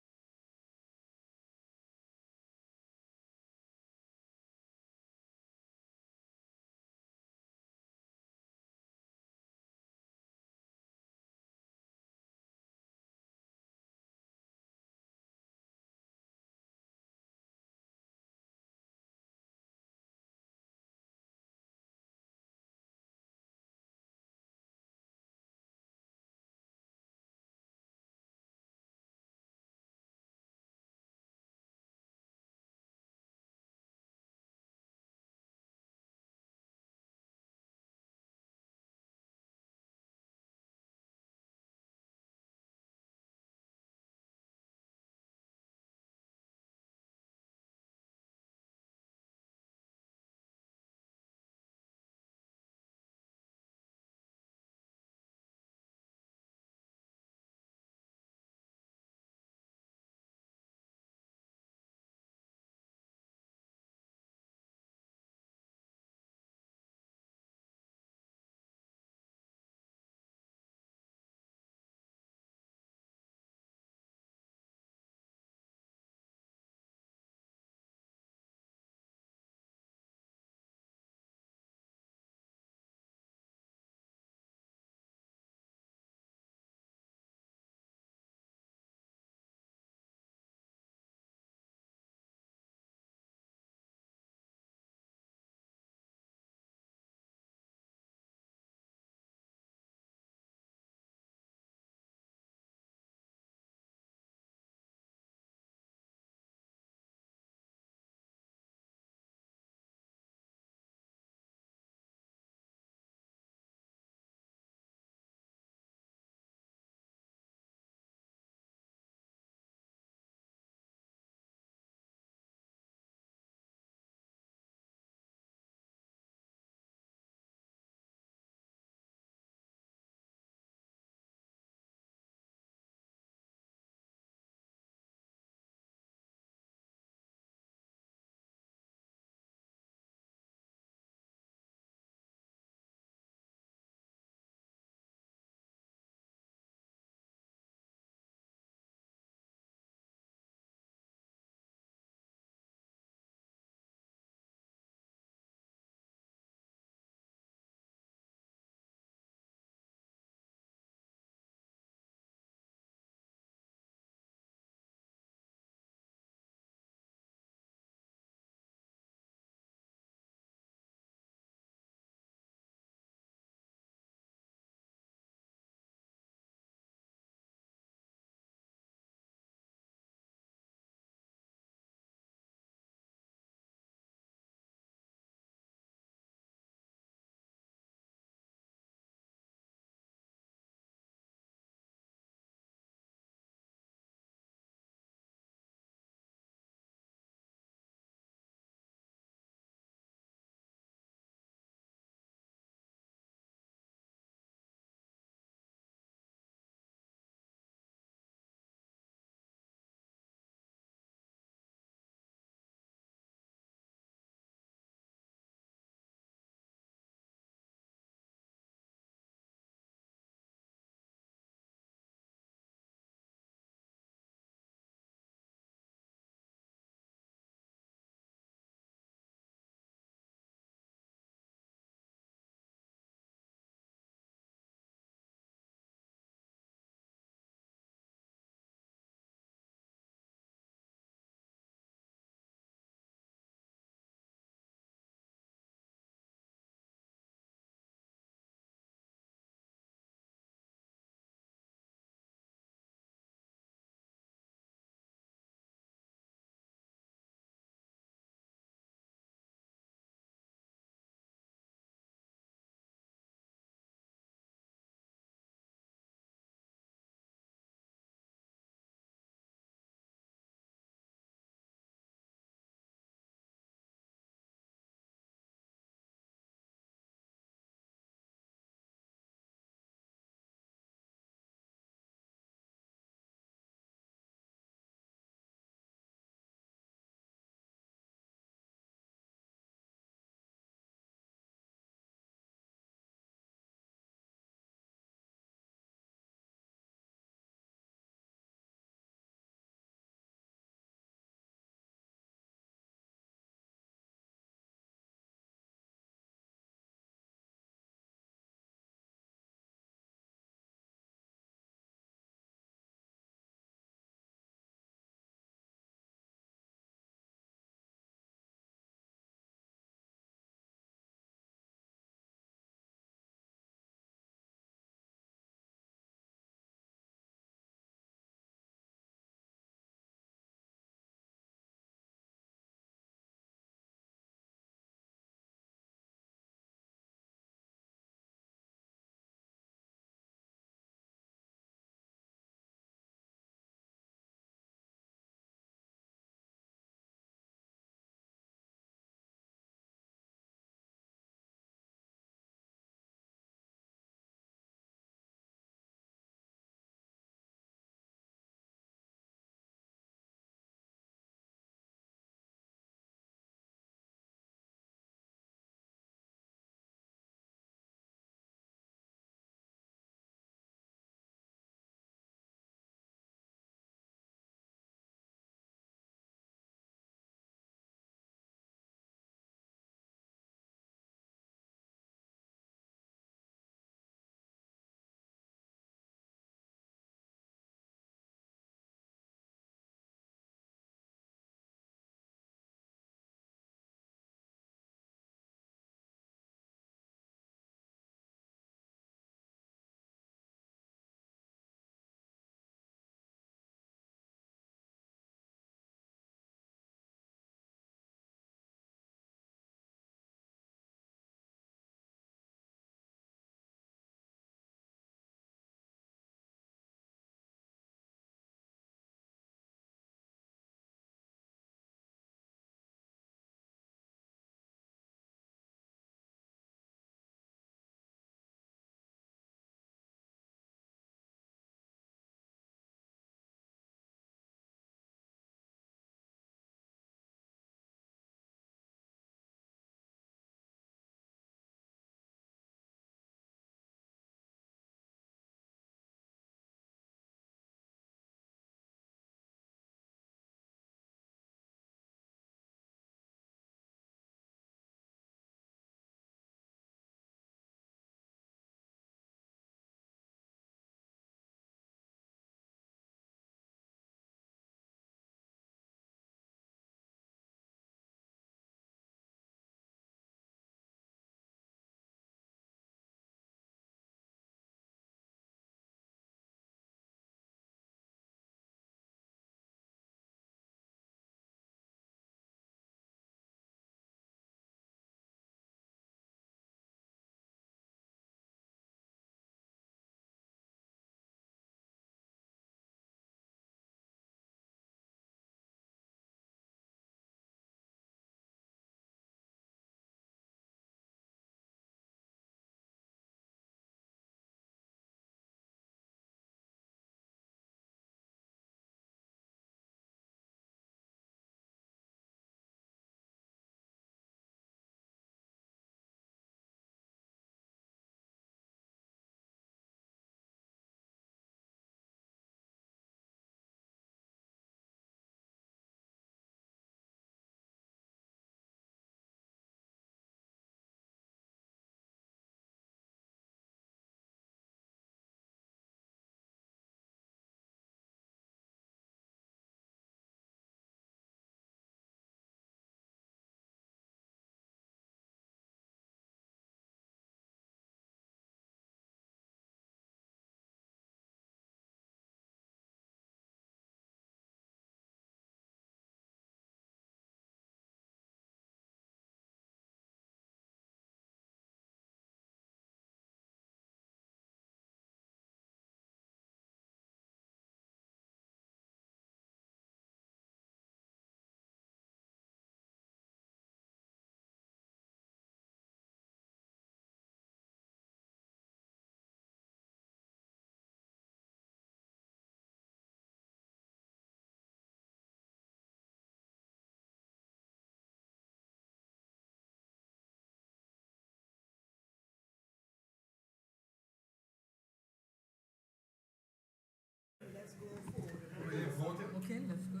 Okay, let's go.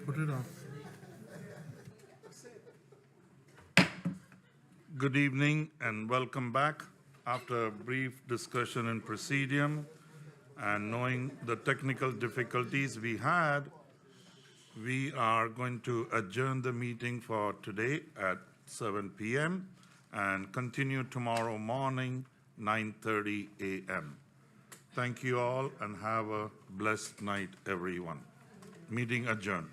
Put it off. Good evening and welcome back. After a brief discussion in Presidium and knowing the technical difficulties we had, we are going to adjourn the meeting for today at 7 p.m. and continue tomorrow morning, 9:30 a.m. Thank you all and have a blessed night, everyone. Meeting adjourned.